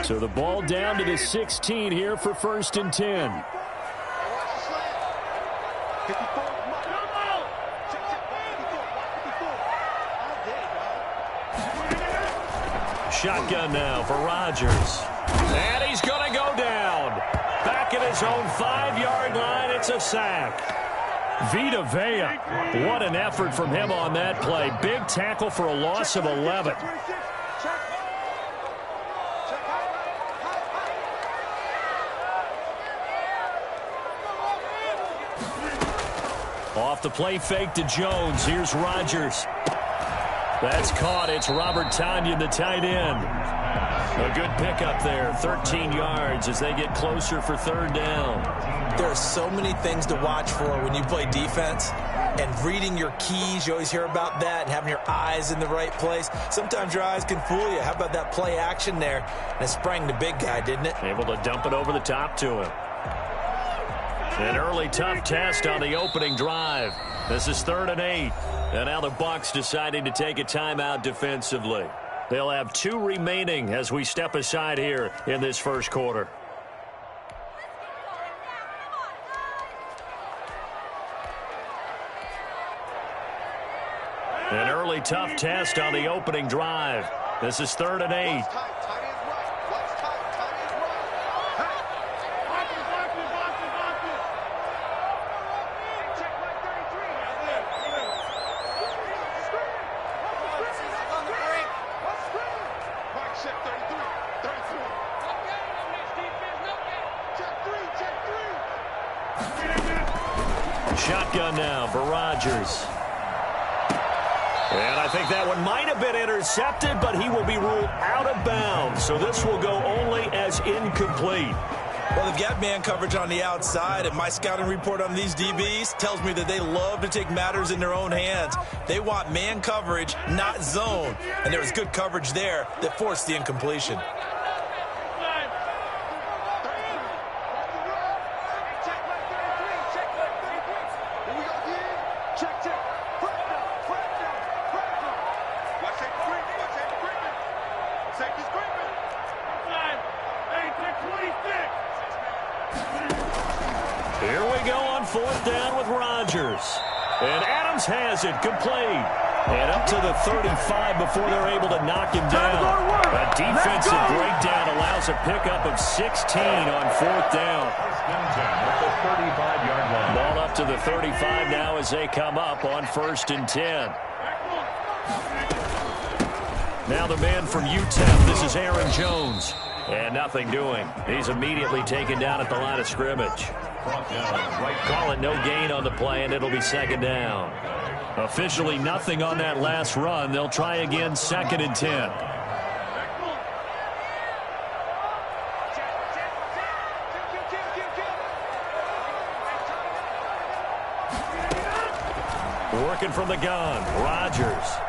So the ball down to the 16 here for 1st and 10. Shotgun now for Rodgers. And he's going to go down. Back at his own 5-yard line, it's a sack. Vita Vea, what an effort from him on that play. Big tackle for a loss of 11. Off the play fake to Jones. Here's Rodgers. That's caught. It's Robert Tonio, the tight end. A good pickup there. 13 yards as they get closer for 3rd down. There are so many things to watch for when you play defense. And reading your keys, you always hear about that, and having your eyes in the right place. Sometimes your eyes can fool you. How about that play action there? And it sprang the big guy, didn't it? Able to dump it over the top to him. An early tough test on the opening drive. This is 3rd and 8. And now the Bucs deciding to take a timeout defensively. They'll have 2 remaining as we step aside here in this first quarter. An early tough test on the opening drive. This is 3rd and 8. Shotgun now for Rodgers. And I think that one might have been intercepted, but he will be ruled out of bounds. So this will go only as incomplete. Well, they've got man coverage on the outside, and my scouting report on these DBs tells me that they love to take matters in their own hands. They want man coverage, not zone. And there was good coverage there that forced the incompletion. Here we go on 4th down with Rodgers. And Adams has it complete. And up to the 35 before they're able to knock him down. A defensive breakdown allows a pickup of 16 on 4th down. Ball up to the 35 now as they come up on 1st and 10. Now the man from UTEP, this is Aaron Jones. And nothing doing. He's immediately taken down at the line of scrimmage. Call it no gain on the play, and it'll be 2nd down. Officially nothing on that last run. They'll try again 2nd and 10. Working from the gun, Rodgers.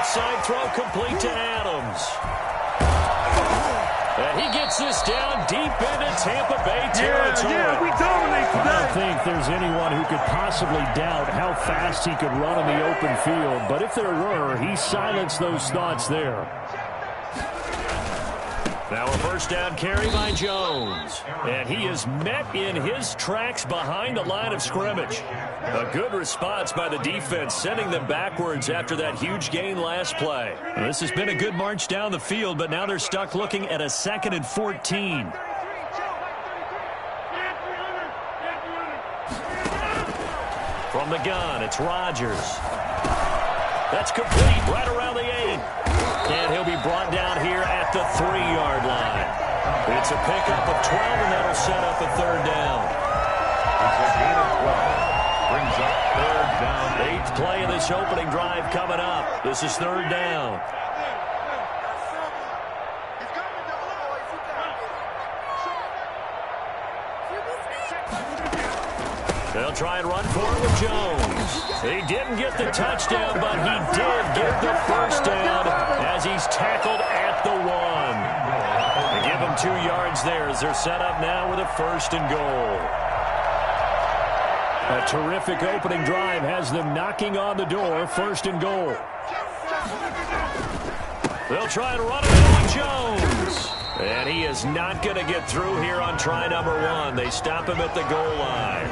Side throw complete to Adams. And he gets this down deep into Tampa Bay territory. Yeah, we dominate today. I don't think there's anyone who could possibly doubt how fast he could run in the open field. But if there were, he silenced those thoughts there. Now a 1st down carry by Jones. And he is met in his tracks behind the line of scrimmage. A good response by the defense, sending them backwards after that huge gain last play. This has been a good march down the field, but now they're stuck looking at a 2nd and 14. From the gun, it's Rodgers. That's complete right around the 8. And he'll be brought down here at the 3-yard line. It's a pickup of 12, and that'll set up a 3rd down. It's a gain of 12. Brings up 3rd down. 8th play of this opening drive coming up. This is 3rd down. They'll try and run for it with Jones. He didn't get the touchdown, but he did get the 1st down as he's tackled at the 1. They give him 2 yards there as they're set up now with a 1st and goal. A terrific opening drive has them knocking on the door, 1st and goal. They'll try and run it with Jones. And he is not going to get through here on try number 1. They stop him at the goal line.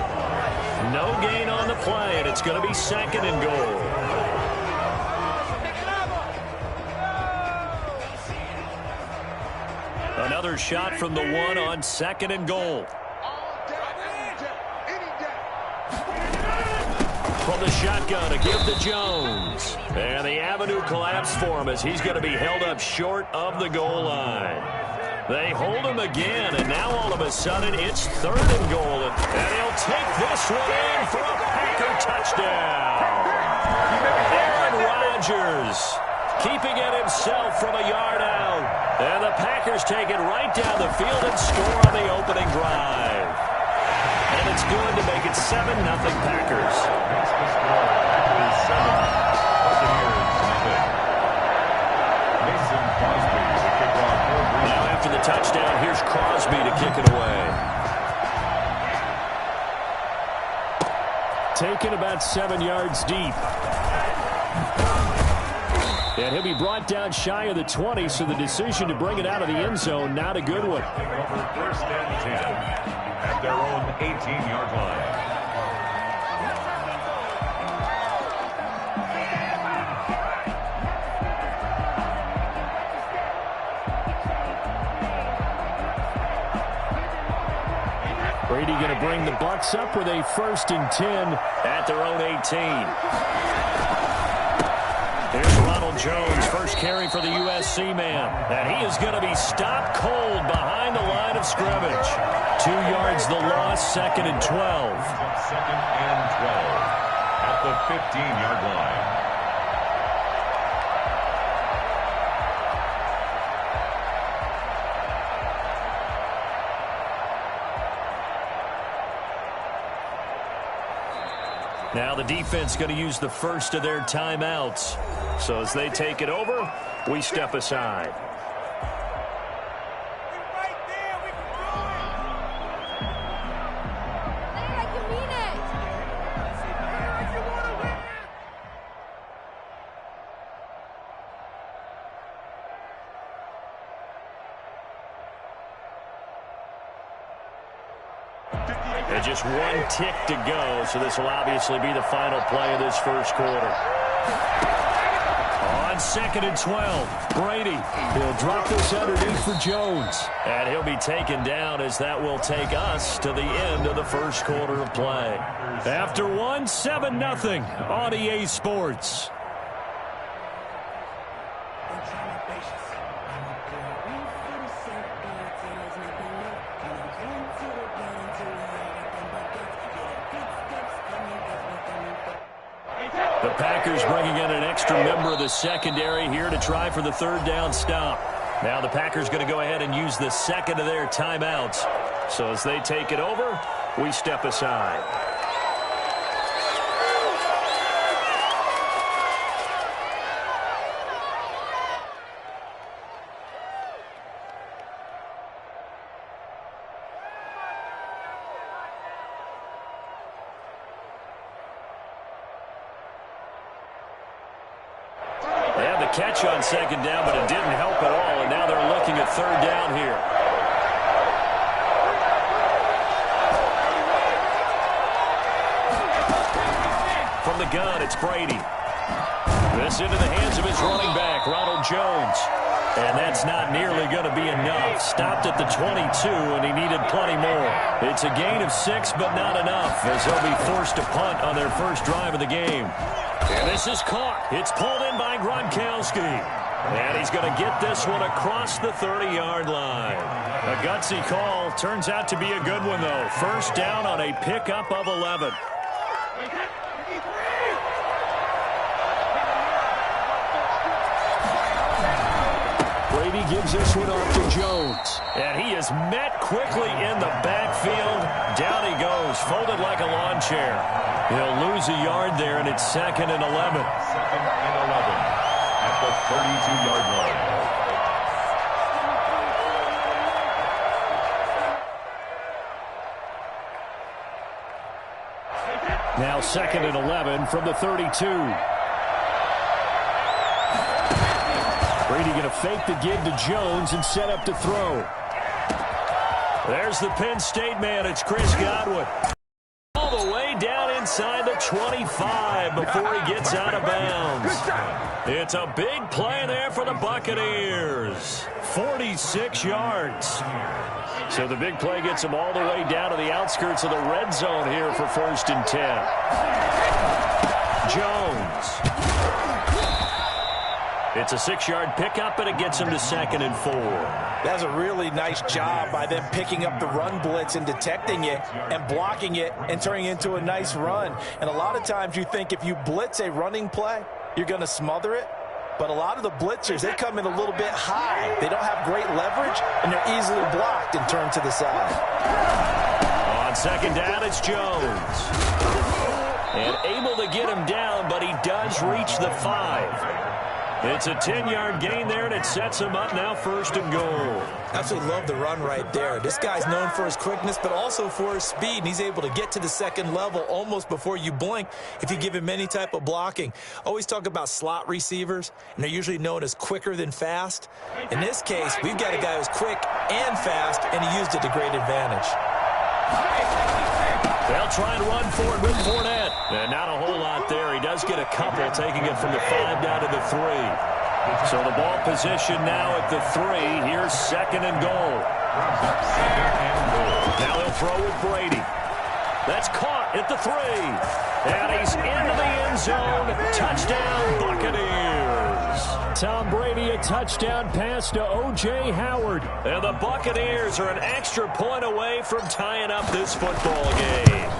No gain on the play, and it's going to be 2nd and goal. Another shot from the 1 on 2nd and goal. From the shotgun to give to Jones. And the avenue collapsed for him as he's going to be held up short of the goal line. They hold him again, and now all of a sudden it's 3rd and goal. And he'll take this one in for a Packer touchdown. Aaron Rodgers keeping it himself from a yard out. And the Packers take it right down the field and score on the opening drive. And it's good to make it 7-0 Packers. Now after the touchdown, here's Crosby to kick it away. Taken about 7 yards deep. And he'll be brought down shy of the 20, so the decision to bring it out of the end zone, not a good one. 1st and 10 at their own 18-yard line. Brady going to bring the Bucs up with a 1st and 10 at their own 18. Here's Ronald Jones, first carry for the USC man. And he is going to be stopped cold behind the line of scrimmage. 2 yards the loss, 2nd and 12. 2nd and 12 at the 15-yard line. Now the defense going to use the first of their timeouts. So as they take it over, we step aside. And just 1 tick to go, so this will obviously be the final play of this first quarter. On 2nd and 12, Brady. He'll drop this underneath for Jones. And he'll be taken down as that will take us to the end of the first quarter of play. After 1, 7-0 on EA Sports. The Packers bringing in an extra member of the secondary here to try for the 3rd down stop. Now the Packers going to go ahead and use the 2nd of their timeouts. So as they take it over, we step aside. They had the catch on 2nd down, but it didn't help at all, and now they're looking at 3rd down here. From the gun, it's Brady. This into the hands of his running back, Ronald Jones. And that's not nearly going to be enough. Stopped at the 22, and he needed plenty more. It's a gain of 6, but not enough, as they'll be forced to punt on their first drive of the game. And this is caught. It's pulled in by Gronkowski. And he's going to get this one across the 30-yard line. A gutsy call. Turns out to be a good one, though. 1st down on a pickup of 11. Brady gives this one off to Jones. And he is met quickly in the backfield. Down he goes, folded like a lawn chair. He'll lose a yard there, and it's 2nd and 11. 2nd and 11 at the 32-yard line. Now 2nd and 11 from the 32. Brady going to fake the give to Jones and set up to throw. There's the Penn State man. It's Chris Godwin. All the way down inside the 25 before he gets out of bounds. It's a big play there for the Buccaneers. 46 yards. So the big play gets them all the way down to the outskirts of the red zone here for 1st and 10. Jones. It's a 6-yard pickup, and it gets him to 2nd and 4. That's a really nice job by them picking up the run blitz and detecting it and blocking it and turning it into a nice run. And a lot of times you think if you blitz a running play, you're going to smother it. But a lot of the blitzers, they come in a little bit high. They don't have great leverage, and they're easily blocked and turned to the side. On 2nd down, it's Jones. And able to get him down, but he does reach the 5. It's a 10-yard gain there, and it sets him up now 1st and goal. Absolutely love the run right there. This guy's known for his quickness, but also for his speed, and he's able to get to the second level almost before you blink if you give him any type of blocking. Always talk about slot receivers, and they're usually known as quicker than fast. In this case, we've got a guy who's quick and fast, and he used it to great advantage. They'll try and run for it with Fournette. And not a whole lot there. He does get a couple, taking it from the 5 down to the 3. So the ball position now at the 3. Here's 2nd and goal. Now they'll throw with Brady. That's caught at the 3. And he's into the end zone. Touchdown, Buccaneers. Tom Brady, a touchdown pass to O.J. Howard. And the Buccaneers are an extra point away from tying up this football game.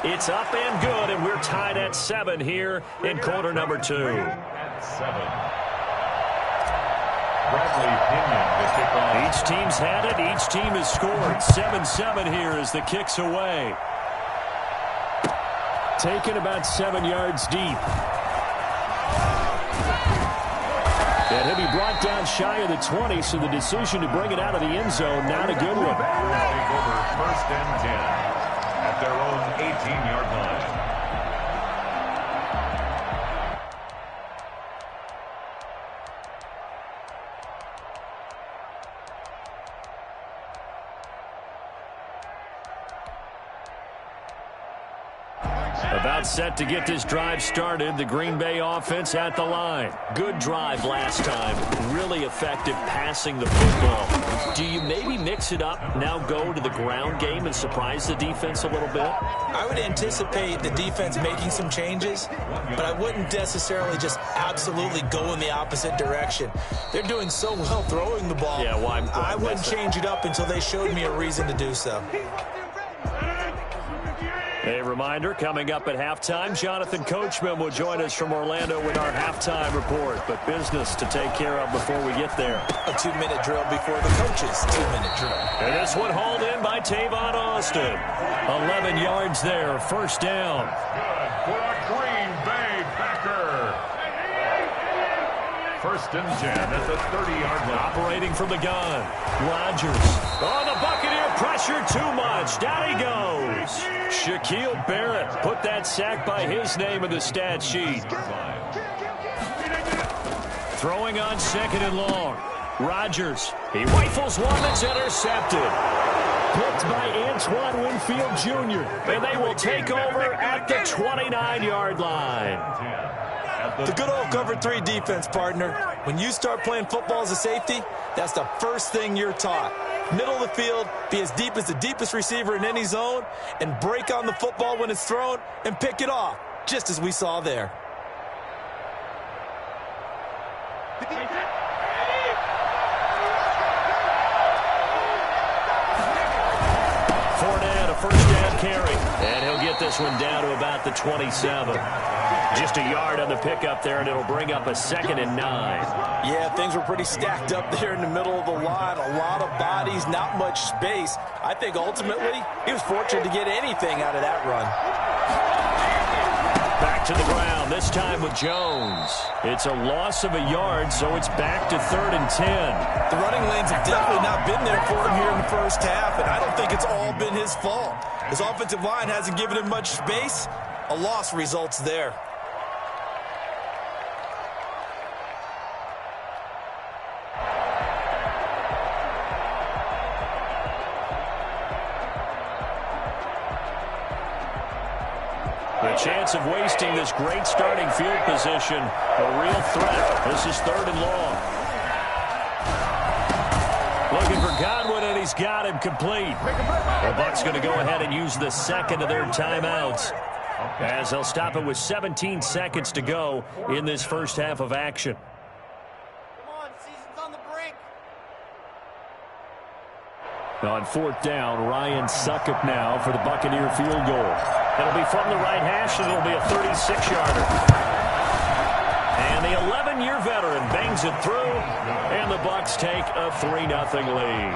It's up and good, and we're tied at 7 here in quarter number 2. At 7. Bradley Pinion to kick off. Each team's had it. Each team has scored. 7-7 here as the kick's away. Taken about 7 yards deep. And he'll be brought down shy of the 20, so the decision to bring it out of the end zone, not a good one. Take over 1st and 10 at their own 18-yard line. About set to get this drive started. The Green Bay offense at the line. Good drive last time. Really effective passing the football. Do you maybe mix it up, now go to the ground game and surprise the defense a little bit? I would anticipate the defense making some changes, but I wouldn't necessarily just absolutely go in the opposite direction. They're doing so well throwing the ball. Yeah, well, I wouldn't change it up until they showed me a reason to do so. A reminder, coming up at halftime, Jonathan Coachman will join us from Orlando with our halftime report. But business to take care of before we get there. A 2-minute drill before the coach's 2-minute drill. And this one hauled in by Tavon Austin. 11 yards there, 1st down. Good for a Green Bay Packer. 1st and 10 at the 30-yard line. Operating from the gun. Rodgers. Oh, the Buccaneer pressure too much. Down he goes. Shaquille Barrett put that sack by his name in the stat sheet. Throwing on 2nd and long. Rodgers. He rifles one that's intercepted. Picked by Antoine Winfield Jr. And they will take over at the 29-yard line. The good old cover 3 defense, partner. When you start playing football as a safety, that's the first thing you're taught. Middle of the field, be as deep as the deepest receiver in any zone, and break on the football when it's thrown and pick it off, just as we saw there. Fournette, a 1st down carry. And he'll get this one down to about the 27. Just a yard on the pickup there, and it'll bring up a 2nd and 9. Yeah, things were pretty stacked up there in the middle of the line. A lot of bodies, not much space. I think ultimately he was fortunate to get anything out of that run. Back to the ground, this time with Jones. It's a loss of a yard, so it's back to 3rd and 10. The running lanes have definitely not been there for him here in the first half, and I don't think it's all been his fault. His offensive line hasn't given him much space. A loss results there. A chance of wasting this great starting field position. A real threat. This is 3rd and long. Looking for Godwin, and he's got him complete. The Bucs going to go ahead and use the second of their timeouts, as they'll stop it with 17 seconds to go in this first half of action. Come on, season's on the brink. On 4th down, Ryan Succop now for the Buccaneer field goal. It'll be from the right hash, and it'll be a 36-yarder. And the 11-year veteran bangs it through, and the Bucs take a 3-0 lead.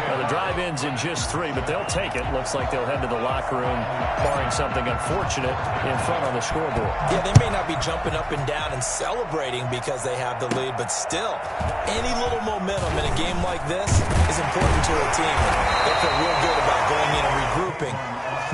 Now, the drive ends in just 3, but they'll take it. Looks like they'll head to the locker room, barring something unfortunate in front on the scoreboard. Yeah, they may not be jumping up and down and celebrating because they have the lead, but still, any little momentum in a game like this is important to a team. They feel real good about going in and regrouping,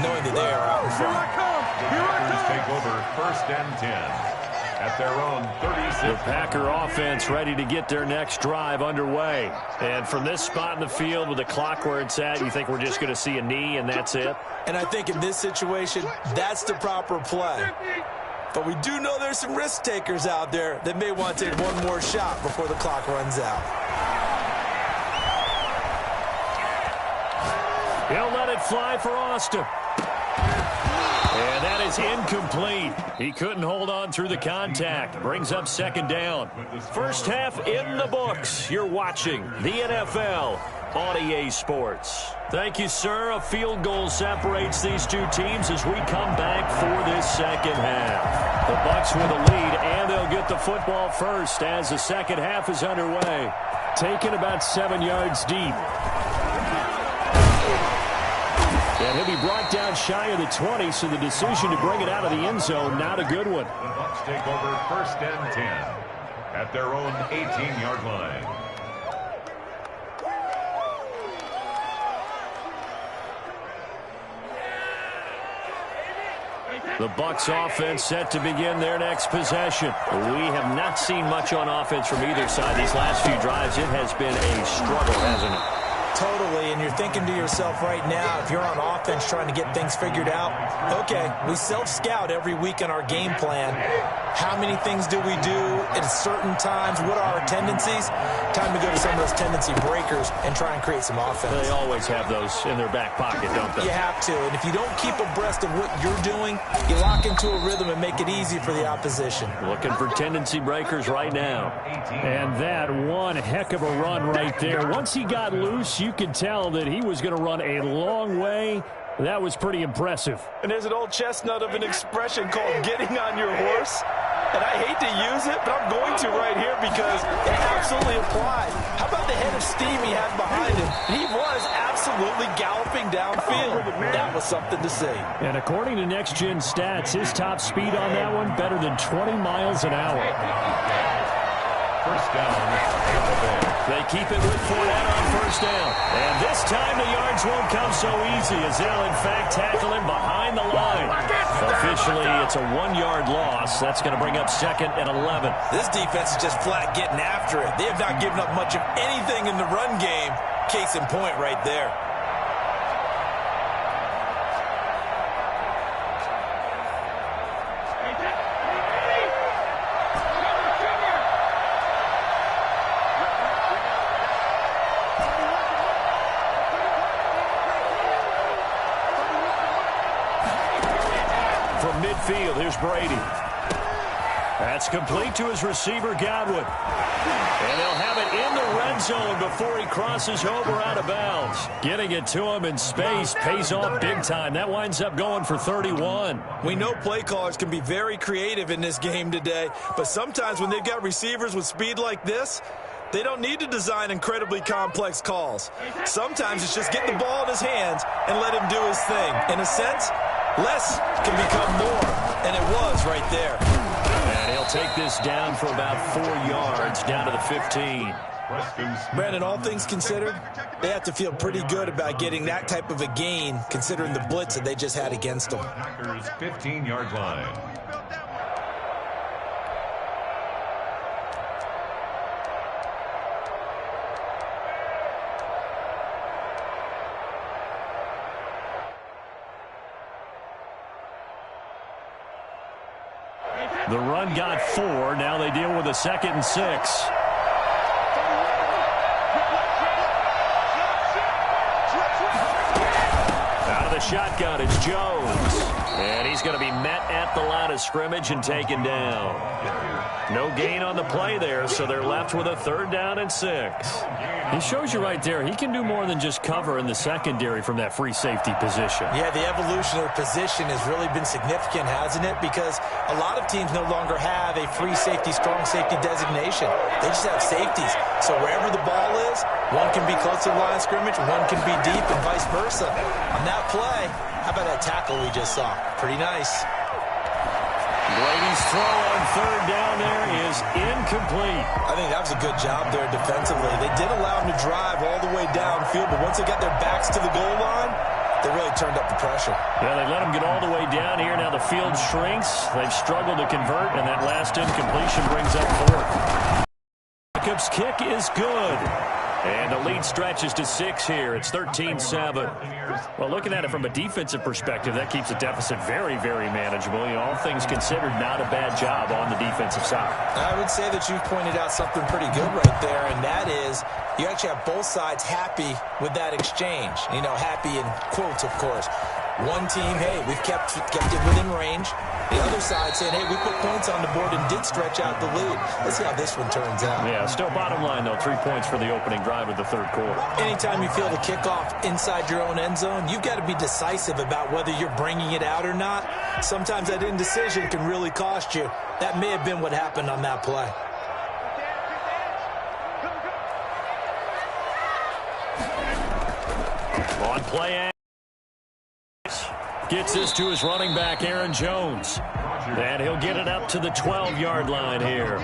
knowing that they are out in front. Here I come. Take over 1st and 10. At their own 36. The Packer offense ready to get their next drive underway. And from this spot in the field with the clock where it's at, you think we're just going to see a knee and that's it? And I think in this situation, that's the proper play. But we do know there's some risk takers out there that may want to take one more shot before the clock runs out. He'll let it fly for Austin. And that is incomplete. He couldn't hold on through the contact. Brings up 2nd down. First half in the books. You're watching the NFL on EA Sports. Thank you, sir. A field goal separates these two teams as we come back for this second half. The Bucs with a lead, and they'll get the football first as the second half is underway. Taken about 7 yards deep. And he'll be brought down shy of the 20, so the decision to bring it out of the end zone, not a good one. The Bucs take over 1st and 10 at their own 18-yard line. The Bucs offense set to begin their next possession. We have not seen much on offense from either side these last few drives. It has been a struggle, hasn't it? Totally, and you're thinking to yourself right now, if you're on offense trying to get things figured out, okay, we self-scout every week in our game plan. How many things do we do at certain times? What are our tendencies? Time to go to some of those tendency breakers and try and create some offense. They always have those in their back pocket, don't they? You have to, and if you don't keep abreast of what you're doing, you lock into a rhythm and make it easy for the opposition. Looking for tendency breakers right now. And that one heck of a run right there. Once he got loose, you could tell that he was going to run a long way. That was pretty impressive. And there's an old chestnut of an expression called getting on your horse. And I hate to use it, but I'm going to right here because it absolutely applies. How about the head of steam he had behind him? He was absolutely galloping downfield. That was something to see. And according to Next Gen Stats, his top speed on that one better than 20 miles an hour. 1st down. They keep it with Fournette on 1st down. And this time the yards won't come so easy as they'll in fact tackle him behind the line. Officially, it's a 1-yard loss. That's going to bring up 2nd and 11. This defense is just flat getting after it. They have not given up much of anything in the run game. Case in point right there. Midfield, here's Brady. That's complete to his receiver, Godwin. And they'll have it in the red zone before he crosses over out of bounds. Getting it to him in space pays off big time. That winds up going for 31. We know play callers can be very creative in this game today, but sometimes when they've got receivers with speed like this, they don't need to design incredibly complex calls. Sometimes it's just get the ball in his hands and let him do his thing. In a sense, less can become more, and it was right there. And he'll take this down for about 4 yards, down to the 15. Brandon, all things considered, they have to feel pretty good about getting that type of a gain, considering the blitz that they just had against them. Packers 15-yard line. The run got 4. Now they deal with a 2nd and 6. Out of the shotgun, it's Jones. And he's going to be met at the line of scrimmage and taken down. No gain on the play there, so they're left with a 3rd down and 6. He shows you right there, he can do more than just cover in the secondary from that free safety position. Yeah, the evolution of the position has really been significant, hasn't it? Because a lot of teams no longer have a free safety, strong safety designation. They just have safeties. So wherever the ball is, one can be close to the line of scrimmage, one can be deep, and vice versa. On that play, how about that tackle we just saw? Pretty nice. Brady's throw on 3rd down there is incomplete. I think that was a good job there defensively. They did allow them to drive all the way downfield, but once they got their backs to the goal line, they really turned up the pressure. Yeah, they let them get all the way down here. Now the field shrinks. They've struggled to convert, and that last incompletion brings up 4th. Jacob's kick is good. And the lead stretches to 6 here. It's 13-7. Well, looking at it from a defensive perspective, that keeps the deficit very, very manageable. You know, all things considered, not a bad job on the defensive side. I would say that you've pointed out something pretty good right there, and that is you actually have both sides happy with that exchange. You know, happy in quotes, of course. One team, hey, we've kept it within range. The other side saying, hey, we put points on the board and did stretch out the lead. Let's see how this one turns out. Yeah, still bottom line, though, 3 points for the opening drive of the 3rd quarter. Anytime you feel the kickoff inside your own end zone, you've got to be decisive about whether you're bringing it out or not. Sometimes that indecision can really cost you. That may have been what happened on that play. On play, gets this to his running back, Aaron Jones. And he'll get it up to the 12-yard line here.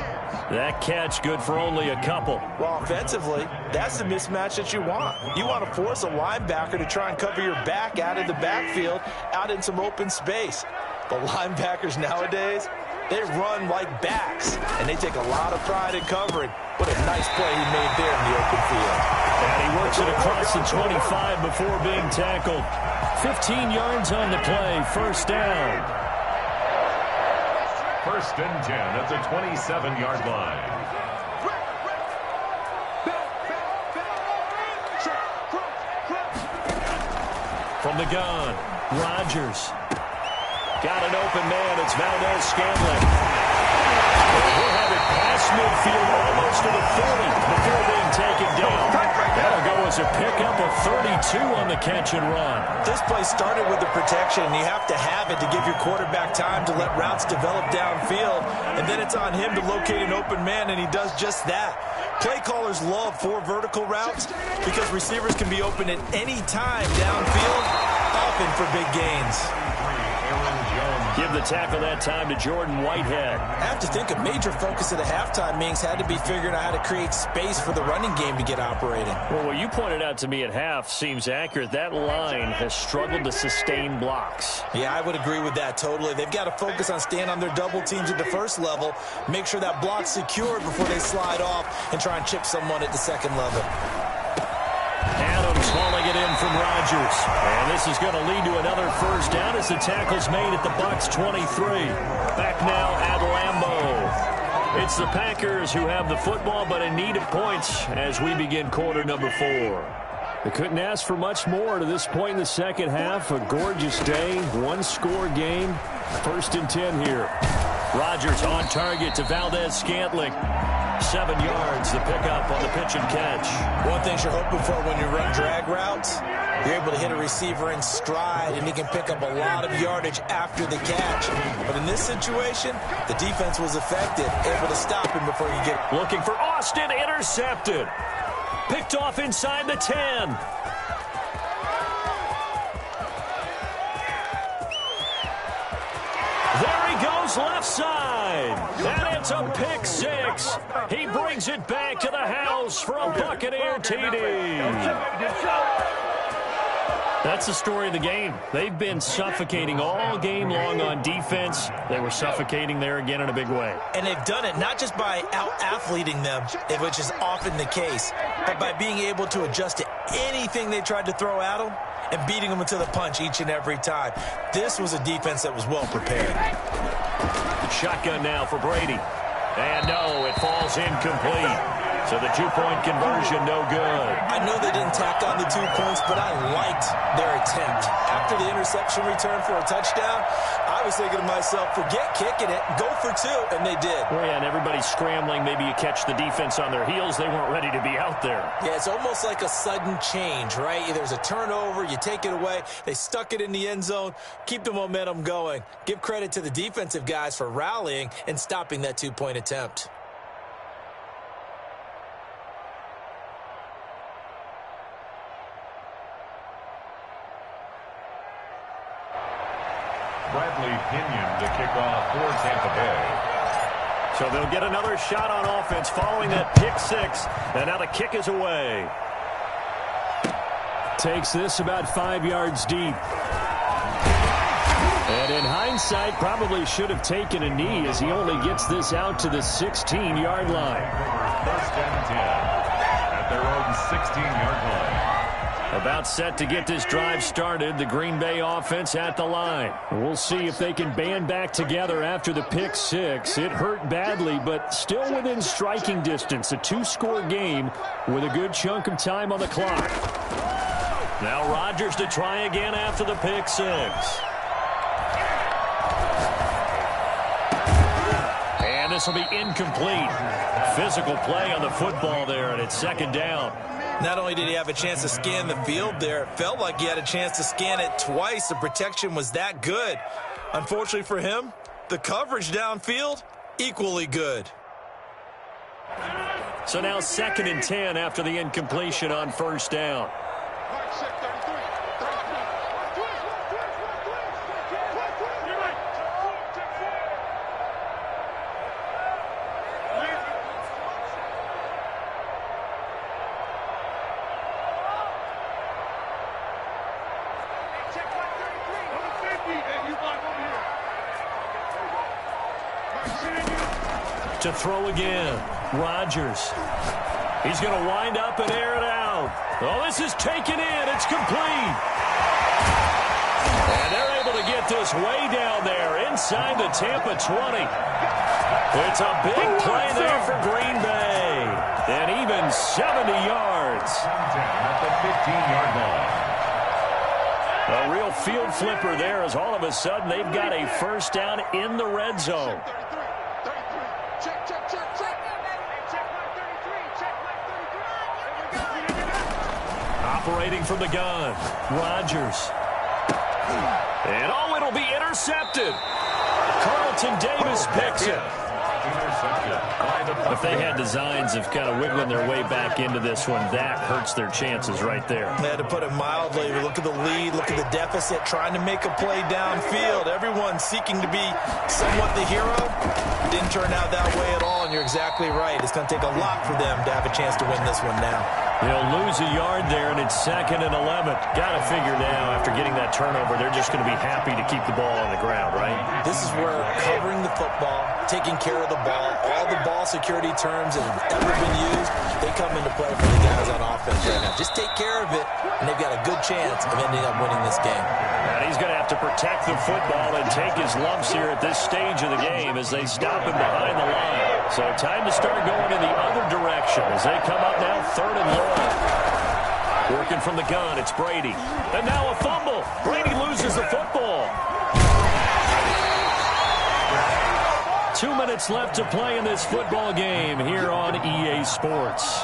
That catch good for only a couple. Well, offensively, that's the mismatch that you want. You want to force a linebacker to try and cover your back out of the backfield, out in some open space. But linebackers nowadays, they run like backs, and they take a lot of pride in covering. What a nice play he made there in the open field. And he works it across the 25 before being tackled. 15 yards on the play, 1st down. 1st and 10 at the 27-yard line. From the gun, Rodgers. Got an open man. It's Valdez-Scantling. He'll have it past midfield, almost to the 40 before being taken down. That'll go as a pickup of 32 on the catch and run. This play started with the protection, and you have to have it to give your quarterback time to let routes develop downfield. And then it's on him to locate an open man, and he does just that. Play callers love 4 vertical routes because receivers can be open at any time downfield, often for big gains. Give the tackle that time to Jordan Whitehead. I have to think a major focus of the halftime meetings had to be figuring out how to create space for the running game to get operating. Well, what you pointed out to me at half seems accurate. That line has struggled to sustain blocks. Yeah, I would agree with that totally. They've got to focus on staying on their double teams at the first level, make sure that block's secured before they slide off and try and chip someone at the second level. Adams hauling it in from Rodgers. And this is going to lead to another 1st down as the tackle's made at the Bucs 23. Back now at Lambeau. It's the Packers who have the football, but in need of points as we begin quarter number 4. They couldn't ask for much more to this point in the second half. A gorgeous day, 1-score game. 1st and 10 here. Rodgers on target to Valdez-Scantling. 7 yards, the pickup on the pitch and catch. One thing you're hoping for when you run drag routes, you're able to hit a receiver in stride, and he can pick up a lot of yardage after the catch. But in this situation, the defense was effective, able to stop him before you get... Looking for Austin, intercepted. Picked off inside the 10. There he goes, left side. And it's a pick 6. He brings it back to the house for a Buccaneer TD. That's the story of the game. They've been suffocating all game long on defense. They were suffocating there again in a big way. And they've done it not just by out-athleting them, which is often the case, but by being able to adjust to anything they tried to throw at them and beating them to the punch each and every time. This was a defense that was well prepared. Shotgun now for Brady. And no, it falls incomplete. So the two-point conversion, no good. I know they didn't tack on the 2 points, but I liked their attempt. After the interception return for a touchdown, I was thinking to myself, forget kicking it, go for 2, and they did. Well, yeah, and everybody's scrambling. Maybe you catch the defense on their heels. They weren't ready to be out there. Yeah, it's almost like a sudden change, right? There's a turnover, you take it away, they stuck it in the end zone, keep the momentum going. Give credit to the defensive guys for rallying and stopping that 2-point attempt. Bradley Pinion to kick off for Tampa Bay. So they'll get another shot on offense following that pick 6. And now the kick is away. Takes this about 5 yards deep. And in hindsight, probably should have taken a knee as he only gets this out to the 16-yard line. First and 10 at their own 16-yard line. About set to get this drive started, the Green Bay offense at the line. We'll see if they can band back together after the pick 6. It hurt badly, but still within striking distance. A 2-score game with a good chunk of time on the clock. Now Rodgers to try again after the pick 6. And this will be incomplete. Physical play on the football there, and it's second down. Not only did he have a chance to scan the field there, it felt like he had a chance to scan it twice. The protection was that good. Unfortunately for him, the coverage downfield, equally good. So now 2nd and 10 after the incompletion on first down. To throw again, Rodgers. He's going to wind up and air it out. Oh, this is taken in. It's complete. And they're able to get this way down there inside the Tampa 20. It's a big play there for Green Bay. And even 70 yards. At the 15-yard line. A real field flipper there as all of a sudden they've got a first down in the red zone. Operating from the gun, Rodgers. And oh, it'll be intercepted. Carlton Davis picks it. If they had designs of kind of wiggling their way back into this one, that hurts their chances right there. They had to put it mildly. Look at the lead, look at the deficit, trying to make a play downfield. Everyone seeking to be somewhat the hero. Didn't turn out that way at all, and you're exactly right. It's going to take a lot for them to have a chance to win this one now. They'll lose a yard there, and it's 2nd and 11. Got to figure now, after getting that turnover, they're just going to be happy to keep the ball on the ground, right? This is where covering the football, taking care of the ball, all the ball security terms that have ever been used, they come into play for the guys on offense right now. Just take care of it, and they've got a good chance of ending up winning this game. And he's going to have to protect the football and take his lumps here at this stage of the game as they stop him behind the line. So time to start going in the other direction as they come up now 3rd and long. Working from the gun, it's Brady. And now a fumble. Brady loses the football. 2 minutes left to play in this football game here on EA Sports.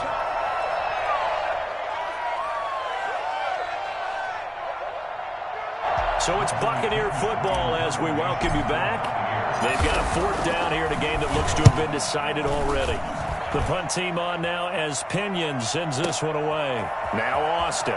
So it's Buccaneer football as we welcome you back. They've got a 4th down here in a game that looks to have been decided already. The punt team on now as Pinion sends this one away. Now Austin.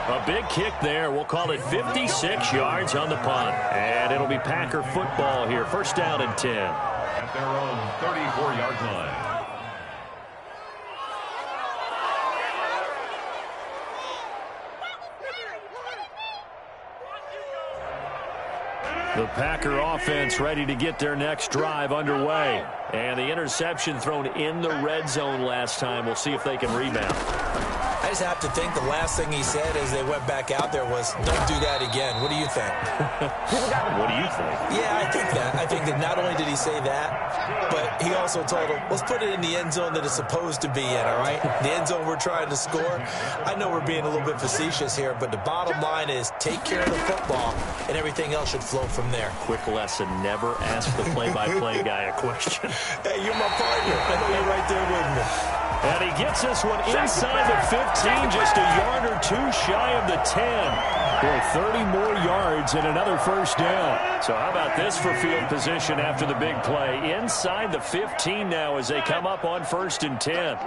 A big kick there. We'll call it 56 yards on the punt. And it'll be Packer football here. First down and 10. At their own 34-yard line. The Packer offense ready to get their next drive underway. And the interception thrown in the red zone last time. We'll see if they can rebound. I just have to think the last thing he said as they went back out there was, don't do that again. What do you think? What do you think? Yeah, I think that. I think that not only did he say that, but he also told him, let's put it in the end zone that it's supposed to be in, all right? The end zone we're trying to score. I know we're being a little bit facetious here, but the bottom line is take care of the football, and everything else should flow from there. Quick lesson, never ask the play-by-play guy a question. Hey, you're my partner. I know you're right there with me. And he gets this one inside the 15, just a yard or two shy of the 10. Boy, 30 more yards and another first down. So how about this for field position after the big play? Inside the 15 now as they come up on 1st and 10.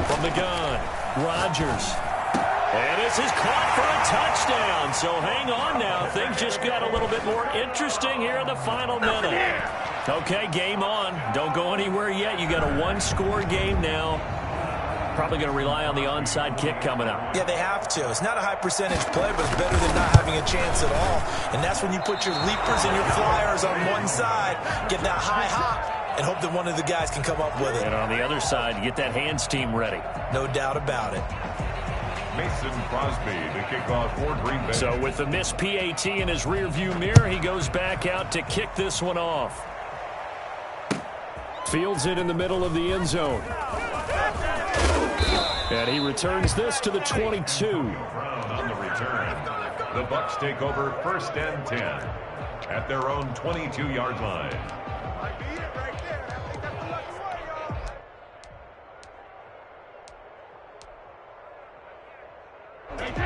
From the gun, Rodgers. And this is caught for a touchdown. So hang on now. Things just got a little bit more interesting here in the final minute. Okay, game on. Don't go anywhere yet. You got a one-score game now. Probably going to rely on the onside kick coming up. Yeah, they have to. It's not a high percentage play, but it's better than not having a chance at all. And that's when you put your leapers and your flyers on one side, get that high hop, and hope that one of the guys can come up with it. And on the other side, get that hands team ready. No doubt about it. Mason Crosby to kick off for Green Bay. So with the missed PAT in his rearview mirror, he goes back out to kick this one off. Fields it in the middle of the end zone. And he returns this to the 22. On the return, the Bucs take over 1st and 10 at their own 22-yard line.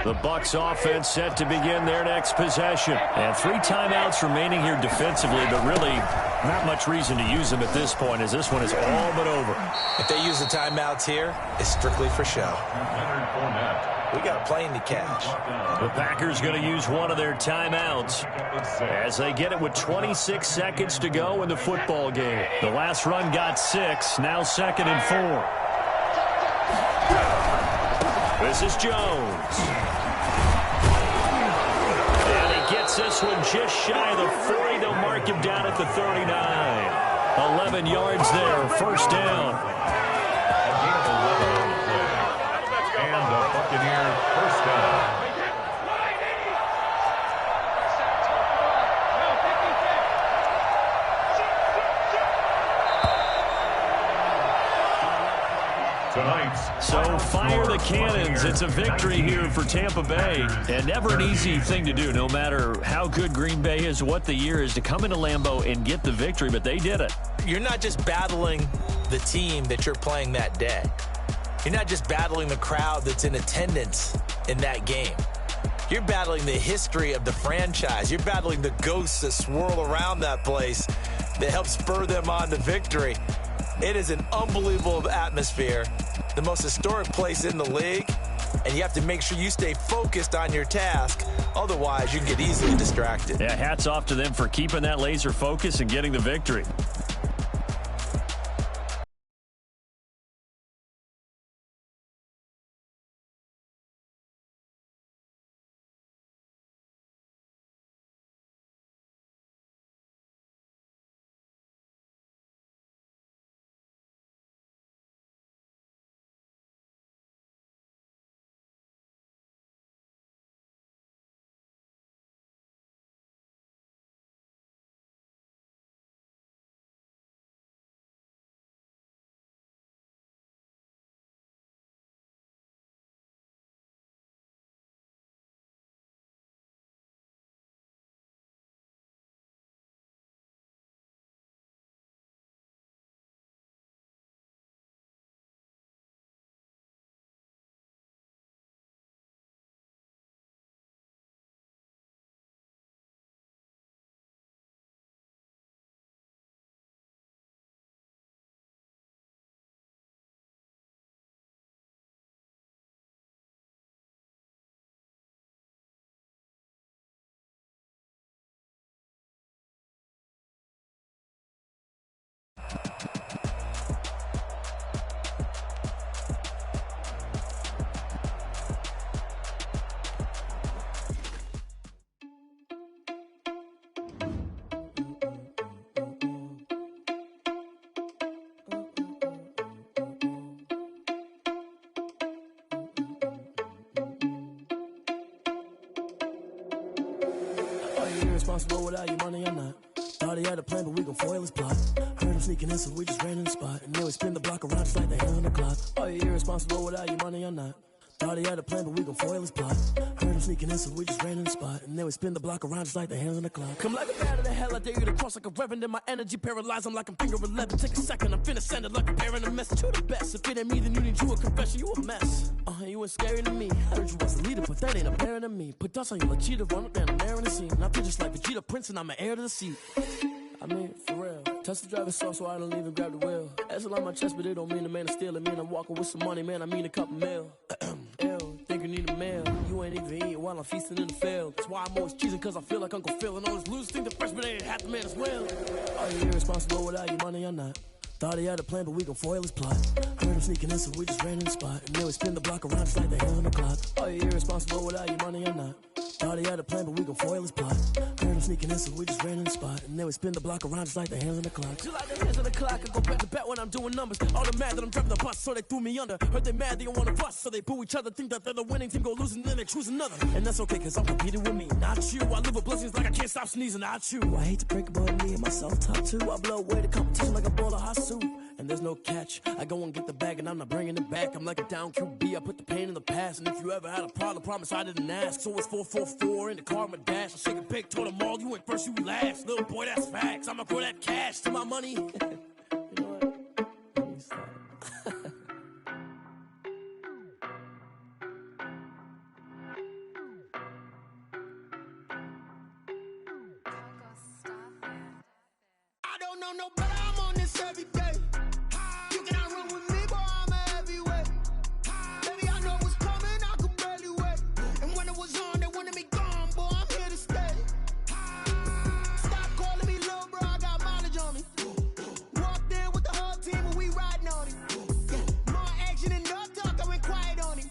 The Bucs offense set to begin their next possession. And 3 timeouts remaining here defensively, but really not much reason to use them at this point as this one is all but over. If they use the timeouts here, it's strictly for show. Leonard Fournette. We got a plane to catch. The Packers going to use one of their timeouts as they get it with 26 seconds to go in the football game. The last run got 6, now 2nd and 4. This is Jones. And he gets this one just shy of the 40. They'll mark him down at the 39. 11 yards there, 1st down. And the Buccaneers 1st down. So fire the cannons. It's a victory here for Tampa Bay. And never an easy thing to do, no matter how good Green Bay is, what the year is, to come into Lambeau and get the victory. But they did it. You're not just battling the team that you're playing that day. You're not just battling the crowd that's in attendance in that game. You're battling the history of the franchise. You're battling the ghosts that swirl around that place that help spur them on to victory. It is an unbelievable atmosphere, the most historic place in the league, and you have to make sure you stay focused on your task. Otherwise, you can get easily distracted. Yeah, hats off to them for keeping that laser focus and getting the victory. irresponsible without your money, I'm not. Thought he had a plan, but we gon' foil his plot. Heard him sneaking in, so we just ran in the spot. And then we spin the block around just like the hand on the clock. Oh, you irresponsible without your money, I'm not. Thought he had a plan, but we gon' foil his plot. Heard him sneaking in, so we just ran in the spot. And then we spin the block around just like the hands on the clock. Come like a bat of the hell, I dare you to cross like a reverend. In my energy paralyzed, I'm like I'm finger 11. Take a second, I'm finna send it like a parent a message to the best. If it ain't me, then you need you a confession, you a mess. You ain't scary to me. Heard you was a leader, but that ain't apparent to me. Put dust on you like cheetah, run up down the air in the scene. And I feel just like Vegeta Prince, and I'm an heir to the seat. I mean, for real. Touch the driver's soft, so I don't even grab the wheel. That's on my chest, but it don't mean a man to steal. It mean I'm walking with some money, man. I mean a couple mil. Ew, think you need a meal. You ain't even eating while I'm feasting in the field. That's why I'm always cheesing, cause I feel like Uncle Phil. And all those losers think the freshman ain't half the man as well. Are you irresponsible without your money? I'm not. Thought he had a plan, but we gon' foil his plot. Heard him sneaking in, so we just ran in the spot. And then we spin the block around just like the hands on the clock. Are you irresponsible without your money? I'm not. Thought he had a plan, but we gon' foil his plot. Heard him sneaking in, so we just ran in the spot. And then we spin the block around just like the hands on the clock. Just like the hands on the clock, I go back to back when I'm doing numbers. All the mad that I'm driving the bus, so they threw me under. Heard they mad, they don't wanna bust, so they boo each other. Think that they're the winning team, go losing, then they choose another. And that's okay, cause I'm competing with me, not you. I live with blessings like I can't stop sneezing, not you. I hate to break it, but me and myself top two. I blow away the competition like a bowl of hot soup. And there's no catch. I go and get the bag and I'm not bringing it back. I'm like a down QB, I put the pain in the past. And if you ever had a problem, promise I didn't ask. So it's 444 in the car, my dash. I shake a big, told them all, you went first, you last. Little boy, that's facts. I'ma grow that cash to my money. You know what? Let me stop. I don't know no better, I'm on this every day. You cannot run with me, boy, I'm a heavyweight. Baby, I know what's coming, I could barely wait. And when it was on, they wanted me gone, boy, I'm here to stay. Stop calling me little bro, I got mileage on me. Walked in with the whole team and we riding on him. More action and no talk, I went quiet on him.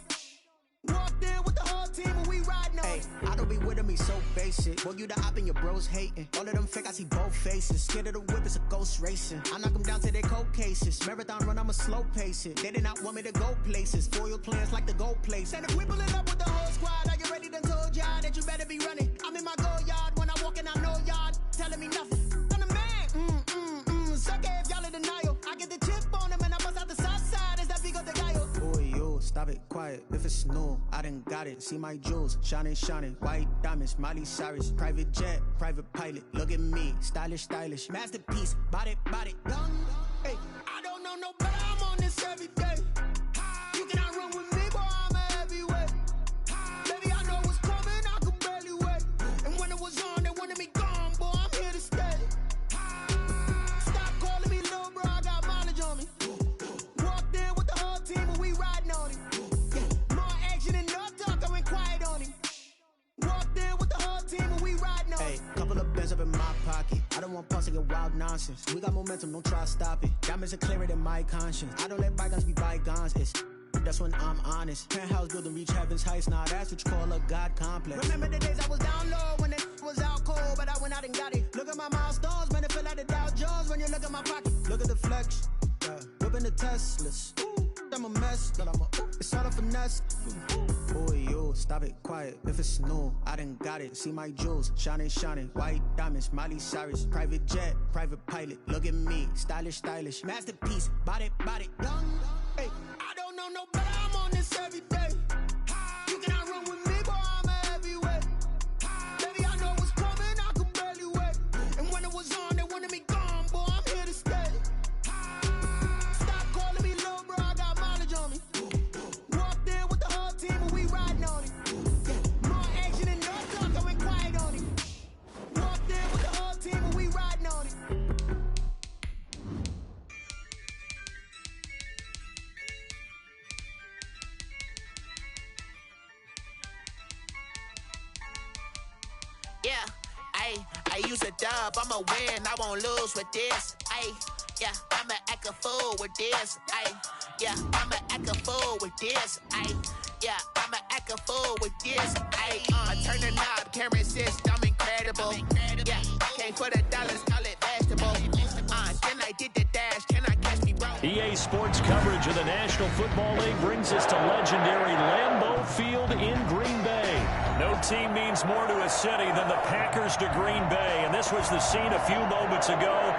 Walked in with the whole team and we riding on him. I don't be with him, he's so basic. Boy, you the op and your bros hating. All of them fake, I see both faces. Scared of the whip, it's a ghost racing. I knock them down to their cold cases. Marathon run, I'ma slow pace it. They did not want me to go places. Foil plans like the gold place. And if we pulling up with the whole squad, are you ready? Done told y'all that you better be running. I'm in my go yard when I walk in, I know y'all telling me nothing. I'm the man, suck it if y'all in denial. I get the chip on him and I bust out the south side. Is that big of the guy? Boy, yo, stop it, quiet. If it's new, I done got it. See my jewels, shining, shining. White diamonds, Miley Cyrus. Private jet, private pilot. Look at me, stylish, stylish. Masterpiece, body, young. Hey, I don't know no better, I'm on this every day. You cannot run with me, boy, I'm a heavyweight. Baby, I know what's coming, I could barely wait. And when it was on, they wanted me gone, boy, I'm here to stay. Stop calling me little bro, I got mileage on me. Walked in with the whole team and we riding on him. More action and no talk, I went quiet on him. Walked in with the whole team and we riding on him. Hey, couple of bands up in my pocket. I don't want pulse to get wild nonsense. We got momentum, don't try to stop it. Diamonds are clearer than my conscience. I don't let bygones be bygones. That's when I'm honest. Penthouse building, reach heaven's heights. Nah, that's what you call a God complex. Remember the days I was down low when it was out cold, but I went out and got it. Look at my milestones, man, it feel like the Dow Jones when you look at my pocket. Look at the flex, whipping the Teslas. I'm a mess, but it's all a finesse. Boy, yo, stop it, quiet. If it's new, I done got it. See my jewels, shining, shining. White diamonds, Miley Cyrus. Private jet, private pilot. Look at me, stylish, stylish. Masterpiece, body, young. Hey, I don't know no better, I'm on this every day. You cannot run with me, boy, I'm a heavyweight. Baby, I know what's coming, I could barely wait. And when it was on, they wanted me gone, boy, I'm here to stay. Stop calling me little bro, I got mileage on me. Walked in with the whole team and we riding on him. More action and no talk, I went quiet on him. Walked in with the whole team and we riding on him. Yeah, I use a dub, I'ma win, I won't lose with this. Yeah, I'ma act a fool with this. Yeah, I'ma act a fool with this. Yeah, I'ma act a fool with this. I turn the knob, can't resist, I'm incredible. Yeah, can't put $1, call it vegetable. Then I did the dash, can I catch me, bro? EA Sports coverage of the National Football League brings us to legendary Lambeau Field in Green Bay. No team means more to a city than the Packers to Green Bay, and this was the scene a few moments ago.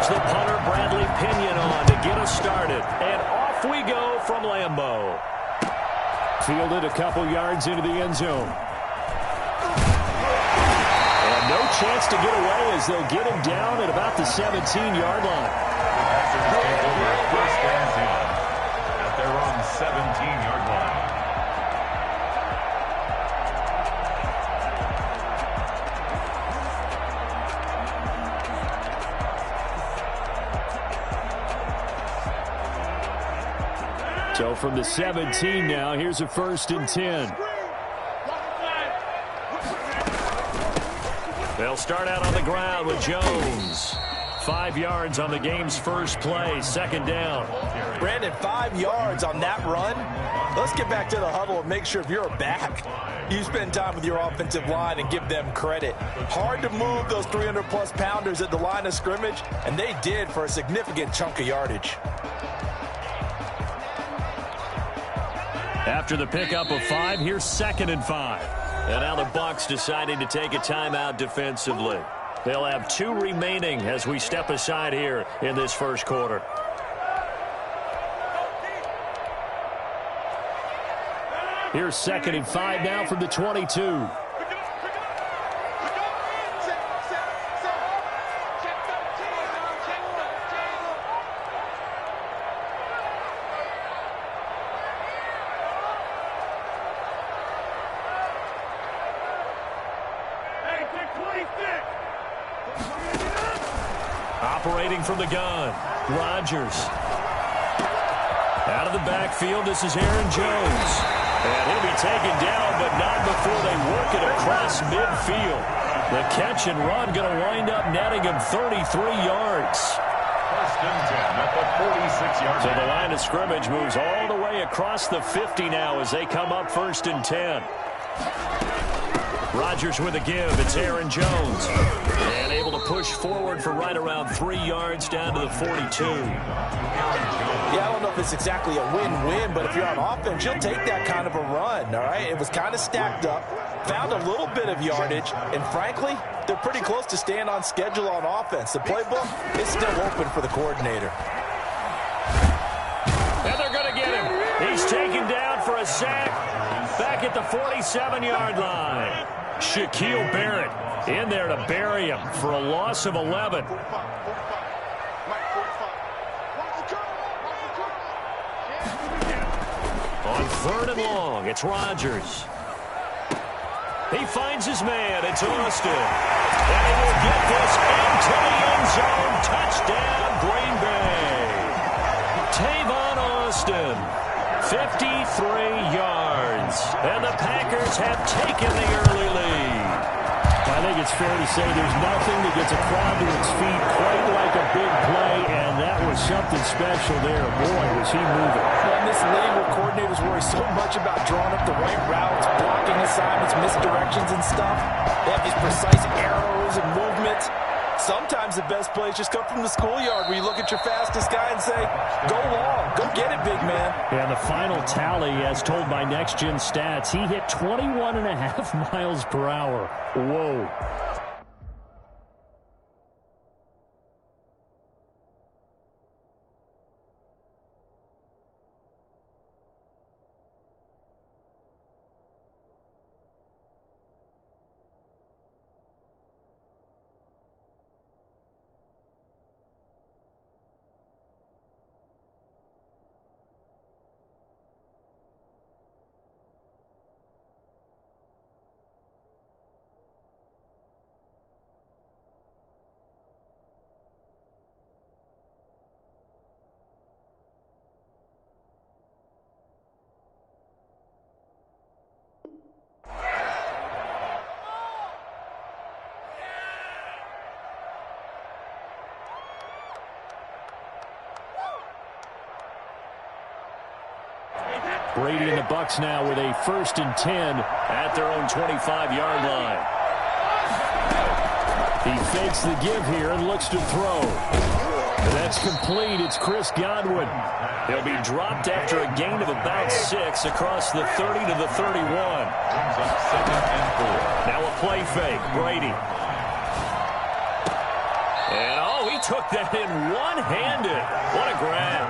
The punter, Bradley Pinion, on to get us started. And off we go from Lambeau. Fielded a couple yards into the end zone. And no chance to get away as they'll get him down at about the 17-yard line. Packers take over first and 10 at their own 17-yard line. So from the 17 now, here's a 1st and 10. They'll start out on the ground with Jones. 5 yards on the game's first play, 2nd down. Brandon, 5 yards on that run. Let's get back to the huddle and make sure if you're a back, you spend time with your offensive line and give them credit. Hard to move those 300-plus pounders at the line of scrimmage, and they did for a significant chunk of yardage. After the pickup of 5, here's 2nd and 5. And now the Bucs deciding to take a timeout defensively. They'll have 2 remaining as we step aside here in this first quarter. Here's 2nd and 5 now from the 22. Operating from the gun, Rodgers. Out of the backfield, this is Aaron Jones. And he'll be taken down, but not before they work it across midfield. The catch and run going to wind up netting him 33 yards. 1st and 10 at the 46-yard line. So the line of scrimmage moves all the way across the 50 now as they come up 1st and 10. Rodgers with a give. It's Aaron Jones. And able to push forward for right around 3 yards down to the 42. Yeah, I don't know if it's exactly a win-win, but if you're on offense, you'll take that kind of a run, all right? It was kind of stacked up, found a little bit of yardage, and frankly, they're pretty close to staying on schedule on offense. The playbook is still open for the coordinator. And they're going to get him. He's taken down for a sack back at the 47-yard line. Shaquille Barrett in there to bury him for a loss of 11. On 3rd and long, it's Rodgers. He finds his man. It's Austin. And he will get this into the end zone. Touchdown, Green Bay. Tavon Austin, 53 yards. And the Packers have taken the early lead. I think it's fair to say there's nothing that gets a crowd to its feet quite like a big play, and that was something special there. Boy, was he moving. In this league where coordinators worry so much about drawing up the right routes, blocking assignments, misdirections and stuff, they have these precise arrows and movements. Sometimes the best plays just come from the schoolyard where you look at your fastest guy and say, go long, go get it, big man. And the final tally, as told by Next Gen Stats, he hit 21.5 miles per hour. Whoa. Brady and the Bucs now with a 1st and 10 at their own 25-yard line. He fakes the give here and looks to throw. That's complete. It's Chris Godwin. He'll be dropped after a gain of about 6 across the 30 to the 31. Now a play fake. Brady. And, he took that in one-handed. What a grab.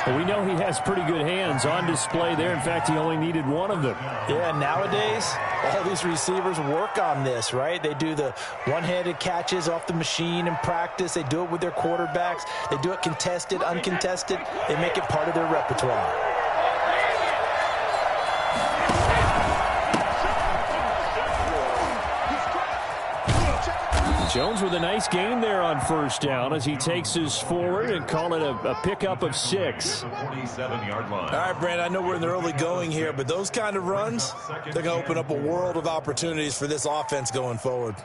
Well, we know he has pretty good hands on display there. In fact, he only needed one of them. Yeah, nowadays, all these receivers work on this, right? They do the one-handed catches off the machine in practice. They do it with their quarterbacks. They do it contested, uncontested. They make it part of their repertoire. Jones with a nice gain there on 1st down as he takes his forward and call it a pickup of 6. 47-yard line. All right, Brand, I know we're in the early going here, but those kind of runs, they're going to open up a world of opportunities for this offense going forward.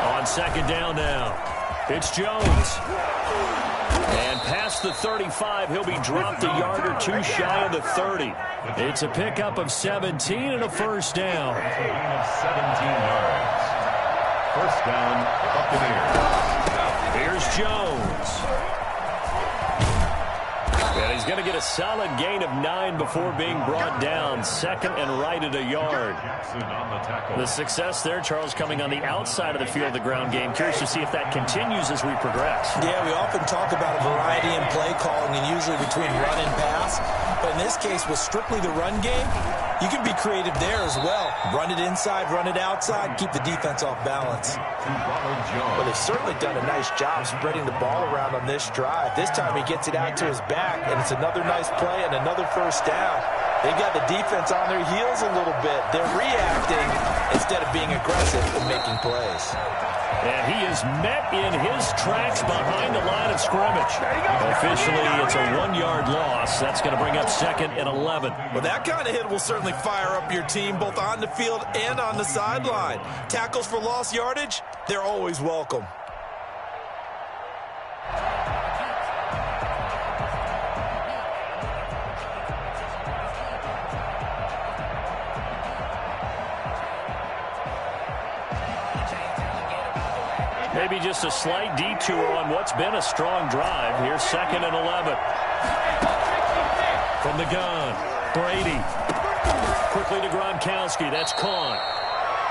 On 2nd down now. It's Jones. And past the 35, he'll be dropped a yard or 2 shy of the 30. It's a pickup of 17 and a 1st down. Gain of 17 yards. 1st down, Buccaneers. Here's Jones. And he's going to get a solid gain of 9 before being brought down. 2nd and right at a yard. Jackson on the tackle. The success there, Charles, coming on the outside of the field of the ground game. Curious to see if that continues as we progress. Yeah, we often talk about a variety in play calling and usually between run and pass. But in this case, with strictly the run game, you can be creative there as well. Run it inside, run it outside, keep the defense off balance. But they've certainly done a nice job spreading the ball around on this drive. This time he gets it out to his back, and it's another nice play and another 1st down. They've got the defense on their heels a little bit. They're reacting instead of being aggressive and making plays. And he is met in his tracks behind the line of scrimmage. Officially, it's a 1-yard loss. That's going to bring up 2nd and 11. Well, that kind of hit will certainly fire up your team both on the field and on the sideline. Tackles for lost yardage, they're always welcome. Maybe just a slight detour on what's been a strong drive. Here's 2nd and 11. From the gun, Brady. Quickly to Gronkowski. That's caught.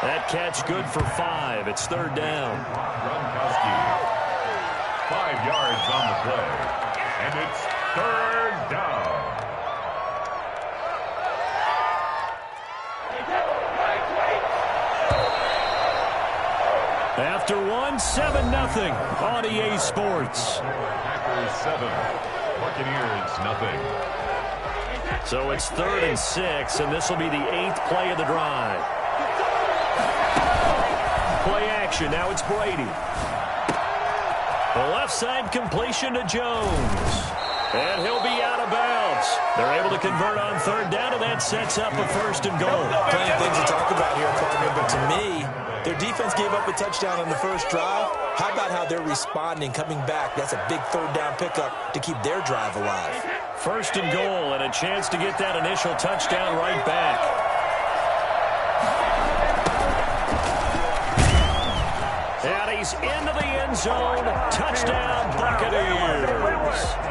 That catch good for 5. It's 3rd down. Gronkowski. 5 yards on the play. And it's 3rd down. After 1, 7-0 on EA Sports. Packers 7, Buccaneers 0. So it's 3rd and 6, and this will be the 8th play of the drive. Play action, now it's Brady. The left side completion to Jones. And he'll be out of bounds. They're able to convert on 3rd down, and that sets up a 1st and goal. Plenty of things to talk about here, partner, but to me, their defense gave up a touchdown on the 1st drive. How about how they're responding, coming back? That's a big 3rd down pickup to keep their drive alive. 1st and goal, and a chance to get that initial touchdown right back. And he's into the end zone. Touchdown, Buccaneers.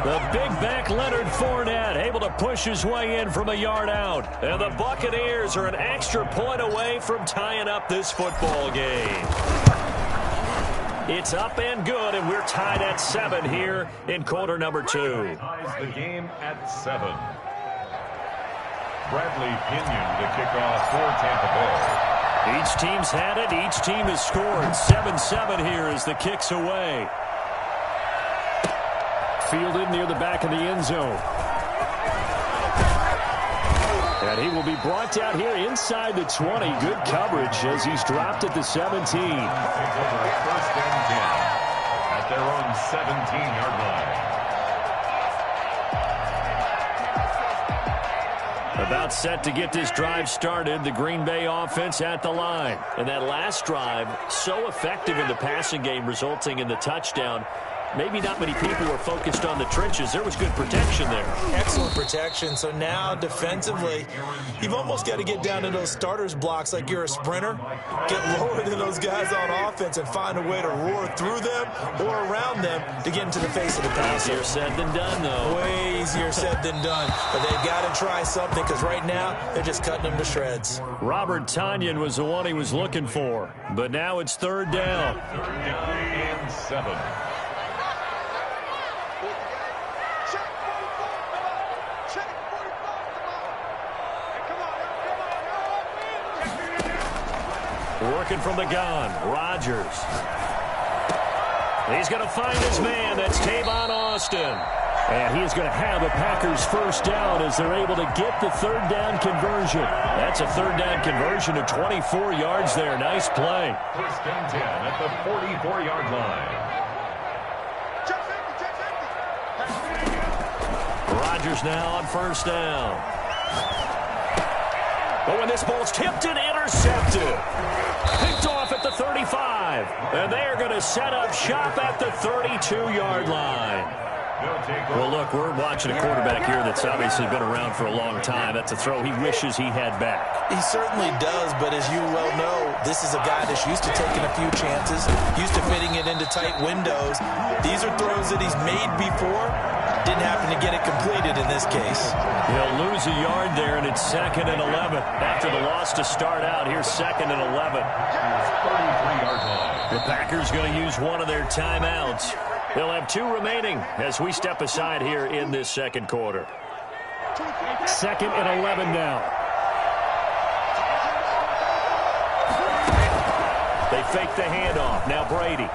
The big back Leonard Fournette able to push his way in from a yard out. And the Buccaneers are an extra point away from tying up this football game. It's up and good, and we're tied at 7 here in quarter number 2. Ties the game at 7. Bradley Pinion to kick off for Tampa Bay. Each team's had it. Each team has scored. 7-7 here as the kick's away. Fielded near the back of the end zone. And he will be brought down here inside the 20. Good coverage as he's dropped at the 17. Takes over 1st and 10 at their own 17-yard line. About set to get this drive started, the Green Bay offense at the line. And that last drive, so effective in the passing game, resulting in the touchdown. Maybe not many people were focused on the trenches. There was good protection there. Excellent protection. So now defensively, you've almost got to get down to those starters blocks like you're a sprinter. Get lower than those guys on offense and find a way to roar through them or around them to get into the face of the passer. Easier said than done, though. Way easier said than done. But they've got to try something because right now they're just cutting them to shreds. Robert Tonyan was the one he was looking for. But now it's third down. Third down and 7. Working from the gun, Rodgers. He's going to find his man. That's Tavon Austin. And he is going to have the Packers first down as they're able to get the third down conversion. That's a third down conversion of 24 yards there. Nice play. First and 10 at the 44-yard line. Rodgers now on first down. But when this ball's tipped and intercepted. Picked off at the 35. And they're going to set up shop at the 32-yard line. Well, look, we're watching a quarterback here that's obviously been around for a long time. That's a throw he wishes he had back. He certainly does, but as you well know, this is a guy that's used to taking a few chances, used to fitting it into tight windows. These are throws that he's made before. Didn't happen to get it completed in this case. He'll lose a yard there, and it's 2nd and 11. After the loss to start out, here's 2nd and 11. 33-yard line. The Packers going to use one of their timeouts. They'll have 2 remaining as we step aside here in this second quarter. 2nd and 11 now. They fake the handoff. Now Brady.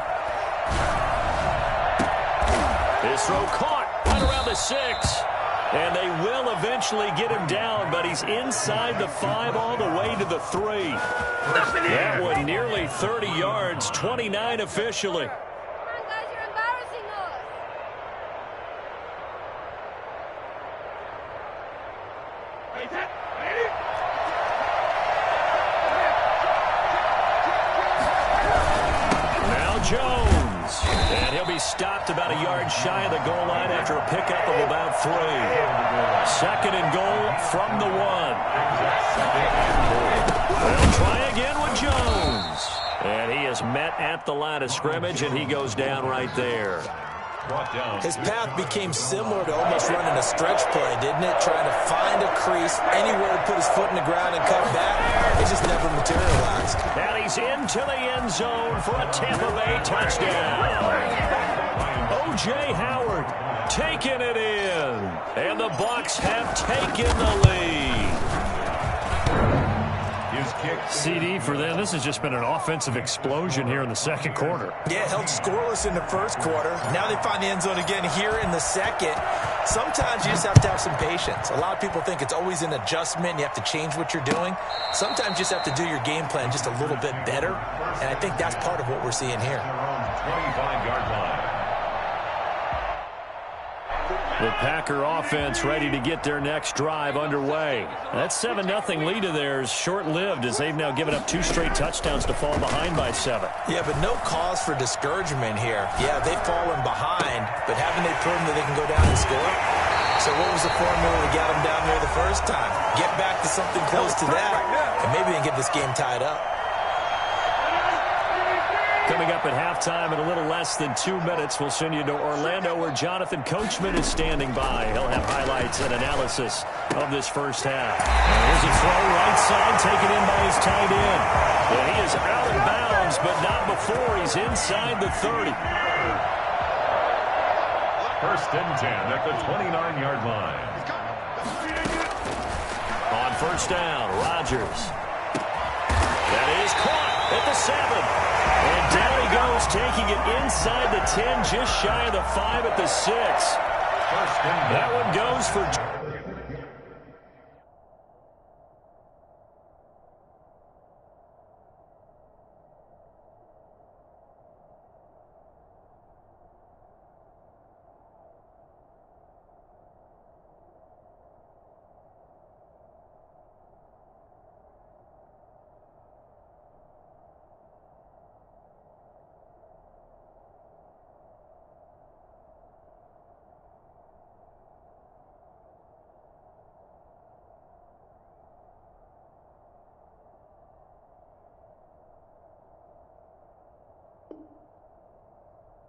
His throw caught right around the 6. And they will eventually get him down, but he's inside the 5 all the way to the 3. That one nearly 30 yards, 29 officially. Jones, and he'll be stopped about a yard shy of the goal line after a pickup of about 3. 2nd and goal from the 1. They'll try again with Jones, and he is met at the line of scrimmage, and he goes down right there. His path became similar to almost running a stretch play, didn't it? Trying to find a crease, anywhere to put his foot in the ground and cut back. It just never materialized. And he's into the end zone for a Tampa Bay touchdown. O.J. Howard taking it in. And the Bucs have taken the lead. CD for them. This has just been an offensive explosion here in the second quarter. Yeah, held scoreless in the first quarter. Now they find the end zone again here in the second. Sometimes you just have to have some patience. A lot of people think it's always an adjustment. You have to change what you're doing. Sometimes you just have to do your game plan just a little bit better. And I think that's part of what we're seeing here. 25-yard line. The Packer offense ready to get their next drive underway. That 7-0 lead of theirs short-lived as they've now given up 2 straight touchdowns to fall behind by 7. Yeah, but no cause for discouragement here. Yeah, they've fallen behind, but haven't they proven that they can go down and score? So what was the formula that got them down there the first time? Get back to something close to that, and maybe they can get this game tied up. Coming up at halftime in a little less than 2 minutes, we'll send you to Orlando where Jonathan Coachman is standing by. He'll have highlights and analysis of this first half. Here's a throw right side taken in by his tight end. And he is out of bounds, but not before he's inside the 30. First and 10 at the 29-yard line. On first down, Rodgers. That is caught at the 7. And down he goes, taking it inside the 10, just shy of the 5 at the 6. That one goes for...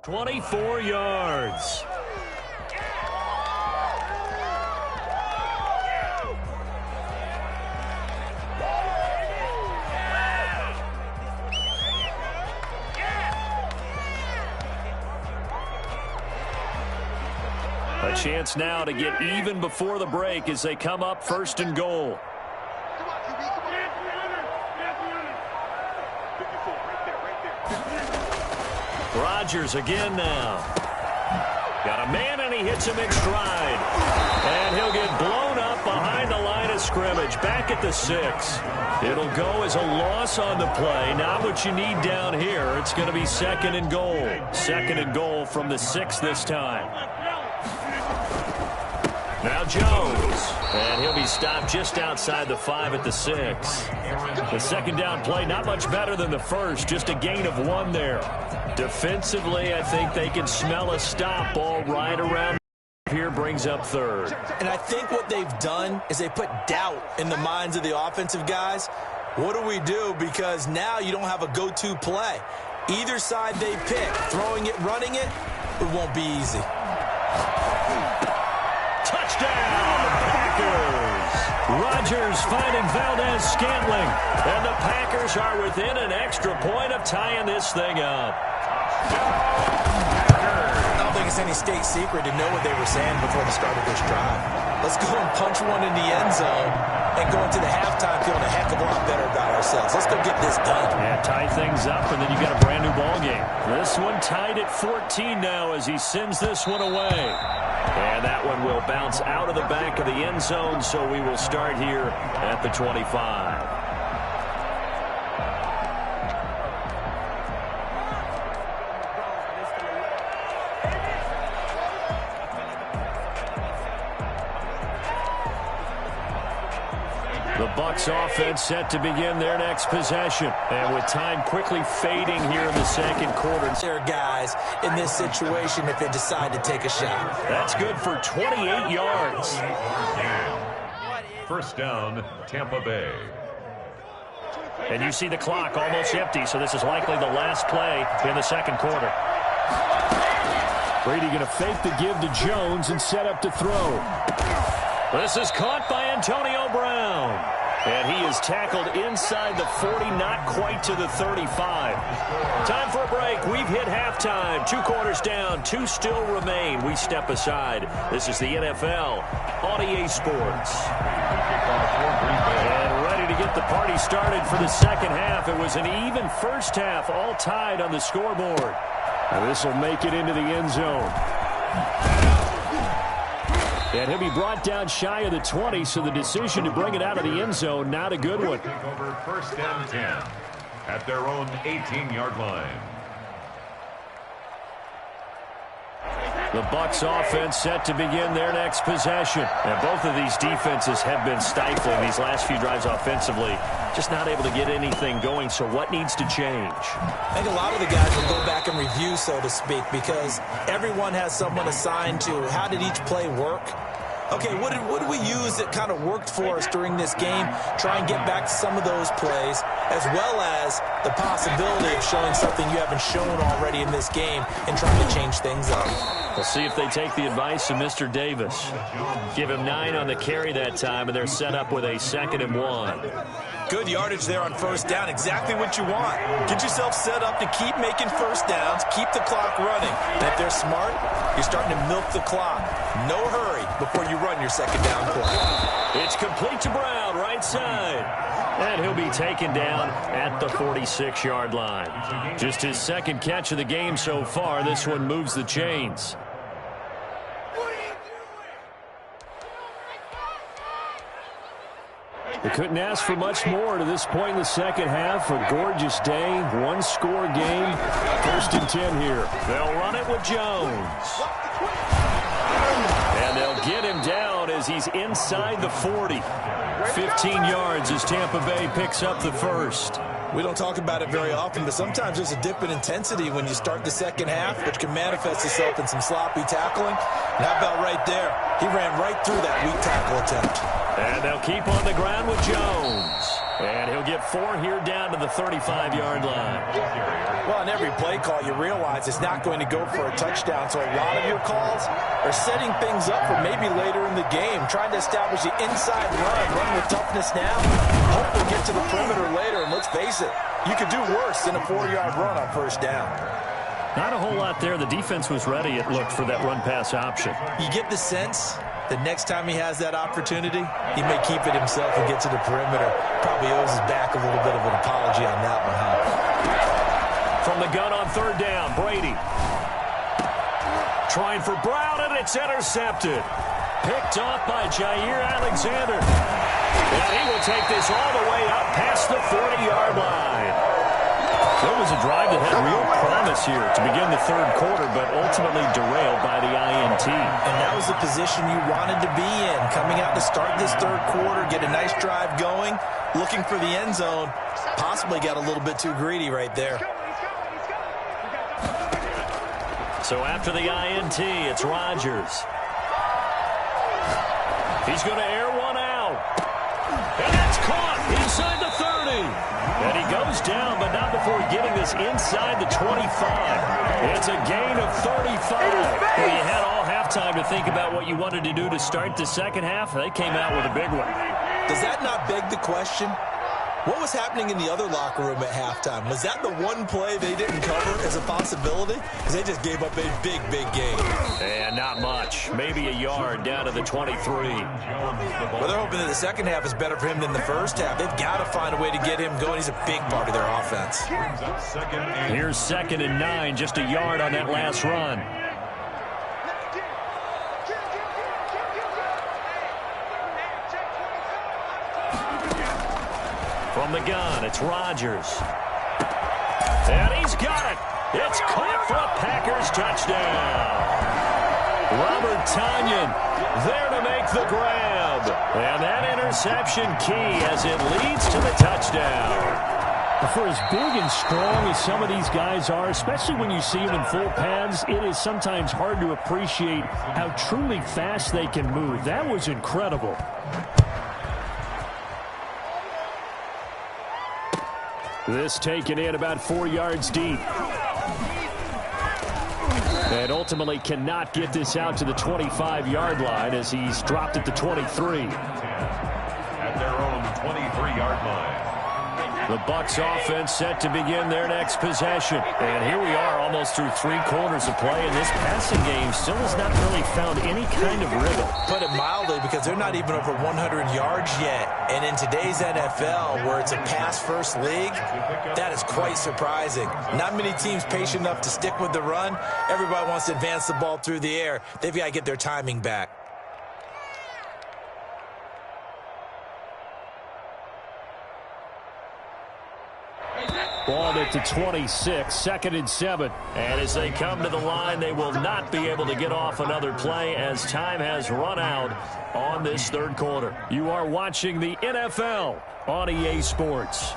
24 yards. A chance now to get even before the break as they come up 1st and goal. Rodgers again now. Got a man, and he hits him in stride. And he'll get blown up behind the line of scrimmage, back at the 6. It'll go as a loss on the play. Not what you need down here. It's going to be 2nd and goal. 2nd and goal from the 6 this time. Now Jones, and he'll be stopped just outside the 5 at the 6. The 2nd down play, not much better than the first, just a gain of 1 there. Defensively, I think they can smell a stop ball right around here, brings up 3rd. And I think what they've done is they put doubt in the minds of the offensive guys. What do we do? Because now you don't have a go-to play. Either side they pick, throwing it, running it, it won't be easy. Touchdown, Packers! Rodgers finding Valdez-Scantling, and the Packers are within an extra point of tying this thing up. I don't think it's any state secret to know what they were saying before the start of this drive. Let's go and punch one in the end zone and go into the halftime feeling a heck of a lot better about ourselves. Let's go get this done. Yeah, tie things up, and then you got a brand new ball game. This one tied at 14 now as he sends this one away. And that one will bounce out of the back of the end zone, so we will start here at the 25. The Bucs offense set to begin their next possession. And with time quickly fading here in the 2nd quarter. There are guys in this situation if they decide to take a shot. That's good for 28 yards. 1st down, Tampa Bay. And you see the clock almost empty, so this is likely the last play in the 2nd quarter. Brady going to fake the give to Jones and set up to throw. This is caught by Antonio Brown. And he is tackled inside the 40, not quite to the 35. Time for a break. We've hit halftime. 2 quarters down, 2 still remain. We step aside. This is the NFL on EA Sports. And ready to get the party started for the 2nd half. It was an even first half, all tied on the scoreboard. And this will make it into the end zone. And he'll be brought down shy of the 20, so the decision to bring it out of the end zone, not a good one. Take over 1st and 10 at their own 18-yard line. The Bucs offense set to begin their next possession. And both of these defenses have been stifling these last few drives offensively. Just not able to get anything going, so what needs to change? I think a lot of the guys will go back and review, so to speak, because everyone has someone assigned to how did each play work. Okay, what did we use that kind of worked for us during this game? Try and get back to some of those plays, as well as the possibility of showing something you haven't shown already in this game and trying to change things up. We'll see if they take the advice of Mr. Davis. Give him 9 on the carry that time, and they're set up with a 2nd and 1. Good yardage there on 1st down. Exactly what you want. Get yourself set up to keep making 1st downs, keep the clock running. And if they're smart, you're starting to milk the clock. No hurry before you run your 2nd down play. It's complete to Brown, right side. And he'll be taken down at the 46-yard line. Just his 2nd catch of the game so far. This one moves the chains. They couldn't ask for much more to this point in the 2nd half. A gorgeous day, 1-score game. 1st and 10 here. They'll run it with Jones. And they'll get him down as he's inside the 40. 15 yards as Tampa Bay picks up the 1st. We don't talk about it very often, but sometimes there's a dip in intensity when you start the 2nd half, which can manifest itself in some sloppy tackling. And how about right there? He ran right through that weak tackle attempt. And they'll keep on the ground with Jones. And he'll get 4 here down to the 35-yard line. Well, on every play call, you realize it's not going to go for a touchdown. So a lot of your calls are setting things up for maybe later in the game, trying to establish the inside run with toughness now. Hope we'll get to the perimeter later. And let's face it, you could do worse than a 4-yard run on first down. Not a whole lot there. The defense was ready, it looked, for that run-pass option. You get the sense the next time he has that opportunity, he may keep it himself and get to the perimeter. Probably owes his back a little bit of an apology on that one, huh? From the gun on 3rd down, Brady. Trying for Brown, and it's intercepted. Picked off by Jair Alexander. And he will take this all the way up past the 40-yard line. It was a drive that had real promise here to begin the 3rd quarter, but ultimately derailed by the INT. And that was the position you wanted to be in, coming out to start this 3rd quarter, get a nice drive going, looking for the end zone. Possibly got a little bit too greedy right there. So after the INT, it's Rodgers. He's going to air one out. And that's caught inside the 30. And he goes down, but not before getting this inside the 25. It's a gain of 35. Well, you had all halftime to think about what you wanted to do to start the second half. They came out with a big one. Does that not beg the question? What was happening in the other locker room at halftime? Was that the one play they didn't cover as a possibility? Because they just gave up a big, big game. And not much. Maybe a yard down to the 23. Well, they're hoping that the second half is better for him than the first half. They've got to find a way to get him going. He's a big part of their offense. Here's 2nd and 9, just a yard on that last run. From the gun, it's Rodgers. And he's got it. It's caught for a Packers touchdown. Robert Tonio there to make the grab. And that interception key as it leads to the touchdown. For as big and strong as some of these guys are, especially when you see them in full pads, it is sometimes hard to appreciate how truly fast they can move. That was incredible. This taken in about 4 yards deep. And ultimately cannot get this out to the 25-yard line as he's dropped at the 23. At their own 23-yard line. The Bucs offense set to begin their next possession. And here we are almost through 3 quarters of play, and this passing game still has not really found any kind of rhythm. Put it mildly, because they're not even over 100 yards yet. And in today's NFL, where it's a pass-first league, that is quite surprising. Not many teams patient enough to stick with the run. Everybody wants to advance the ball through the air. They've got to get their timing back. Ball at the 26, 2nd and 7. And as they come to the line, they will not be able to get off another play as time has run out on this 3rd quarter. You are watching the NFL on EA Sports.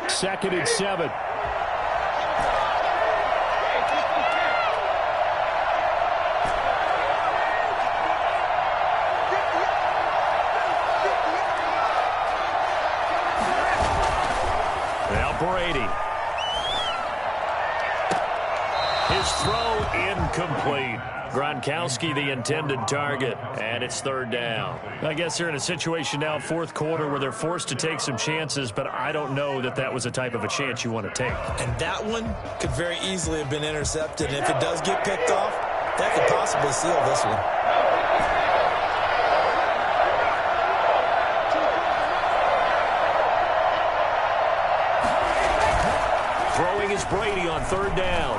Second and 7. Brady. His throw incomplete. Gronkowski the intended target, and it's 3rd down. I guess they're in a situation now, 4th quarter, where they're forced to take some chances, but I don't know that that was the type of a chance you want to take. And that one could very easily have been intercepted. And if it does get picked off, that could possibly seal this one. Throwing is Brady on 3rd down.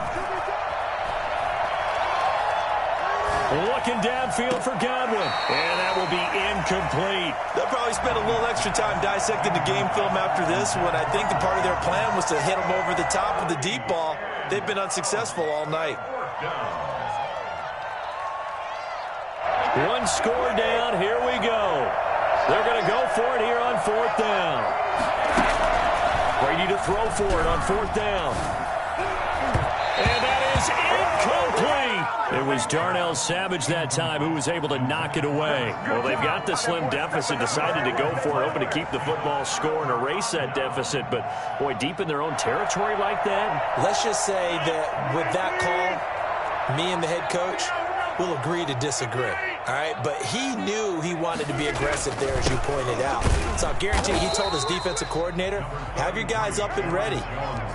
Looking downfield for Godwin. And that will be incomplete. They'll probably spend a little extra time dissecting the game film after this one. I think the part of their plan was to hit them over the top with the deep ball. They've been unsuccessful all night. One score down. Here we go. They're going to go for it here on 4th down. Brady to throw for it on 4th down. And that is incomplete. It was Darnell Savage that time who was able to knock it away. Well, they've got the slim deficit, decided to go for it, hoping to keep the football score and erase that deficit. But, boy, deep in their own territory like that. Let's just say that with that call, me and the head coach will agree to disagree. All right, but he knew he wanted to be aggressive there, as you pointed out. So I guarantee he told his defensive coordinator, have your guys up and ready.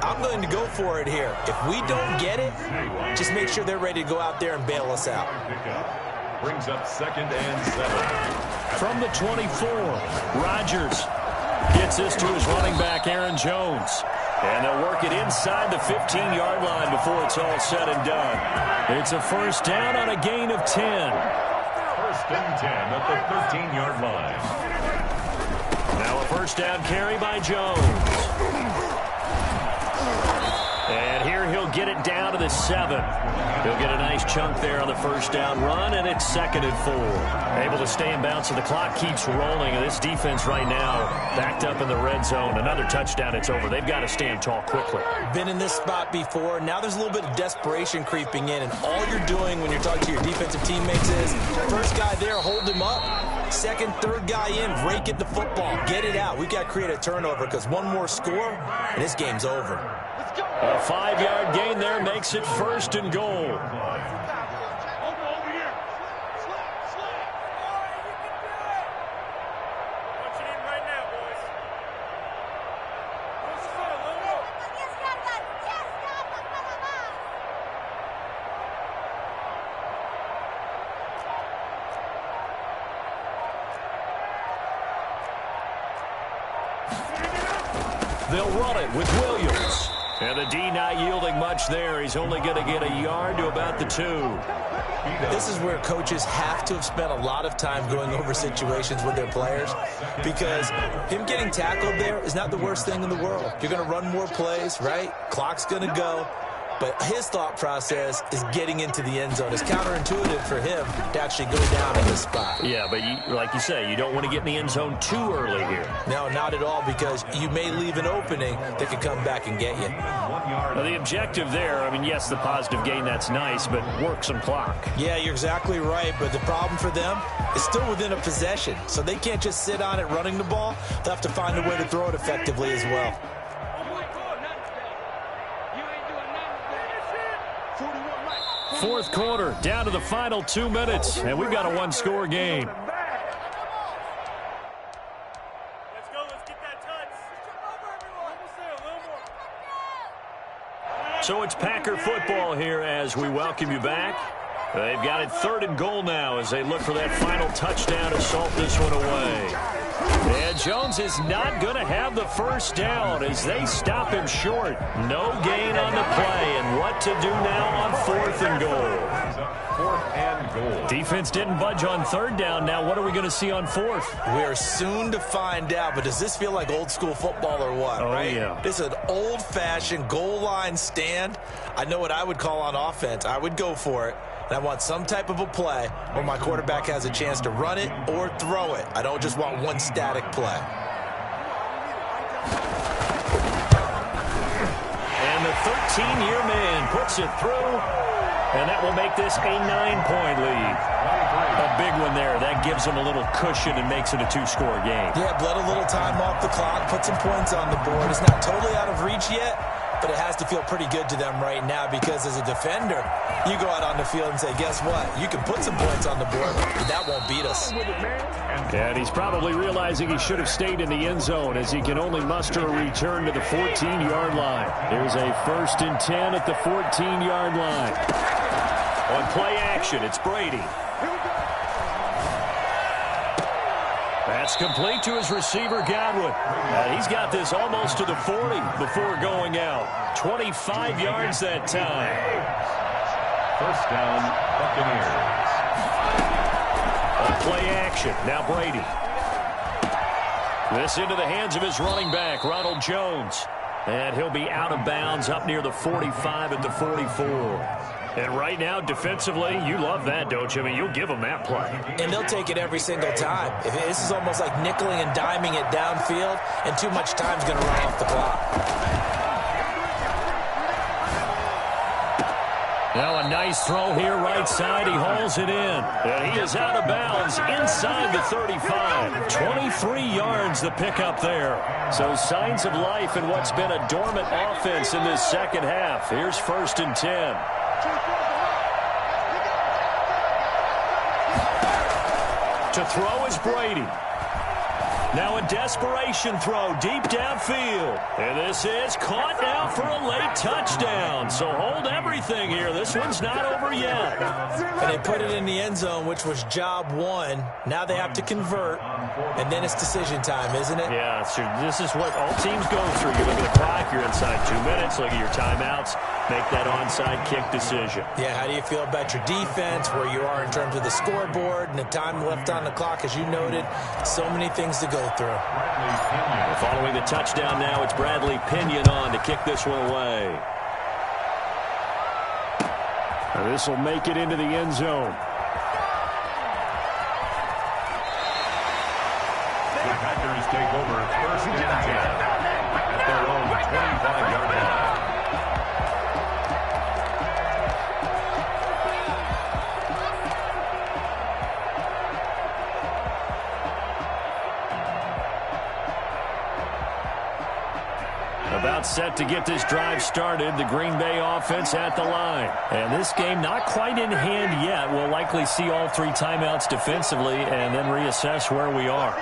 I'm going to go for it here. If we don't get it, just make sure they're ready to go out there and bail us out. Brings up 2nd and 7. From the 24, Rodgers gets this to his running back, Aaron Jones. And they'll work it inside the 15-yard line before it's all said and done. It's a 1st down on a gain of 10. 1st and 10 at the 13-yard line. Now a 1st down carry by Jones. And here he'll get it down to the 7. He'll get a nice chunk there on the 1st down run, and it's 2nd and 4. Able to stay in bounds, so the clock keeps rolling. And this defense right now backed up in the red zone. Another touchdown, it's over. They've got to stand tall quickly. Been in this spot before. Now there's a little bit of desperation creeping in, and all you're doing when you're talking to your defensive teammates is, first guy there, hold him up. 2nd, 3rd guy in, rake it the football. Get it out. We've got to create a turnover because one more score, and this game's over. A 5-yard gain there makes it 1st and goal. They'll run it with Williams. And the D not yielding much there. He's only going to get a yard to about the 2. This is where coaches have to have spent a lot of time going over situations with their players, because him getting tackled there is not the worst thing in the world. You're going to run more plays, right? Clock's going to go. But his thought process is getting into the end zone. It's counterintuitive for him to actually go down in this spot. Yeah, but like you say, you don't want to get in the end zone too early here. No, not at all, because you may leave an opening that could come back and get you. Well, the objective there, I mean, yes, the positive gain, that's nice, but work some clock. Yeah, you're exactly right, but the problem for them is still within a possession, so they can't just sit on it running the ball. They'll have to find a way to throw it effectively as well. 4th quarter, down to the final 2 minutes, and we've got a 1-score game. Let's go. Let's get that touch. Almost there. A little more. So it's Packer football here as we welcome you back. They've got it 3rd and goal now as they look for that final touchdown to salt this one away. And Jones is not going to have the 1st down as they stop him short. No gain on the play, and what to do now on 4th and goal. 4th and goal. Defense didn't budge on 3rd down. Now what are we going to see on 4th? We are soon to find out, but does this feel like old school football or what? Oh, right? yeah. This is an old-fashioned goal line stand. I know what I would call on offense. I would go for it. And I want some type of a play where my quarterback has a chance to run it or throw it. I don't just want one static play. And the 13-year man puts it through, and that will make this a 9-point lead. A big one there. That gives them a little cushion and makes it a 2-score game. Yeah, bled a little time off the clock, put some points on the board. It's not totally out of reach yet, but it has to feel pretty good to them right now, because as a defender, you go out on the field and say, guess what? You can put some points on the board, but that won't beat us. And he's probably realizing he should have stayed in the end zone as he can only muster a return to the 14-yard line. There's a 1st and 10 at the 14-yard line. On play action, it's Brady. That's complete to his receiver, Godwin. He's got this almost to the 40 before going out. 25 yards that time. 1st down, Buccaneers. On play action, now Brady. This into the hands of his running back, Ronald Jones. And he'll be out of bounds up near the 45 at the 44. And right now, defensively, you love that, don't you? I mean, you'll give them that play. And they'll take it every single time. This is almost like nickeling and diming it downfield, and too much time's going to run off the clock. Now a nice throw here right side. He hauls it in. And he is out of bounds inside the 35. 23 yards the pickup there. So signs of life in what's been a dormant offense in this second half. Here's 1st and 10. To throw is Brady. Now a desperation throw deep downfield. And this is caught now for a late touchdown. So hold everything here. This one's not over yet. And they put it in the end zone, which was job one. Now they have to convert. And then it's decision time, isn't it? Yeah, so this is what all teams go through. You look at the clock, you're inside 2 minutes. Look at your timeouts. Make that onside kick decision. Yeah, how do you feel about your defense, where you are in terms of the scoreboard and the time left on the clock, as you noted? So many things to go through. Following the touchdown now, it's Bradley Pinion on to kick this one away. This will make it into the end zone. The Packers take over 1st and 10 at their own 25-yard line. About set to get this drive started. The Green Bay offense at the line. And this game not quite in hand yet. We'll likely see all 3 timeouts defensively and then reassess where we are.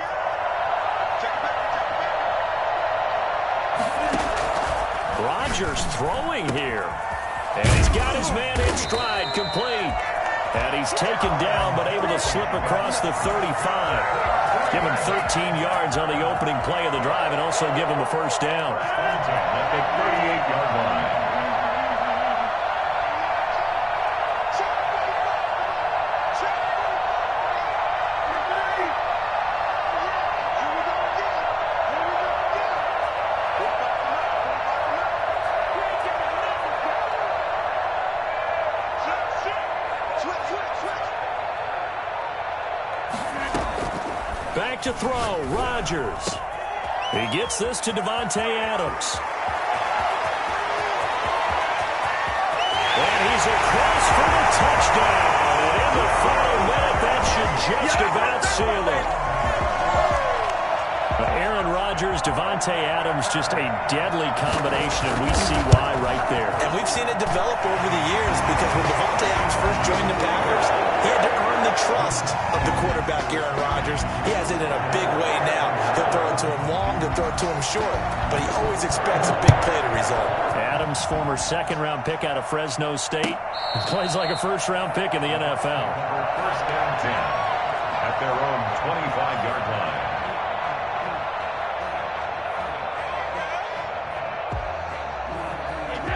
Rodgers throwing here. And he's got his man in stride, complete. And he's taken down but able to slip across the 35. Give him 13 yards on the opening play of the drive and also give him a first down. At the 38-yard line. Back to throw, Rodgers. He gets this to Davante Adams. And he's across for the touchdown. And in the final minute, that should just about seal it. Aaron Rodgers, Davante Adams, just a deadly combination, and we see why right there. And we've seen it develop over the years, because when Davante Adams first joined the Packers, he had to earn the trust of the quarterback, Aaron Rodgers. He has it in a big way now. He'll throw it to him long, he'll throw it to him short, but he always expects a big play to result. Adams, former second-round pick out of Fresno State, plays like a first-round pick in the NFL. 1st and 10 at their own 25-yard line.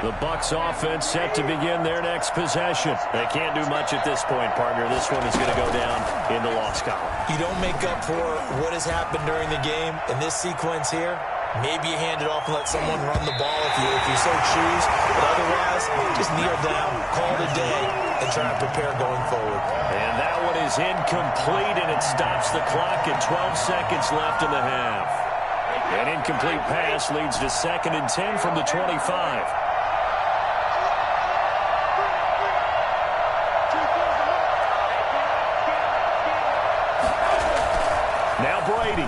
The Bucs offense set to begin their next possession. They can't do much at this point, partner. This one is going to go down in the loss column. You don't make up for what has happened during the game. In this sequence here, maybe you hand it off and let someone run the ball if you so choose. But otherwise, just kneel down, call it a day, and try and prepare going forward. And that one is incomplete, and it stops the clock at 12 seconds left in the half. An incomplete pass leads to 2nd and 10 from the 25. Now Brady.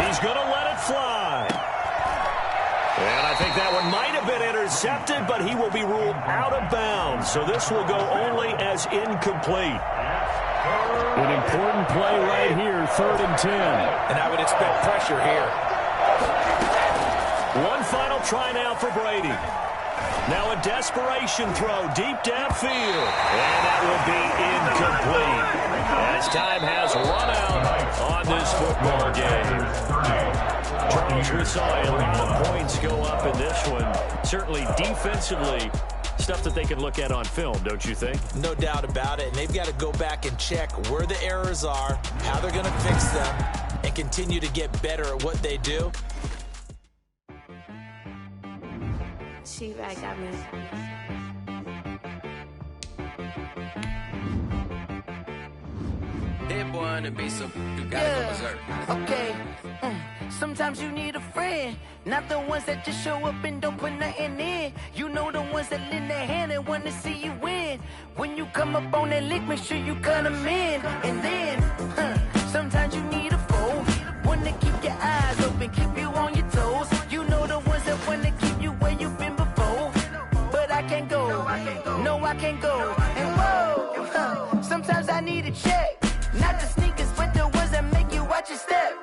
He's going to let it fly. And I think that one might have been intercepted, but he will be ruled out of bounds. So this will go only as incomplete. An important play right here, 3rd and 10. And I would expect pressure here. One final try now for Brady. Now a desperation throw deep downfield. And that will be incomplete, as time has run out on this football game. Charles, we saw a lot of points go up in this one. Certainly defensively, stuff that they can look at on film, don't you think? No doubt about it. And they've got to go back and check where the errors are, how they're going to fix them, and continue to get better at what they do. She-Rag got me. Hit one and be so you gotta go berserk. Okay. Sometimes you need a friend, not the ones that just show up and don't put nothing in. You know the ones that lend their hand and want to see you win. When you come up on that lick, make sure you cut them in. And then, sometimes you need a foe, one to keep your eyes open, keep you on your toes. You know the ones that want to keep you where you've been before. But I can't go, no I can't go. And whoa, sometimes I need a check, not the sneakers, but the ones that make you watch your step.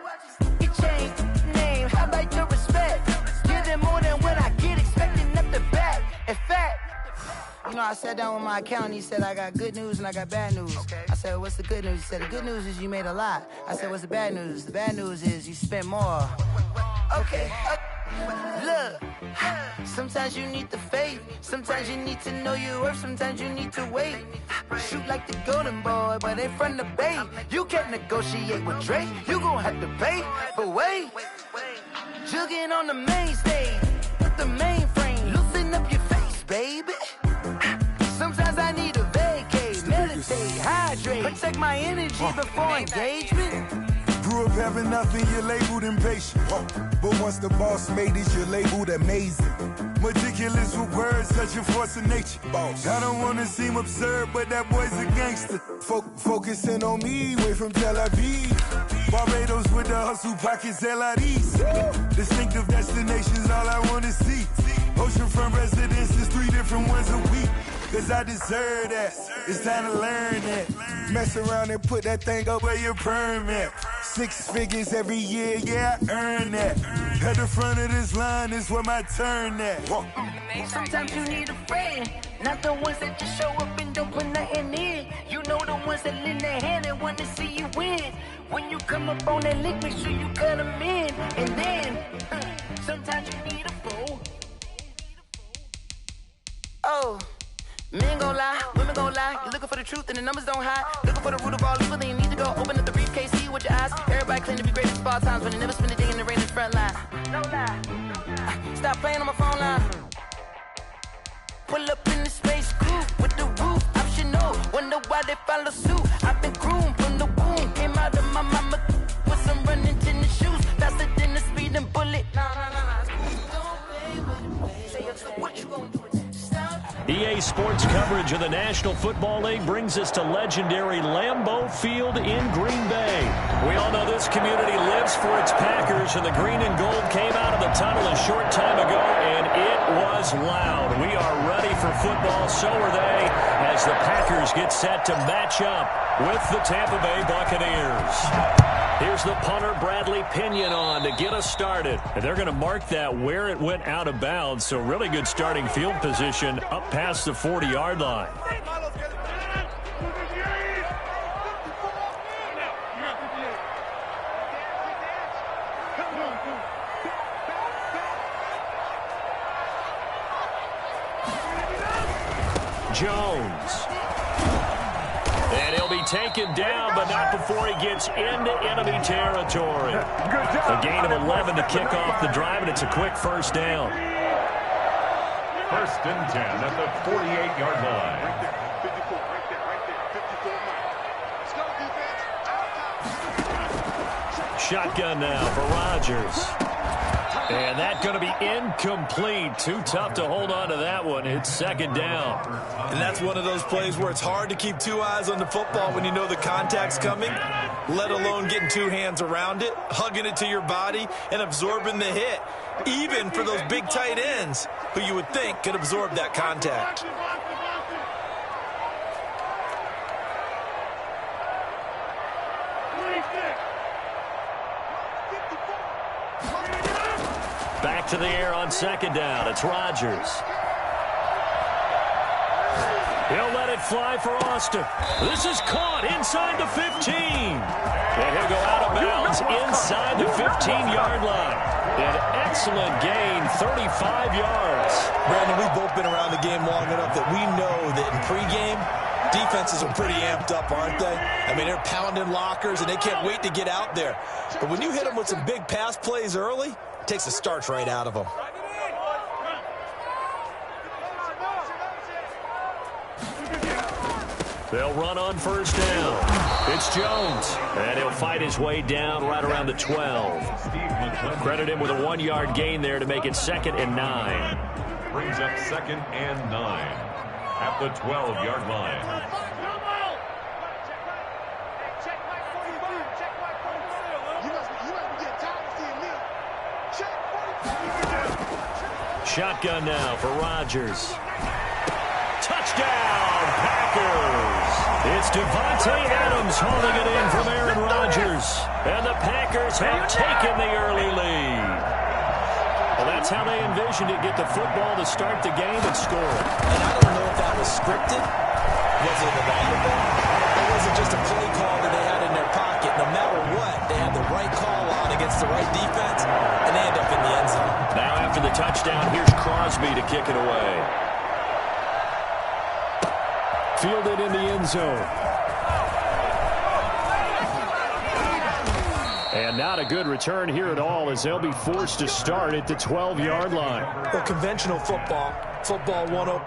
Change name, how about your respect? Give them more than what I get, expecting up the back. In fact, you know, I sat down with my accountant, he said I got good news and I got bad news. Okay. I said, what's the good news? He said, the good news is you made a lot. I said, what's the bad news? The bad news is you spent more. Okay. Look, sometimes you need the faith, sometimes you need to know your worth, sometimes you need to wait. Shoot like the golden boy, but ain't from the bay. You can't negotiate with Drake, you gon' have to pay. But wait, jugging on the main stage, with the mainframe, loosen up your face, baby. Sometimes I need a vacate, meditate, hydrate, protect my energy before engagement. Grew up having nothing, you're labeled impatient. But once the boss made it, you're labeled amazing. Meticulous with words, such a force of nature. Boss. I don't wanna seem absurd, but that boy's a gangster. Focusing on me, way from Tel Aviv. Barbados with the hustle pockets, LIDs. Distinctive destinations, all I wanna see. Oceanfront residences, 3 different ones a week. Cause I deserve that, it's time to learn that. Mess around and put that thing up where your permit. 6 figures every year, yeah, I earn that. At the front of this line is where my turn at. Sometimes you need a friend, not the ones that just show up and don't put nothing in. You know the ones that lend their hand and want to see you win. When you come up on that lick, make sure you cut them in. And then, sometimes you need a foe. Oh. Men gon' lie, women gon' lie. You're looking for the truth and the numbers don't hide. Looking for the root of all evil, then you need to go open up the briefcase, see with your eyes. Everybody claim to be great at small times, but they never spend a day in the rain in the front line. No lie. Stop playing on my phone line. Pull up in the space coupe with the roof optional. Wonder why they follow suit. I've been groomed from the womb. Came out of my mama with some running tennis shoes, faster than the speeding bullet. What you gonna do? EA Sports coverage of the National Football League brings us to legendary Lambeau Field in Green Bay. We all know this community lives for its Packers, and the green and gold came out of the tunnel a short time ago, and it was loud. We are ready for football, so are they, as the Packers get set to match up with the Tampa Bay Buccaneers. Here's the punter, Bradley Pinion, on to get us started. And they're going to mark that where it went out of bounds, so really good starting field position up past the 40-yard line. Jones. And he'll be taken down, but not before he gets into enemy territory. A gain of 11 to kick off the drive, and it's a quick first down. First and 10 at the 48-yard line. Shotgun now for Rodgers. And that's going to be incomplete. Too tough to hold on to that one. It's second down. And that's one of those plays where it's hard to keep 2 eyes on the football when you know the contact's coming, let alone getting 2 hands around it, hugging it to your body, and absorbing the hit, even for those big tight ends who you would think could absorb that contact. Back to the air on second down. It's Rodgers. He'll let it fly for Austin. This is caught inside the 15. And he'll go out of bounds inside the 15-yard line. An excellent gain, 35 yards. Brandon, we've both been around the game long enough that we know that in pregame, Defenses are pretty amped up, aren't they? I mean, they're pounding lockers, and they can't wait to get out there. But when you hit them with some big pass plays early, it takes the starch right out of them. They'll run on first down. It's Jones, and he'll fight his way down right around the 12. Credit him with a 1-yard gain there to make it 2nd and 9. Brings up 2nd and 9 at the 12-yard line. Shotgun now for Rodgers. Touchdown, Packers! It's Devontae Adams hauling it in from Aaron Rodgers. And the Packers have taken the early lead. Well, that's how they envisioned it, get the football to start the game and score. And I don't know if that was scripted. Was it an audible? Or was it just a play call that they had in their pocket? No matter what, they had the right call on against the right defense, and they end up in the end zone. Now after the touchdown, here's Crosby to kick it away. Fielded in the end zone. And not a good return here at all, as they'll be forced to start at the 12-yard line. Well, conventional football 1-0.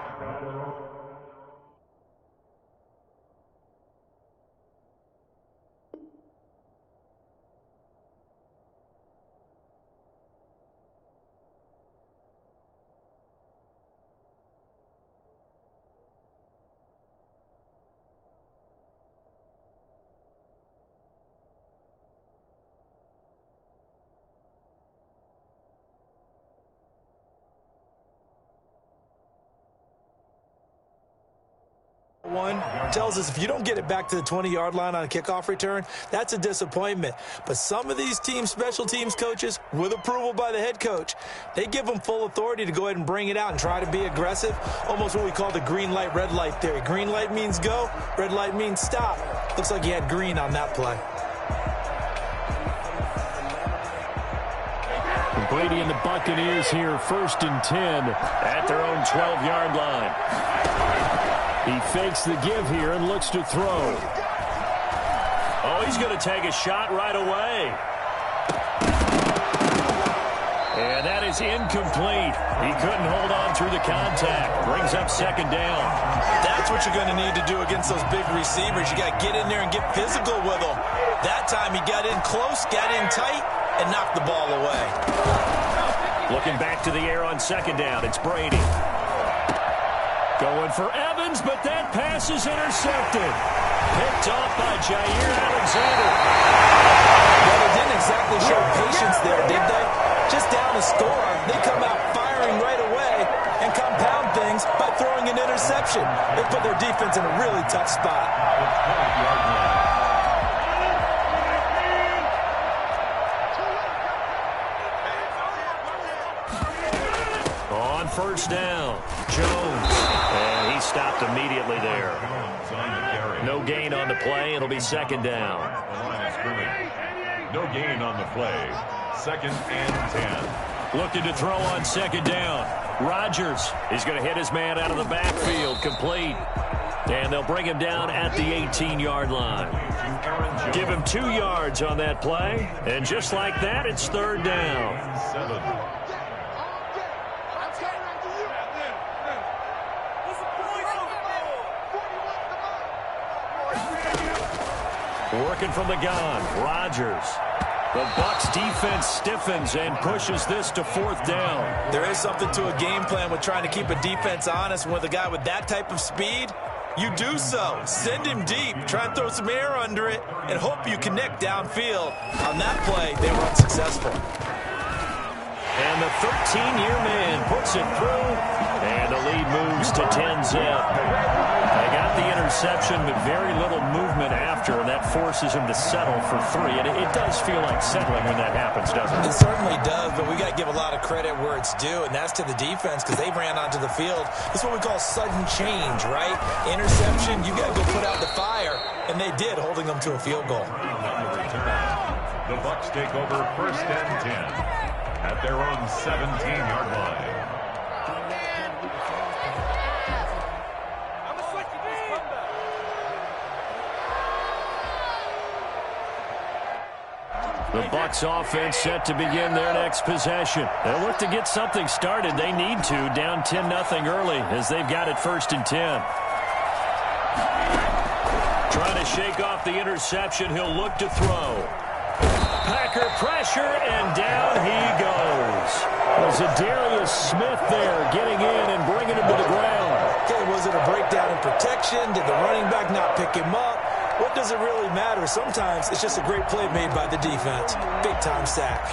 One tells us if you don't get it back to the 20-yard line on a kickoff return, that's a disappointment. But some of these teams, special teams coaches, with approval by the head coach, they give them full authority to go ahead and bring it out and try to be aggressive, almost what we call the green light, red light theory. Green light means go, red light means stop. Looks like he had green on that play. Brady and the Buccaneers here, 1st and 10 at their own 12-yard line. He fakes the give here and looks to throw. Oh, he's going to take a shot right away. And that is incomplete. He couldn't hold on through the contact. Brings up 2nd down. That's what you're going to need to do against those big receivers. You got to get in there and get physical with them. That time he got in close, got in tight, and knocked the ball away. Looking back to the air on 2nd down, it's Brady. Going for Evans, but that pass is intercepted. Picked off by Jair Alexander. Well, they didn't exactly show patience there, did they? Just down a score, they come out firing right away and compound things by throwing an interception. They put their defense in a really tough spot. On 1st down, Jones. And he stopped immediately there. No gain on the play. It'll be 2nd down. No gain on the play. 2nd and 10. Looking to throw on 2nd down. Rodgers is going to hit his man out of the backfield. Complete. And they'll bring him down at the 18-yard line. Give him 2 yards on that play. And just like that, it's 3rd down. 7. Working from the gun, Rodgers. The Bucs defense stiffens and pushes this to 4th down. There is something to a game plan with trying to keep a defense honest. With a guy with that type of speed, you do so. Send him deep, try and throw some air under it, and hope you connect downfield. On that play, they were unsuccessful. And the 13-year man puts it through, and the lead moves to 10-zip. They got the interception, but very little movement after, and that forces him to settle for 3. And it does feel like settling when that happens, doesn't it? It certainly does, but we got to give a lot of credit where it's due, and that's to the defense because they ran onto the field. It's what we call sudden change, right? Interception, you got to go put out the fire, and they did, holding them to a field goal. The Bucs take over 1st and 10 at their own 17-yard line. The Bucs offense set to begin their next possession. They'll look to get something started. They need to, down 10-0 early as they've got it 1st and 10. Trying to shake off the interception. He'll look to throw. Packer pressure, and down he goes. Was Zadarius Smith there getting in and bringing him to the ground? Okay, was it a breakdown in protection? Did the running back not pick him up? What does it really matter? Sometimes it's just a great play made by the defense. Big-time sack.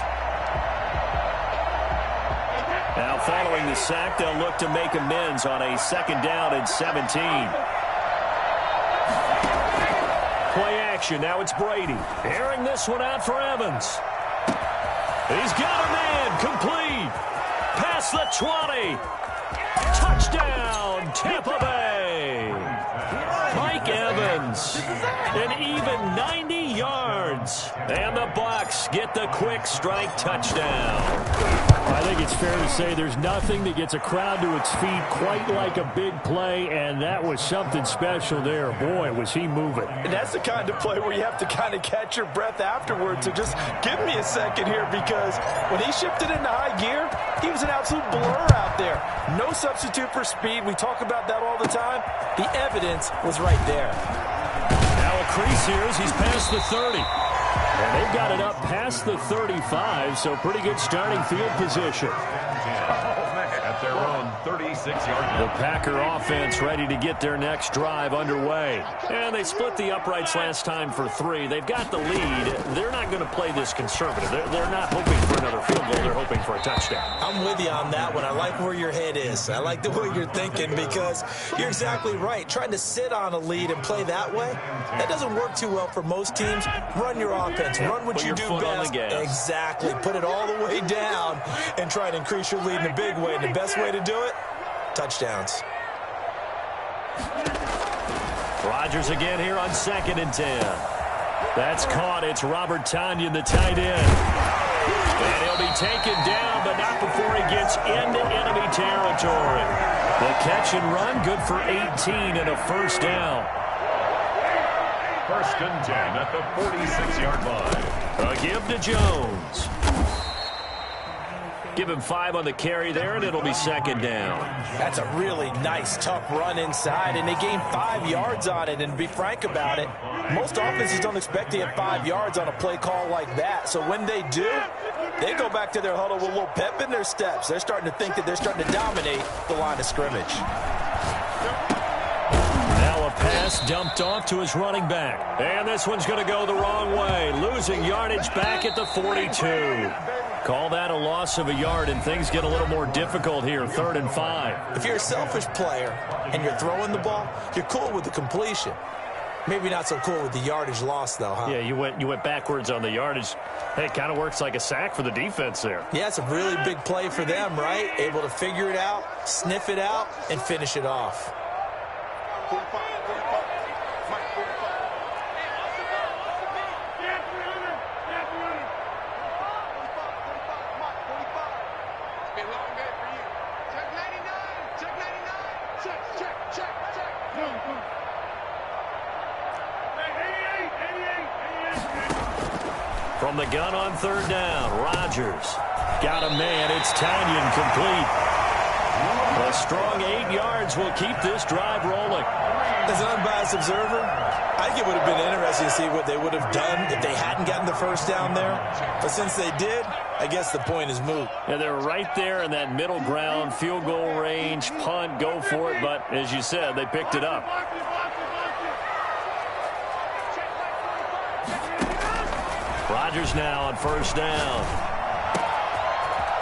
Now following the sack, they'll look to make amends on a 2nd down and 17. Play action. Now it's Brady. Airing this one out for Evans. He's got a man. Complete. Past the 20. Touchdown, Tampa Bay. Mike Evans. An even 90 yards. And the Bucs get the quick strike touchdown. I think it's fair to say there's nothing that gets a crowd to its feet quite like a big play, and that was something special there. Boy, was he moving. And that's the kind of play where you have to kind of catch your breath afterwards. So just give me a second here, because when he shifted into high gear, he was an absolute blur out there. No substitute for speed. We talk about that all the time. The evidence was right there. Now a crease here as he's past the 30. And they've got it up past the 35, so pretty good starting field position. At their own 36-yard line. The Packer offense ready to get their next drive underway. And they split the uprights last time for 3. They've got the lead. They're not going to play this conservative. They're not hoping for another field goal. They're hoping for a touchdown. I'm with you on that one. I like where your head is. I like the way you're thinking, because you're exactly right. Trying to sit on a lead and play that way, that doesn't work too well for most teams. Run your offense. Run what you do best. Exactly. Put it all the way down and try to increase your lead in a big way. And the best way to do it, touchdowns. Rodgers again here on 2nd and 10. That's caught. It's Robert Tonyan, the tight end. And he'll be taken down, but not before he gets into enemy territory. The catch and run, good for 18 and a 1st down. 1st and 10 at the 46-yard line. A give to Jones. Give him 5 on the carry there, and it'll be 2nd down. That's a really nice, tough run inside, and they gained 5 yards on it. And to be frank about it, most offenses don't expect to get 5 yards on a play call like that. So when they do, they go back to their huddle with a little pep in their steps. They're starting to think that they're starting to dominate the line of scrimmage. Now a pass dumped off to his running back. And this one's going to go the wrong way. Losing yardage back at the 42. Call that a loss of a yard, and things get a little more difficult here, 3rd and 5. If you're a selfish player and you're throwing the ball, you're cool with the completion. Maybe not so cool with the yardage loss, though, huh? Yeah, you went backwards on the yardage. Hey, it kind of works like a sack for the defense there. Yeah, it's a really big play for them, right? Able to figure it out, sniff it out, and finish it off. From the gun on 3rd down, Rodgers got a man. It's Tonyan, complete. A strong 8 yards will keep this drive rolling. As an unbiased observer, I think it would have been interesting to see what they would have done if they hadn't gotten the 1st down there. But since they did, I guess the point is moot. And they're right there in that middle ground, field goal range, punt, go for it. But as you said, they picked it up. Rodgers now on 1st down.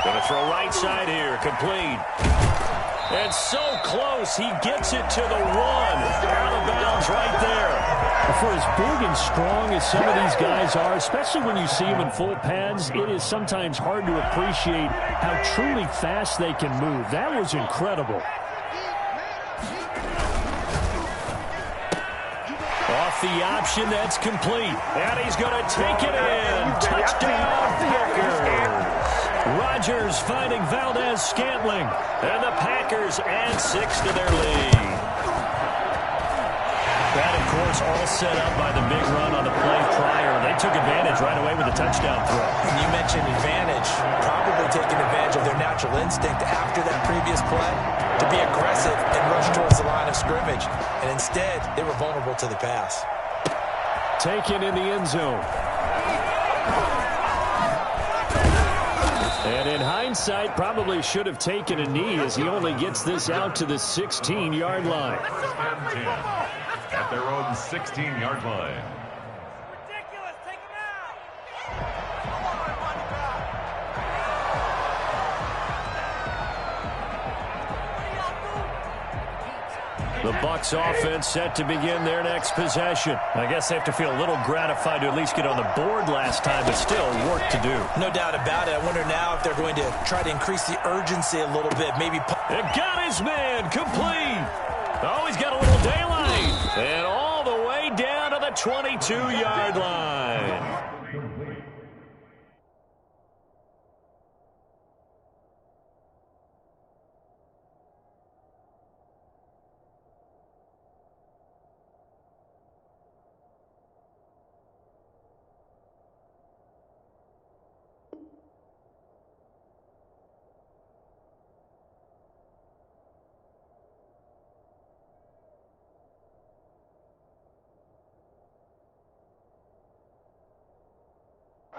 Going to throw right side here, complete. And so close, he gets it to the 1. Out of bounds right there. For as big and strong as some of these guys are, especially when you see them in full pads, it is sometimes hard to appreciate how truly fast they can move. That was incredible. Off the option, that's complete. And he's going to take it in. Touchdown, Packers. Rodgers finding Valdez-Scantling. And the Packers add 6 to their lead. That, of course, all set up by the big run on the play prior. They took advantage right away with a touchdown throw. And you mentioned advantage, probably taking advantage of their natural instinct after that previous play to be aggressive and rush towards the line of scrimmage. And instead, they were vulnerable to the pass. Taken in the end zone. And in hindsight, probably should have taken a knee as he only gets this out to the 16-yard line. At their own 16-yard line. Ridiculous. Take him out. The Bucs offense set to begin their next possession. I guess they have to feel a little gratified to at least get on the board last time, but still work to do. No doubt about it. I wonder now if they're going to try to increase the urgency a little bit. Maybe it got his man complete. Oh, he's got a little daylight. And all the way down to the 22-yard line.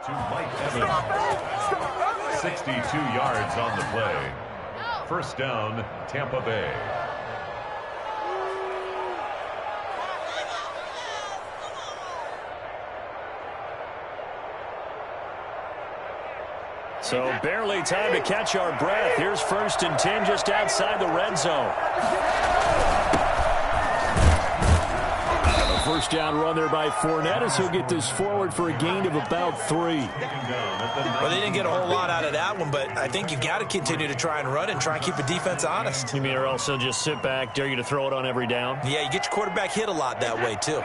To Mike Evans. 62 yards on the play. First down, Tampa Bay. So barely time to catch our breath. Here's 1st and 10 just outside the red zone. First down run there by Fournette as he'll get this forward for a gain of about 3. Well, they didn't get a whole lot out of that one, but I think you've got to continue to try and run and try and keep the defense honest. You mean or also just sit back, dare you to throw it on every down? Yeah, you get your quarterback hit a lot that way, too.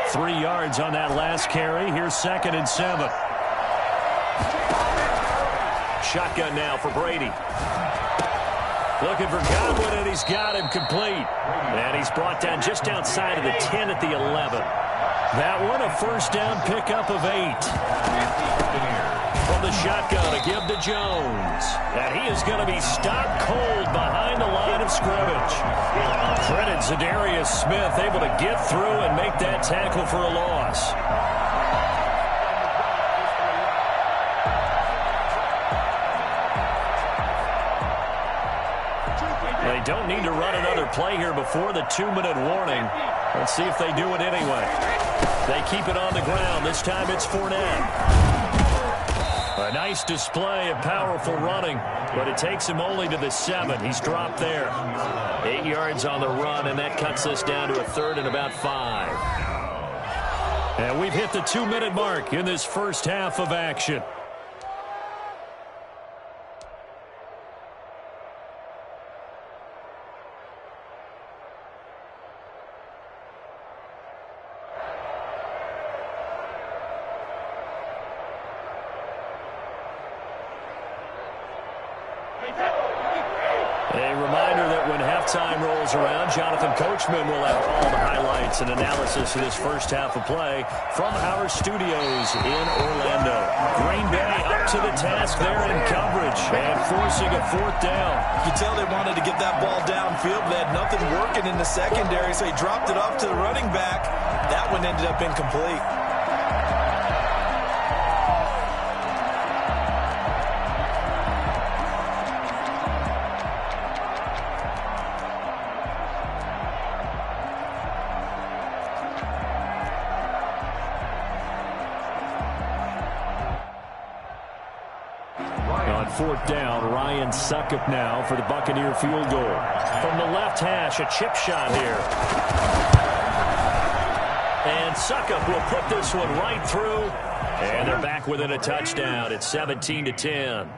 3 yards on that last carry. Here's 2nd and 7. Shotgun now for Brady. Looking for Godwin, and he's got him complete. And he's brought down just outside of the 10 at the 11. That one, a first down pickup of 8. From the shotgun, a give to Jones. And he is going to be stopped cold behind the line of scrimmage. Credit Zadarius Smith, able to get through and make that tackle for a loss. They don't need to run another play here before the 2-minute warning. Let's see if they do it anyway. They keep it on the ground. This time it's Fournette. A nice display of powerful running, but it takes him only to the 7. He's dropped there. 8 yards on the run, and that cuts us down to a 3rd and about 5. And we've hit the 2-minute mark in this first half of action. A reminder that when halftime rolls around, Jonathan Coachman will have all the highlights and analysis of this first half of play from our studios in Orlando. Green Bay up to the task there in coverage and forcing a 4th down. You can tell they wanted to get that ball downfield, but they had nothing working in the secondary, so he dropped it off to the running back. That one ended up incomplete. On 4th down, Ryan Succop now for the Buccaneer field goal. From the left hash, a chip shot here. And Succop will put this one right through. And they're back within a touchdown. It's 17-10.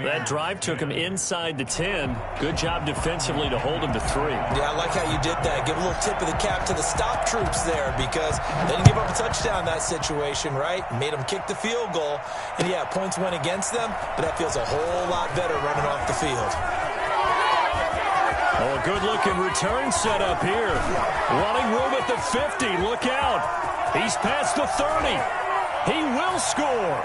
That drive took him inside the 10. Good job defensively to hold him to 3. Yeah, I like how you did that. Give a little tip of the cap to the stop troops there because they didn't give up a touchdown in that situation, right? Made them kick the field goal. And, yeah, points went against them, but that feels a whole lot better running off the field. Oh, A good-looking return set up here. Running room at the 50. Look out. He's past the 30. He will score.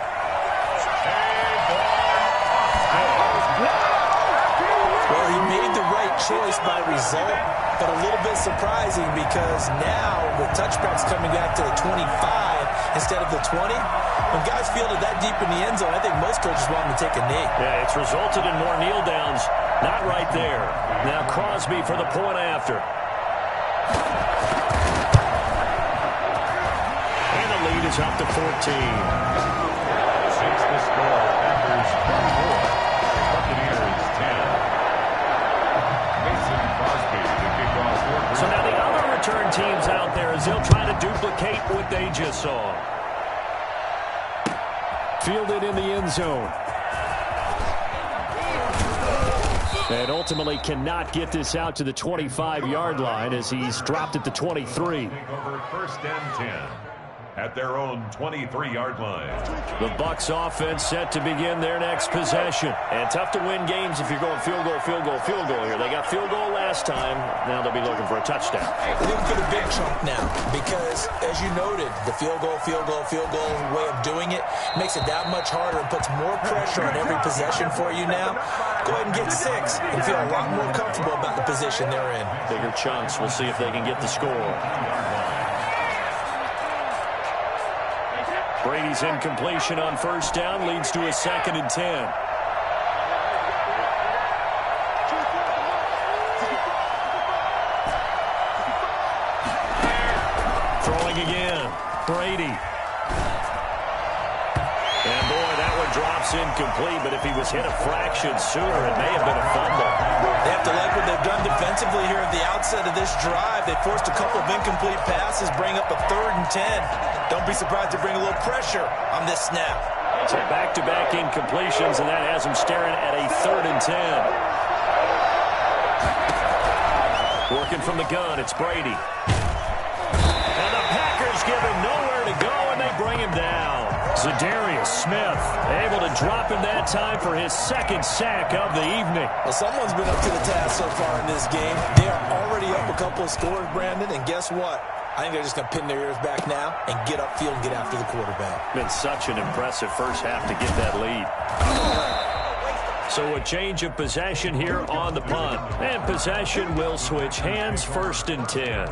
Well, he made the right choice by result, but a little bit surprising because now with touchbacks coming back to the 25 instead of the 20, when guys fielded that deep in the end zone, I think most coaches want them to take a knee. Yeah, it's resulted in more kneel downs. Not right there. Now Crosby for the point after. And the lead is up to 14. Since the score, Packers 4, Buccaneers 10. So now the other return teams out there as they'll try to duplicate what they just saw. Fielded in the end zone. And ultimately cannot get this out to the 25-yard line as he's dropped at the 23. Over first and 10 at their own 23-yard line. The Bucs offense set to begin their next possession. And tough to win games if you're going field goal, field goal, field goal here. They got field goal last time. Now they'll be looking for a touchdown. They're looking for the big chunk now because, as you noted, the field goal way of doing it makes it that much harder and puts more pressure on every possession for you now. Go ahead and get 6 and feel a lot more comfortable about the position they're in. Bigger chunks. We'll see if they can get the score. Brady's incompletion on first down leads to a 2nd and 10. Throwing again. Brady. And boy, that one drops incomplete, but if he was hit a fraction sooner, it may have been a fumble. They have to like what they've done defensively here at the outset of this drive. They forced a couple of incomplete passes, bring up a 3rd and 10. Don't be surprised to bring a little pressure on this snap. So back-to-back incompletions, and that has him staring at a 3rd and 10. Working from the gun, it's Brady. And the Packers give him nowhere to go, and they bring him down. Zadarius Smith able to drop him that time for his 2nd sack of the evening. Well, someone's been up to the task so far in this game. They are already up a couple of scores, Brandon, and guess what? I think they're just going to pin their ears back now and get upfield and get after the quarterback. Been such an impressive first half to get that lead. So a change of possession here on the punt. And possession will switch hands, 1st and 10.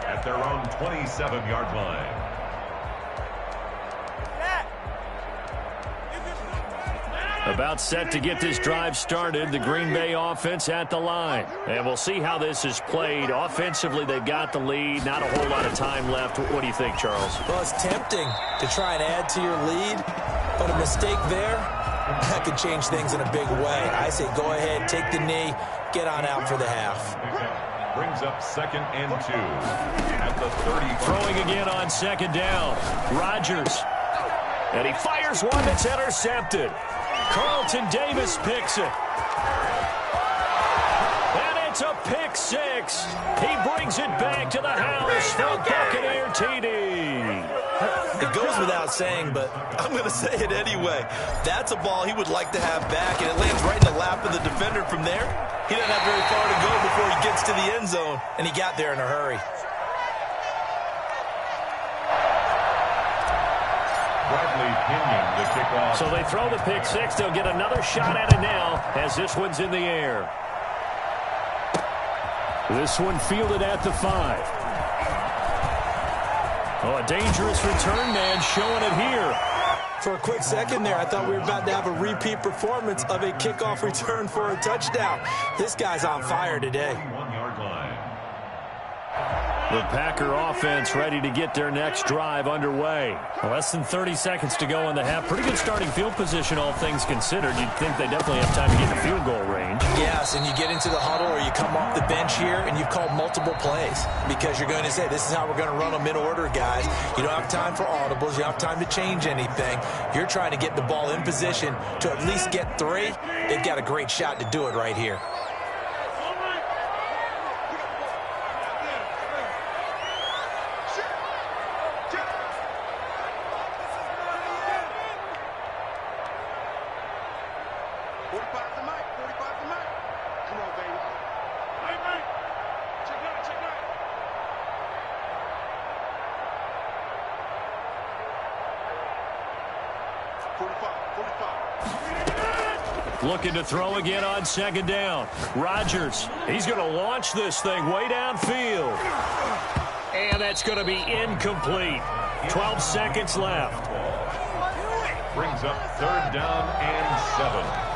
At their own 27-yard line. About set to get this drive started, the Green Bay offense at the line. And we'll see how this is played. Offensively, they've got the lead. Not a whole lot of time left. What do you think, Charles? Well, it's tempting to try and add to your lead, but a mistake there, that could change things in a big way. I say go ahead, take the knee, get on out for the half. Brings up 2nd and 2 at the 30. Throwing again on 2nd down. Rodgers. And he fires one that's intercepted. Carlton Davis picks it. And it's a pick 6. He brings it back to the house for Buccaneer TD. It goes without saying, but I'm going to say it anyway. That's a ball he would like to have back, and it lands right in the lap of the defender from there. He doesn't have very far to go before he gets to the end zone, and he got there in a hurry. So they throw the pick 6. They'll get another shot at it now as this one's in the air. This one fielded at the 5. Oh, a dangerous return man showing it here. For a quick second there, I thought we were about to have a repeat performance of a kickoff return for a touchdown. This guy's on fire today. 1-yard line. The Packer offense ready to get their next drive underway. Less than 30 seconds to go in the half. Pretty good starting field position, all things considered. You'd think they definitely have time to get in the field goal range. Yes, and you get into the huddle or you come off the bench here and you've called multiple plays because you're going to say, this is how we're going to run them in order, guys. You don't have time for audibles. You don't have time to change anything. You're trying to get the ball in position to at least get 3. They've got a great shot to do it right here. Looking to throw again on second down. Rodgers, he's going to launch this thing way downfield. And that's going to be incomplete. 12 seconds left. Brings up third down and 7.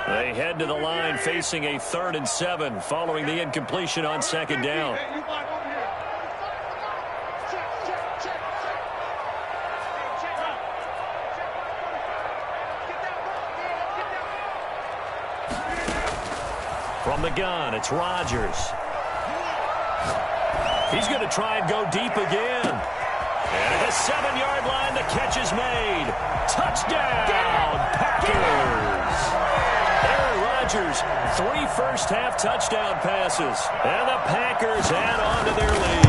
They head to the line facing a 3rd and 7 following the incompletion on second down. From the gun, it's Rodgers. He's going to try and go deep again. And at the 7-yard line, the catch is made. Touchdown, Packers! Aaron Rodgers, 3 first-half touchdown passes. And the Packers add on to their lead.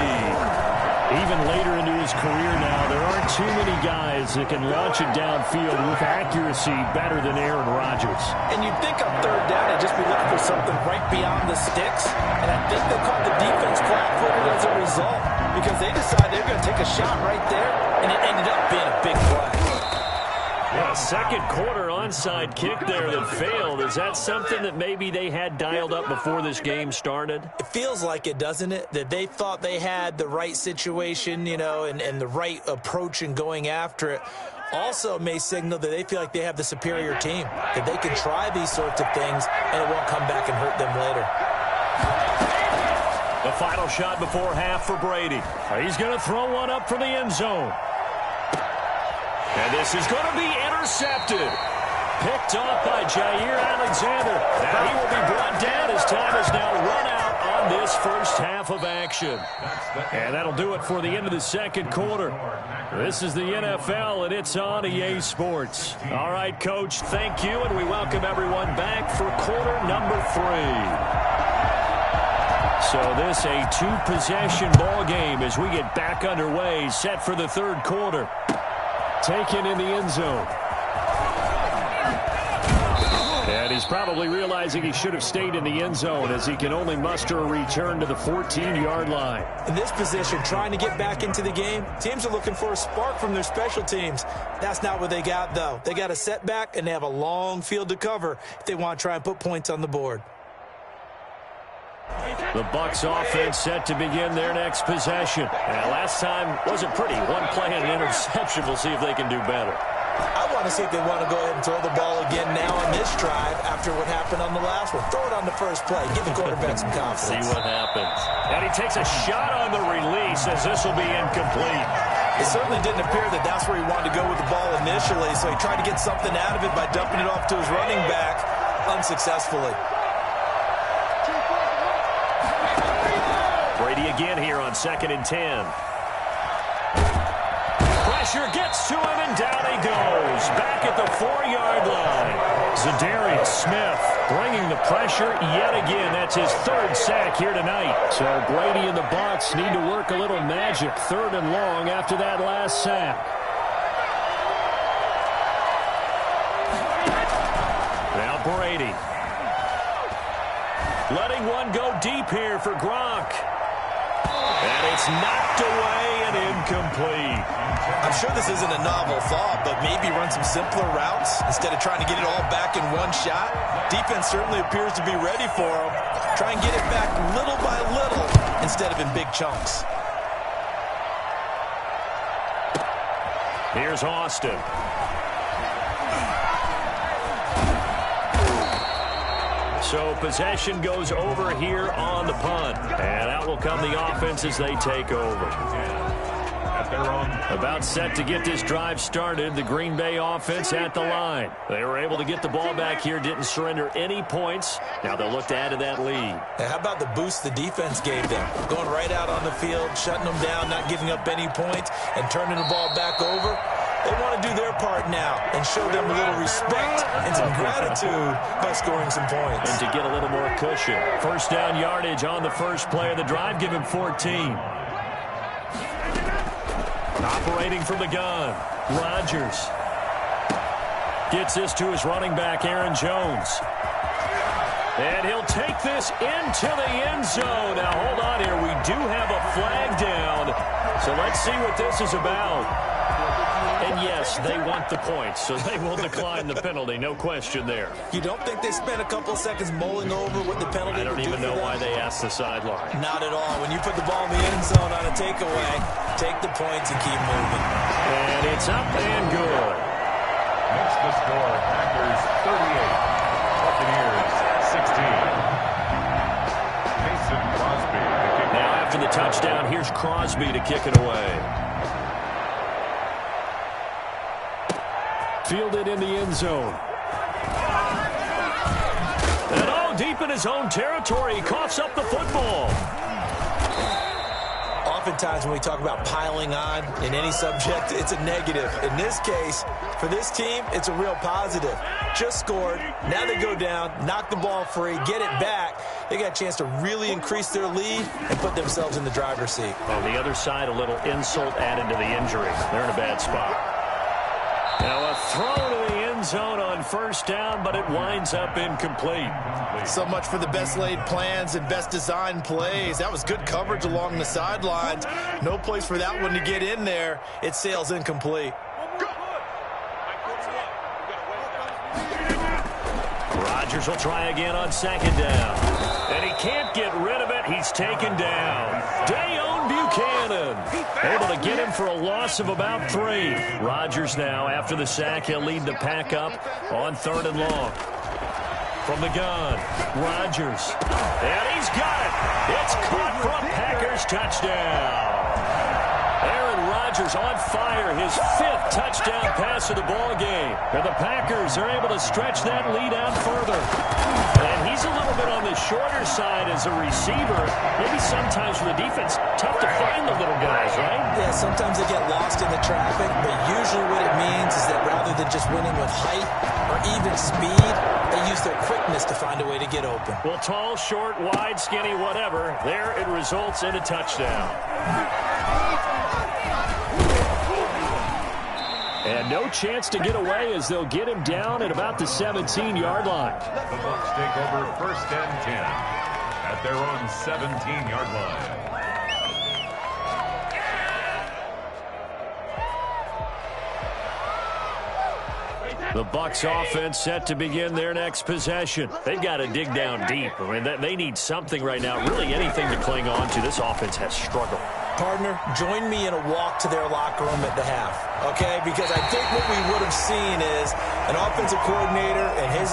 Even later into his career now, there aren't too many guys that can launch it downfield with accuracy better than Aaron Rodgers. And you'd think on third down they'd just be looking for something right beyond the sticks. And I think they caught the defense flat-footed as a result because they decided they were going to take a shot right there, and it ended up being a big play. Yeah, second quarter onside kick there that failed. Is that something that maybe they had dialed up before this game started? It feels like it, doesn't it? That they thought they had the right situation, you know, and the right approach in going after it. Also may signal that they feel like they have the superior team, that they can try these sorts of things and it won't come back and hurt them later. The final shot before half for Brady. He's going to throw one up for the end zone. And this is going to be intercepted. Picked off by Jair Alexander. Now he will be brought down as time is now run out on this first half of action. And that'll do it for the end of the second quarter. This is the NFL, and it's on EA Sports. All right, Coach, thank you, and we welcome everyone back for quarter number 3. So this a 2-possession ball game as we get back underway, set for the third quarter. Taken in the end zone. And he's probably realizing he should have stayed in the end zone as he can only muster a return to the 14-yard line. In this position, trying to get back into the game, teams are looking for a spark from their special teams. That's not what they got, though. They got a setback, and they have a long field to cover if they want to try and put points on the board. The Bucs offense set to begin their next possession. And last time wasn't pretty. One play and an interception. We'll see if they can do better. I want to see if they want to go ahead and throw the ball again now on this drive after what happened on the last one. Throw it on the first play. Give the quarterback some confidence. See what happens. And he takes a shot on the release as this will be incomplete. It certainly didn't appear that that's where he wanted to go with the ball initially, so he tried to get something out of it by dumping it off to his running back unsuccessfully. Brady again here on 2nd and 10. Pressure gets to him, and down he goes. Back at the 4-yard line. Zadarius Smith bringing the pressure yet again. That's his 3rd sack here tonight. So Brady and the Bucs need to work a little magic. 3rd and long after that last sack. Now Brady. Letting one go deep here for Gronk. And it's knocked away and incomplete. I'm sure this isn't a novel thought, but maybe run some simpler routes instead of trying to get it all back in one shot. Defense certainly appears to be ready for him. Try and get it back little by little instead of in big chunks. Here's Austin. So possession goes over here on the punt. And out will come the offense as they take over. About set to get this drive started. The Green Bay offense at the line. They were able to get the ball back here, didn't surrender any points. Now they'll look to add to that lead. Now, how about the boost the defense gave them? Going right out on the field, shutting them down, not giving up any points, and turning the ball back over. They want to do their part now and show them a little respect and some gratitude by scoring some points. And to get a little more cushion. First down yardage on the first play of the drive. Give him 14. Operating from the gun. Rodgers gets this to his running back, Aaron Jones. And he'll take this into the end zone. Now, hold on here. We do have a flag down. So let's see what this is about. And, yes, they want the points, so they will decline the penalty. No question there. You don't think they spent a couple of seconds mulling over what the penalty would do? I don't even know why they asked the sideline. Not at all. When you put the ball in the end zone on a takeaway, take the points and keep moving. And it's up and good. Next to score, Packers 38, Buccaneers 16. Mason Crosby to kick. Now after the touchdown, here's Crosby to kick it away. Fielded in the end zone. And deep in his own territory, he coughs up the football. Oftentimes when we talk about piling on in any subject, it's a negative. In this case, for this team, it's a real positive. Just scored. Now they go down, knock the ball free, get it back. They got a chance to really increase their lead and put themselves in the driver's seat. On the other side, a little insult added to the injury. They're in a bad spot. Now a throw to the end zone on first down, but it winds up incomplete. So much for the best laid plans and best designed plays. That was good coverage along the sidelines. No place for that one to get in there. It sails incomplete. Rodgers will try again on second down. And he can't get rid of it. He's taken down. Dayon Buchanan able to get him for a loss of about 3. Rodgers now, after the sack, he'll lead the pack up on 3rd and long. From the gun, Rodgers. And he's got it. It's caught for a Packers touchdown. Aaron Rodgers on fire, his 5th touchdown pass of the ball game. And the Packers are able to stretch that lead out further. And he's a little bit on the shorter side as a receiver. Maybe sometimes for the defense, tough to find the little guys, right? Yeah, sometimes they get lost in the traffic, but usually what it means is that rather than just winning with height or even speed, they use their quickness to find a way to get open. Well, tall, short, wide, skinny, whatever, there it results in a touchdown. And no chance to get away as they'll get him down at about the 17-yard line. The Bucs take over 1st and 10 at their own 17-yard line. The Bucs offense set to begin their next possession. They've got to dig down deep. I mean, they need something right now, really anything to cling on to. This offense has struggled. Partner, join me in a walk to their locker room at the half, okay? Because I think what we would have seen is an offensive coordinator and his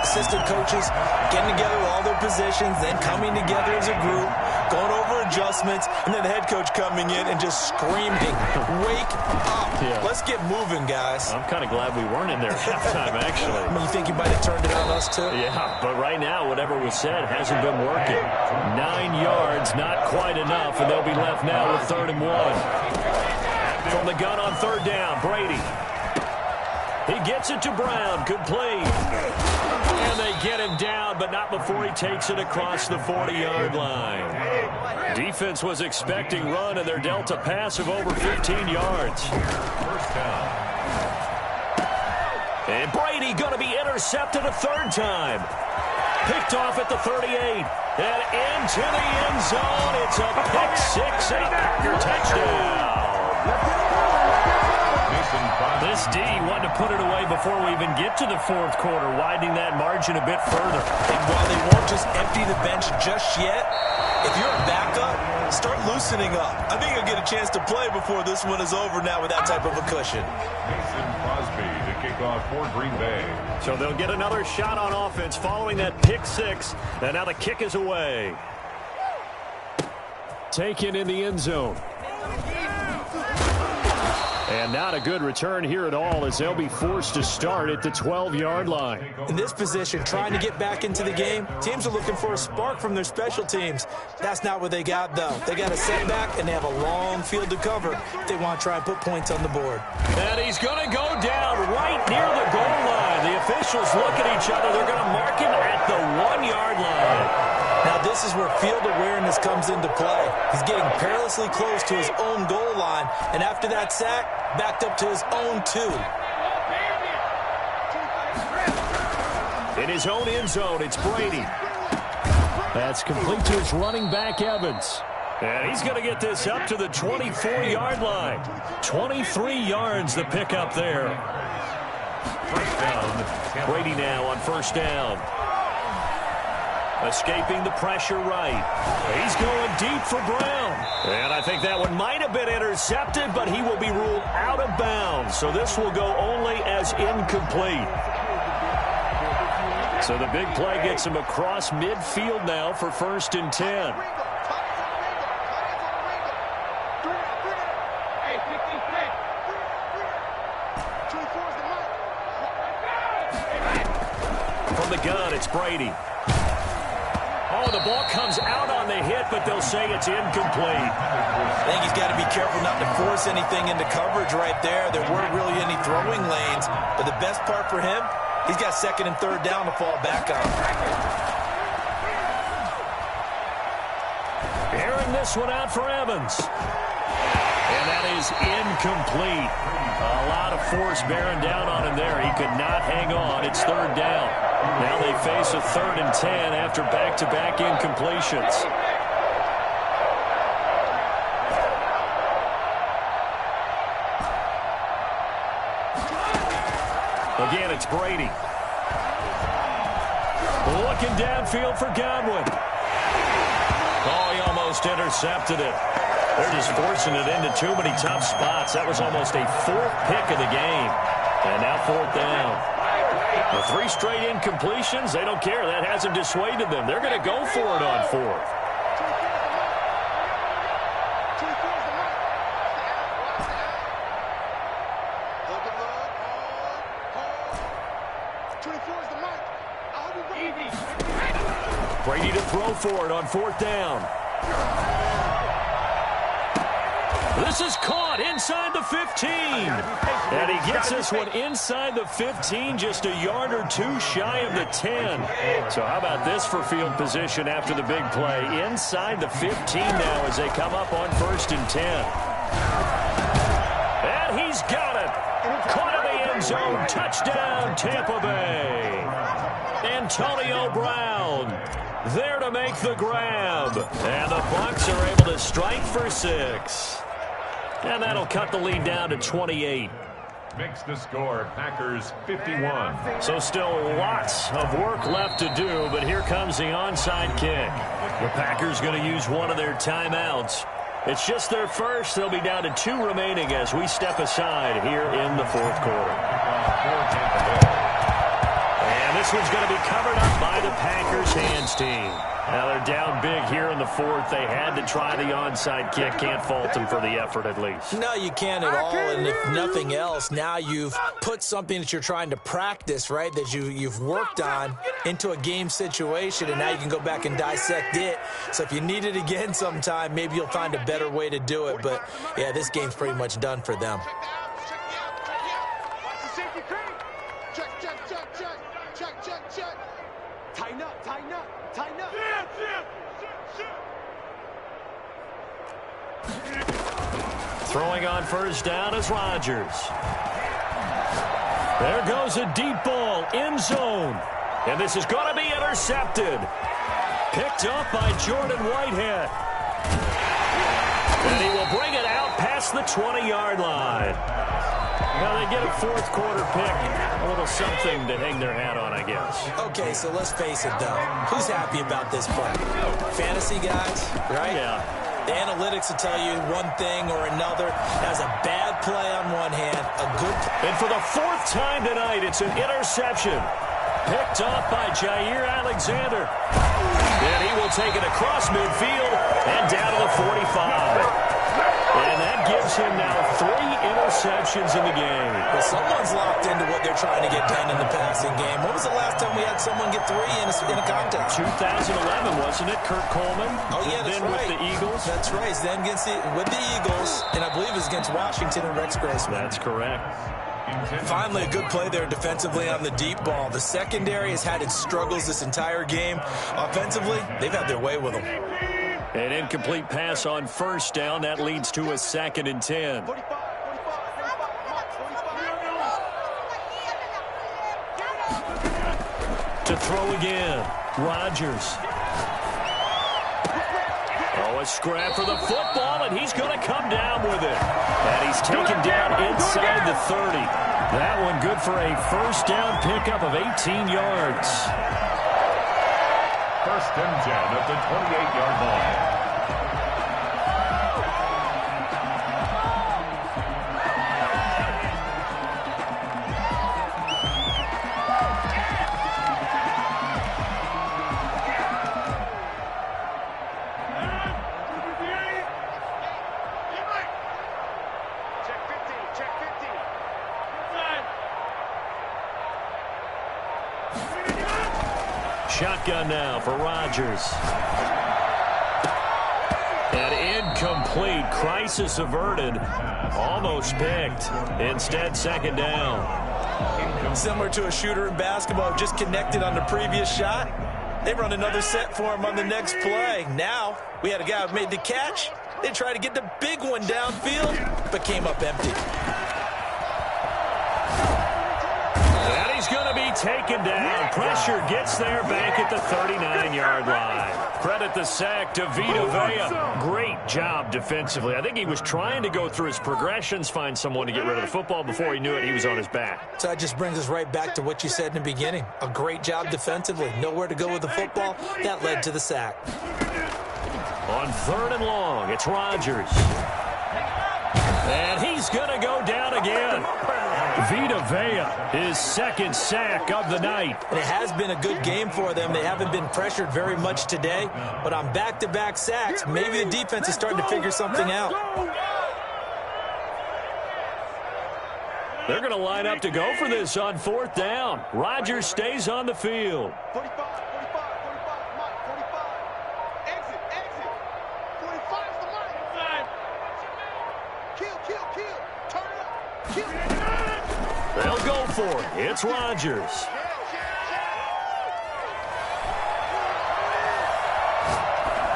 assistant coaches getting together with all their positions, then coming together as a group, going over adjustments, and then the head coach coming in and just screaming, "Wake up. Yeah. Let's get moving, guys." I'm kind of glad we weren't in there at halftime, actually. You think you might have turned it on us, too? Yeah, but right now, whatever was said hasn't been working. 9 yards, not quite enough, and they'll be left now with 3rd and 1. From the gun on 3rd down, Brady. He gets it to Brown, complete. And they get him down, but not before he takes it across the 40-yard line. Defense was expecting run, and they're dealt a pass of over 15 yards. 1st down. And Brady going to be intercepted a 3rd time. Picked off at the 38. And into the end zone. It's a pick 6 and a Packer touchdown. This D wanted to put it away before we even get to the 4th quarter, widening that margin a bit further. And while they won't just empty the bench just yet, if you're a backup, start loosening up. I think you'll get a chance to play before this one is over now with that type of a cushion. Mason Crosby to kick off for Green Bay. So they'll get another shot on offense following that pick 6. And now the kick is away. Taken in the end zone. And not a good return here at all as they'll be forced to start at the 12-yard line. In this position, trying to get back into the game, teams are looking for a spark from their special teams. That's not what they got, though. They got a setback, and they have a long field to cover if they want to try and put points on the board. And he's going to go down right near the goal line. The officials look at each other. They're going to mark him at the 1-yard line. Now, this is where field awareness comes into play. He's getting perilously close to his own goal line, and after that sack, backed up to his own 2. In his own end zone, it's Brady. That's complete to his running back, Evans. And he's going to get this up to the 24-yard line. 23 yards the pick up there. First down. Brady now on first down. Escaping the pressure right. He's going deep for Brown. And I think that one might have been intercepted, but he will be ruled out of bounds. So this will go only as incomplete. So the big play gets him across midfield now for 1st and 10. From the gun, it's Brady. Oh, the ball comes out on the hit, but they'll say it's incomplete. I think he's got to be careful not to force anything into coverage right there. There weren't really any throwing lanes, but the best part for him, he's got 2nd and 3rd down to fall back on. Airing this one out for Evans. And that is incomplete. A lot of force bearing down on him there. He could not hang on. It's 3rd down. Now they face a 3rd and 10 after back-to-back incompletions. Again, it's Brady. Looking downfield for Godwin. Oh, he almost intercepted it. They're just forcing it into too many tough spots. That was almost a 4th pick of the game. And now 4th down. The 3 straight incompletions, they don't care. That hasn't dissuaded them. They're going to go for it on 4th. Brady to throw for it on 4th down. This is caught inside the 15. And he gets this one inside the 15, just a yard or 2 shy of the 10. So how about this for field position after the big play? Inside the 15 now as they come up on 1st and 10. And he's got it. Caught in the end zone. Touchdown, Tampa Bay. And Tonio Brown there to make the grab. And the Bucs are able to strike for 6. And that'll cut the lead down to 28. Makes the score Packers 51. So still lots of work left to do, but here comes the onside kick. The Packers going to use one of their timeouts. It's just their first. They'll be down to 2 remaining as we step aside here in the 4th quarter. And this one's going to be covered up by the Packers hands team. Now they're down big here in the 4th. They had to try the onside kick. Can't fault them for the effort at least. No, you can't at all. And if nothing else, now you've put something that you're trying to practice, right, that you've worked on into a game situation, and now you can go back and dissect it. So if you need it again sometime, maybe you'll find a better way to do it. But, yeah, this game's pretty much done for them. Tighten up, tighten up, tighten up. Throwing on first down is Rodgers. There goes a deep ball, end zone. And this is going to be intercepted. Picked up by Jordan Whitehead. And he will bring it out past the 20-yard line. Now they get a 4th quarter pick. A little something to hang their hat on, I guess. Okay, so let's face it, though. Who's happy about this play? Fantasy guys, right? Yeah. The analytics will tell you one thing or another. That was a bad play on one hand, a good play. And for the 4th time tonight, it's an interception. Picked up by Jair Alexander. And he will take it across midfield and down to the 45. And that gives him now 3 interceptions in the game. Well, someone's locked into what they're trying to get done in the passing game. When was the last time we had someone get 3 in a contest? 2011, wasn't it? Kurt Coleman. Oh, yeah, that's then right. with the Eagles. That's right. Then with the Eagles, and I believe it was against Washington and Rex Grossman. That's correct. Finally, a good play there defensively on the deep ball. The secondary has had its struggles this entire game. Offensively, they've had their way with them. An incomplete pass on first down. That leads to a 2nd and 10. To throw again, Rodgers. Oh, a scrap for the football, and he's going to come down with it. And he's taken down inside the 30. That one good for a first down pickup of 18 yards. First and 10 at the 28-yard line. Shotgun now for Rodgers. And incomplete. Crisis averted. Almost picked. Instead, second down. Similar to a shooter in basketball, just connected on the previous shot. They run another set for him on the next play. Now, we had a guy who made the catch. They tried to get the big one downfield, but came up empty. He's going to be taken down. Pressure gets there back at the 39-yard line. Credit the sack to Vita Vea. Great job defensively. I think he was trying to go through his progressions, find someone to get rid of the football. Before he knew it, he was on his back. So that just brings us right back to what you said in the beginning. A great job defensively. Nowhere to go with the football. That led to the sack. On third and long, it's Rodgers. And he's going to go down again. Vita Vea, his second sack of the night. And it has been a good game for them. They haven't been pressured very much today, but on back-to-back sacks, maybe the defense is starting to figure something out. They're going to line up to go for this on fourth down. Rodgers stays on the field. 45, 45, 45, exit, 45 is the line. Kill, turn it up, kill. They'll go for it. It's Rodgers.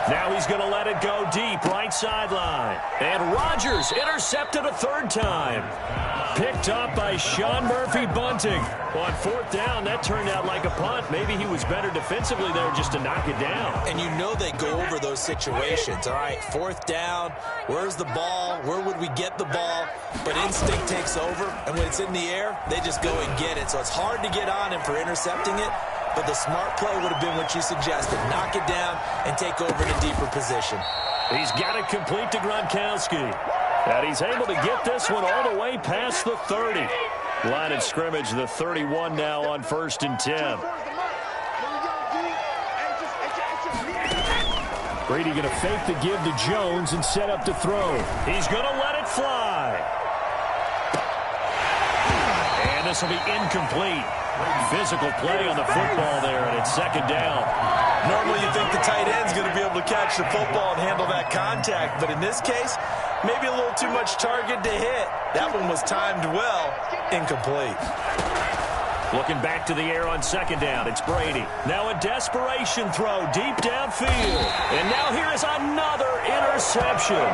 Now he's going to let it go deep, right sideline. And Rodgers intercepted a third time. Picked up by Sean Murphy-Bunting. On fourth down, that turned out like a punt. Maybe he was better defensively there just to knock it down. And you know they go over those situations. All right, fourth down, where's the ball? Where would we get the ball? But instinct takes over, and when it's in the air, they just go and get it. So it's hard to get on him for intercepting it, but the smart play would have been what you suggested. Knock it down and take over in a deeper position. He's got it complete to Gronkowski. And he's able to get this one all the way past the 30. Line of scrimmage, the 31 now on 1st and 10. Brady going to fake the give to Jones and set up to throw. He's going to let it fly. And this will be incomplete. Physical play on the football there, and it's second down. Normally you think the tight end's going to be able to catch the football and handle that contact, but in this case, maybe a little too much target to hit. That one was timed well, incomplete. Looking back to the air on second down, it's Brady. Now a desperation throw deep downfield. And now here is another interception.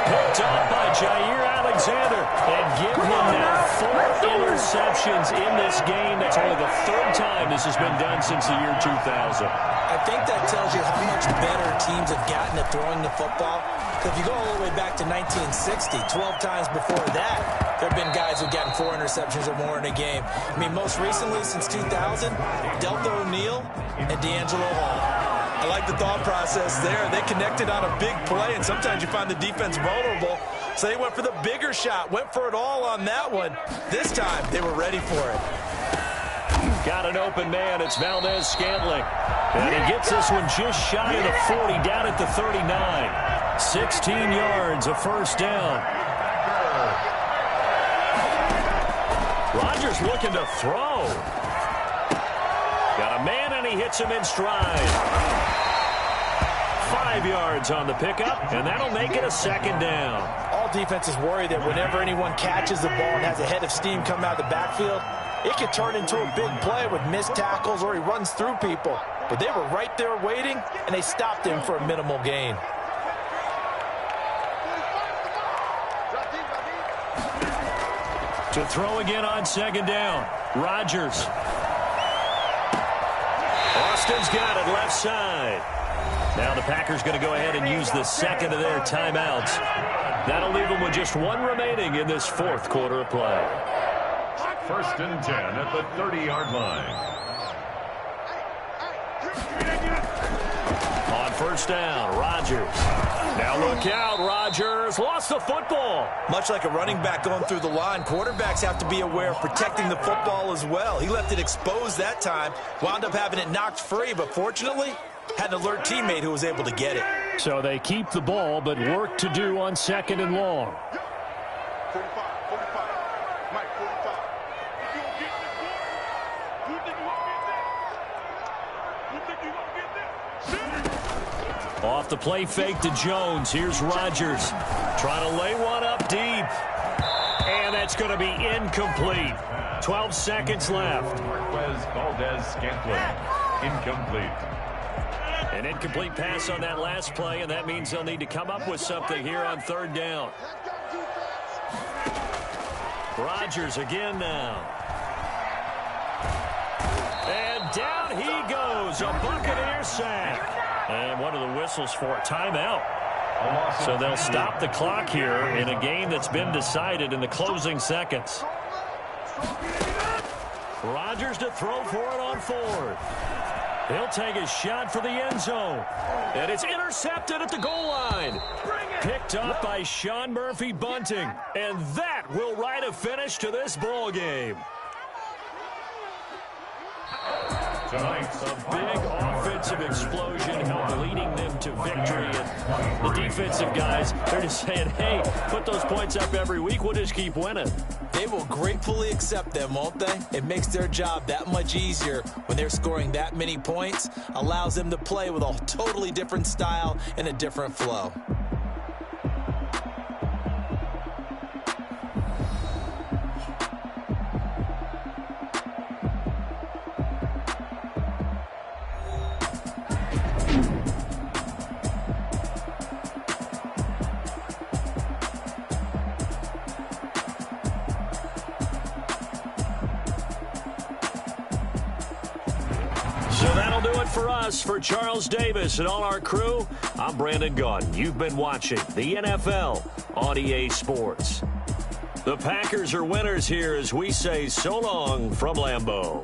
Picked up by Jair Alexander. And give him now 4 interceptions in this game. That's only the 3rd time this has been done since the year 2000. I think that tells you how much better teams have gotten at throwing the football. If you go all the way back to 1960, 12 times before that, there have been guys who've gotten 4 interceptions or more in a game. I mean, most recently, since 2000, Delta O'Neal and D'Angelo Hall. I like the thought process there. They connected on a big play, and sometimes you find the defense vulnerable. So they went for the bigger shot, went for it all on that one. This time, they were ready for it. Got an open man. It's Valdez-Scantling. And he gets this one just shy of the 40, down at the 39. 16 yards, a first down. Rodgers looking to throw. Got a man, and he hits him in stride. 5 yards on the pickup, and that'll make it a second down. All defenses worry that whenever anyone catches the ball and has a head of steam come out of the backfield, it could turn into a big play with missed tackles or he runs through people. But they were right there waiting, and they stopped him for a minimal gain. To throw again on second down, Rodgers. Austin's got it left side. Now the Packers going to go ahead and use the second of their timeouts. That'll leave them with just one remaining in this fourth quarter of play. 1st and 10 at the 30-yard line. On 1st down, Rodgers. Now look out, Rodgers lost the football. Much like a running back going through the line, quarterbacks have to be aware of protecting the football as well. He left it exposed that time, wound up having it knocked free, but fortunately, had an alert teammate who was able to get it. So they keep the ball, but work to do on 2nd and long. 45, Mike, 45. You think you gonna get that? Off the play fake to Jones. Here's Rodgers trying to lay one up deep. And that's going to be incomplete. 12 seconds left. Marquez Valdez-Scantling. Incomplete. An incomplete pass on that last play, and that means they'll need to come up with something here on 3rd down. Rodgers again now. And down he goes. A Buccaneer sack. And one of the whistles for a timeout. So they'll stop the clock here in a game that's been decided in the closing seconds. Rodgers to throw for it on 4th. He'll take a shot for the end zone. And it's intercepted at the goal line. Picked up by Sean Murphy-Bunting. And that will write a finish to this ball game. Tonight's a big offensive explosion leading them to victory. And the defensive guys, they're just saying, hey, put those points up every week. We'll just keep winning. They will gratefully accept them, won't they? It makes their job that much easier when they're scoring that many points. Allows them to play with a totally different style and a different flow. For us, for Charles Davis and all our crew, I'm Brandon Gaudin. You've been watching the NFL on EA Sports. The Packers are winners here as we say so long from Lambeau.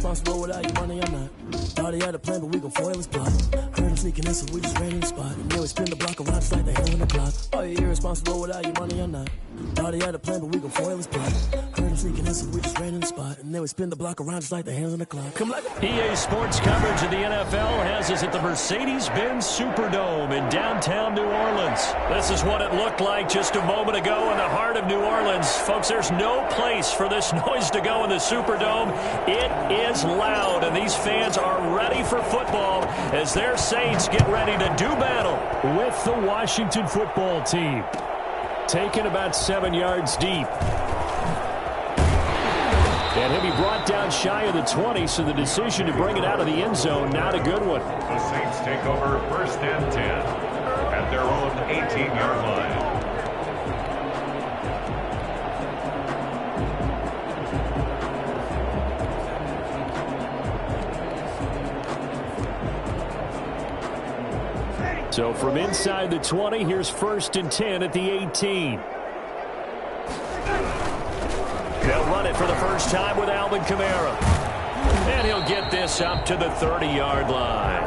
irresponsible without your money or not. Thought he had a plan, but we gon' foil his plot. Heard him sneaking in, so we just ran in the spot. And then we spin the block around just like the hand on the clock. Are you irresponsible without your money or not? Thought he had a plan, but we gon' foil his plot. Heard him sneaking in, so we just ran in the spot. And then we spin the block around just like the hands on the clock. Come like EA Sports coverage of the NFL has us at the Mercedes-Benz Superdome in downtown New Orleans. This is what it looked like just a moment ago in the heart of New Orleans. Folks, there's no place for this noise to go in the Superdome. It is loud, and these fans are ready for football as their Saints get ready to do battle with the Washington football team. Taken about 7 yards deep. And he'll be brought down shy of the 20, so the decision to bring it out of the end zone, not a good one. The Saints take over 1st and 10 at their own 18-yard line. So from inside the 20, here's 1st and 10 at the 18. They'll run it for the first time with Alvin Kamara. And he'll get this up to the 30-yard line.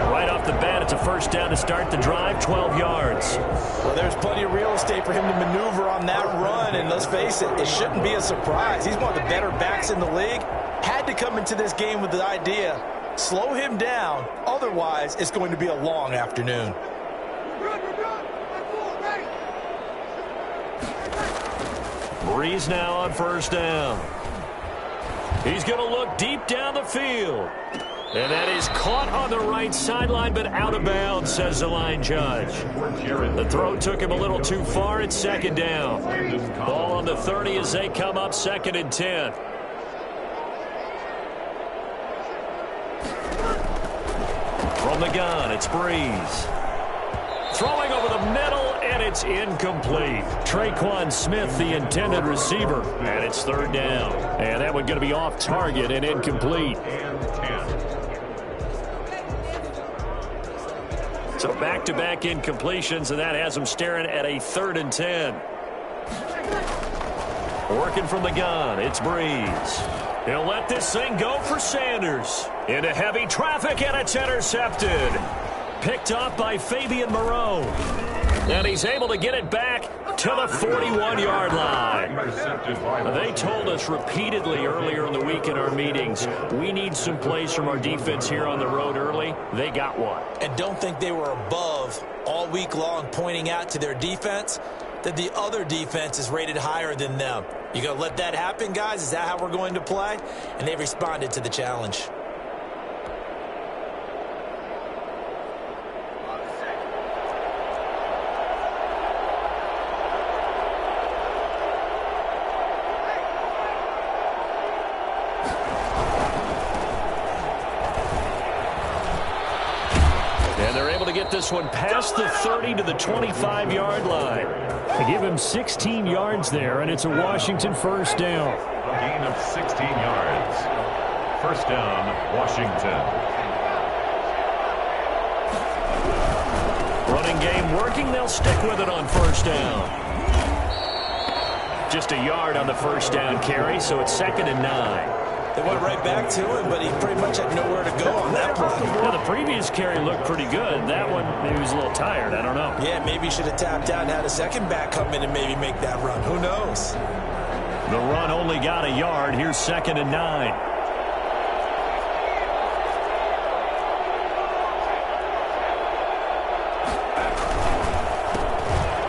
Right off the bat, it's a first down to start the drive, 12 yards. Well, there's plenty of real estate for him to maneuver on that run, and let's face it, it shouldn't be a surprise. He's one of the better backs in the league. Had to come into this game with the idea, slow him down, otherwise it's going to be a long afternoon. Breeze now on first down. He's going to look deep down the field. And that is caught on the right sideline, but out of bounds, says the line judge. The throw took him a little too far. It's 2nd down. Ball on the 30 as they come up 2nd and 10. From the gun, it's Breeze. Throwing over the middle, and it's incomplete. Traquan Smith, the intended receiver, and it's 3rd down. And that one going to be off target and incomplete. So back-to-back incompletions, and that has him staring at a 3rd and 10. Working from the gun, it's Breeze. He'll let this thing go for Sanders. Into heavy traffic, and it's intercepted. Picked up by Fabian Moreau. And he's able to get it back to the 41-yard line. They told us repeatedly earlier in the week in our meetings, we need some plays from our defense here on the road early. They got one. And don't think they were above all week long pointing out to their defense that the other defense is rated higher than them. You going to let that happen, guys? Is that how we're going to play? And they responded to the challenge. This one past the 30 to the 25-yard line. They give him 16 yards there, and it's a Washington first down. A gain of 16 yards. First down, Washington. Running game working. They'll stick with it on first down. Just a yard on the first down carry, so it's 2nd and 9. They went right back to him, but he pretty much had nowhere to go on that play. Well, the previous carry looked pretty good. That one, maybe he was a little tired. I don't know. Yeah, maybe he should have tapped out and had a second back come in and maybe make that run. Who knows? The run only got a yard. Here's 2nd and 9.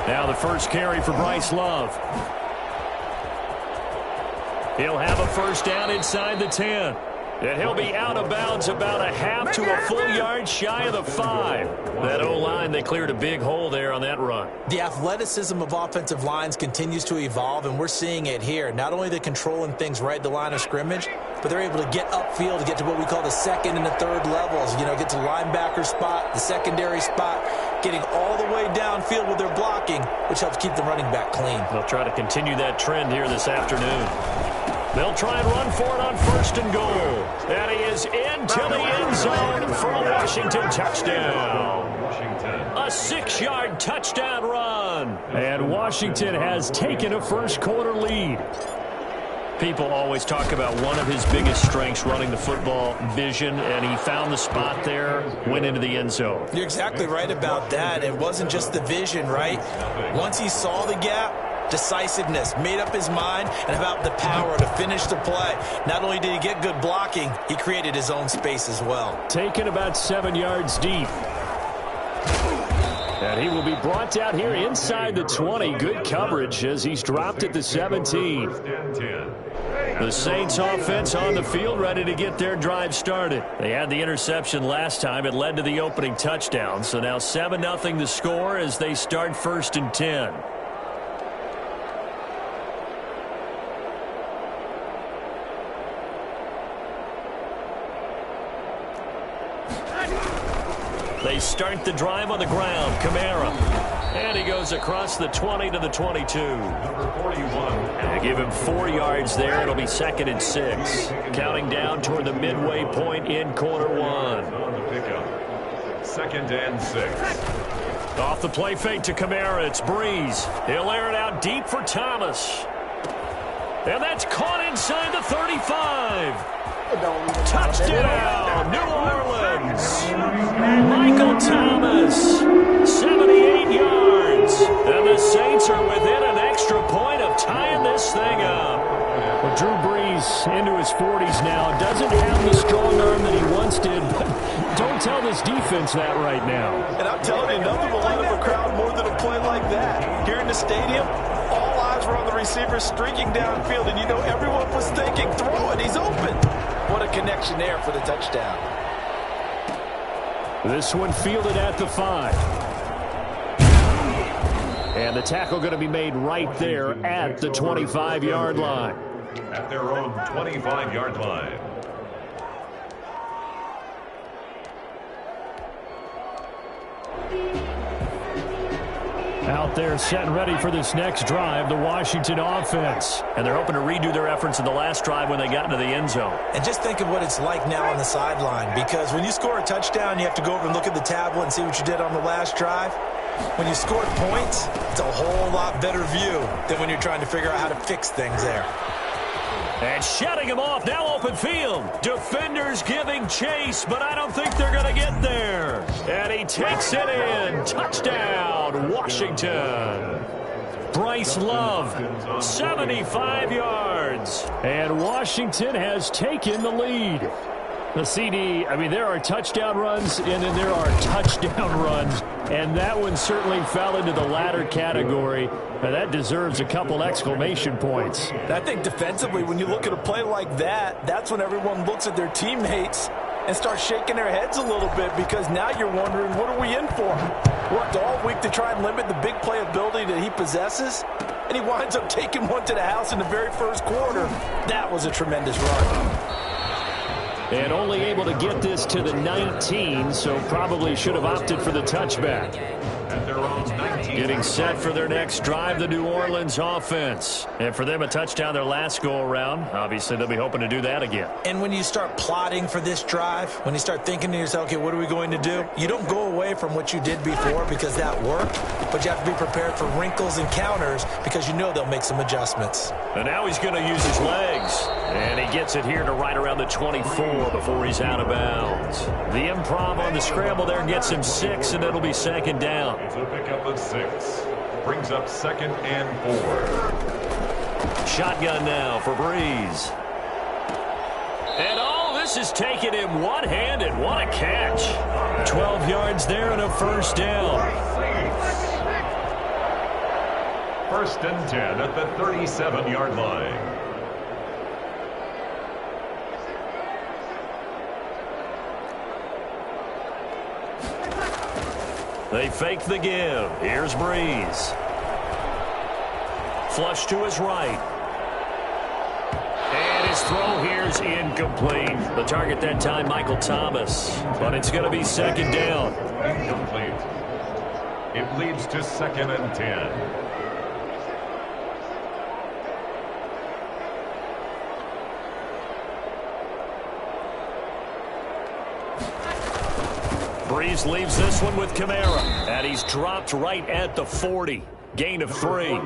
Now the first carry for Bryce Love. He'll have a first down inside the 10. And he'll be out of bounds about a half to a full yard shy of the 5. That O-line, they cleared a big hole there on that run. The athleticism of offensive lines continues to evolve, and we're seeing it here. Not only the controlling things right at the line of scrimmage, but they're able to get upfield to get to what we call the 2nd and the 3rd levels. You know, get to linebacker spot, the secondary spot, getting all the way downfield with their blocking, which helps keep the running back clean. They'll try to continue that trend here this afternoon. They'll try and run for it on 1st and goal. And he is into the end zone for a Washington touchdown. A 6-yard touchdown run. And Washington has taken a first quarter lead. People always talk about one of his biggest strengths running the football, vision, and he found the spot there, went into the end zone. You're exactly right about that. It wasn't just the vision, right? Once he saw the gap, decisiveness, made up his mind, and about the power to finish the play. Not only did he get good blocking, he created his own space as well. Taken about 7 yards deep. And he will be brought down here inside the 20. Good coverage as he's dropped at the 17. The Saints offense on the field ready to get their drive started. They had the interception last time. It led to the opening touchdown. So now 7-0 the score as they start 1st and 10. They start the drive on the ground. Kamara. And he goes across the 20 to the 22. Number 41. They give him 4 yards there. It'll be 2nd and 6. Counting down toward the midway point in quarter 1. On the pickup. 2nd and 6. Off the play fake to Kamara. It's Breeze. He'll air it out deep for Thomas. And that's caught inside the 35. Touchdown, New Orleans. Michael Thomas, 78 yards. And the Saints are within an extra point of tying this thing up. Well, Drew Brees into his 40s now. Doesn't have the strong arm that he once did. But don't tell this defense that right now. And I'm telling you, nothing will light up a crowd more than a play like that. Here in the stadium, all eyes were on the receiver streaking downfield. And you know everyone was thinking, throw it, he's open. What a connection there for the touchdown. This one fielded at the 5. And the tackle going to be made right there at the 25-yard line. At their own 25-yard line. Out there set and ready for this next drive, the Washington offense. And they're hoping to redo their efforts in the last drive when they got into the end zone. And just think of what it's like now on the sideline, because when you score a touchdown, you have to go over and look at the tablet and see what you did on the last drive. When you scored points, it's a whole lot better view than when you're trying to figure out how to fix things there. And shutting him off, now open field. Defenders giving chase, but I don't think they're going to get there. And he takes it in. Touchdown, Washington. Bryce Love, 75 yards. And Washington has taken the lead. The CD, I mean, there are touchdown runs, and then there are touchdown runs. And that one certainly fell into the latter category. And that deserves a couple exclamation points. And I think defensively, when you look at a play like that, that's when everyone looks at their teammates and starts shaking their heads a little bit, because now you're wondering, what are we in for? Worked all week to try and limit the big playability that he possesses, and he winds up taking one to the house in the very first quarter. That was a tremendous run. And only able to get this to the 19, so probably should have opted for the touchback. At their own 19. Getting set for their next drive, the New Orleans offense. And for them, a touchdown their last go-around. Obviously, they'll be hoping to do that again. And when you start plotting for this drive, when you start thinking to yourself, okay, what are we going to do? You don't go away from what you did before because that worked, but you have to be prepared for wrinkles and counters because you know they'll make some adjustments. And now he's going to use his legs. And he gets it here to right around the 24 before he's out of bounds. The improv on the scramble there gets him 6, and it'll be 2nd down. It's a pickup of 6. Brings up 2nd and 4. Shotgun now for Breeze. And all this is taken him one-handed. What a catch. 12 yards there and a 1st down. 1st and 10 at the 37-yard line. They fake the give. Here's Breeze. Flush to his right. And his throw here's incomplete. The target that time, Michael Thomas. But it's going to be 2nd down. Incomplete. It leads to 2nd and 10. Breeze leaves this one with Kamara. And he's dropped right at the 40. Gain of 3.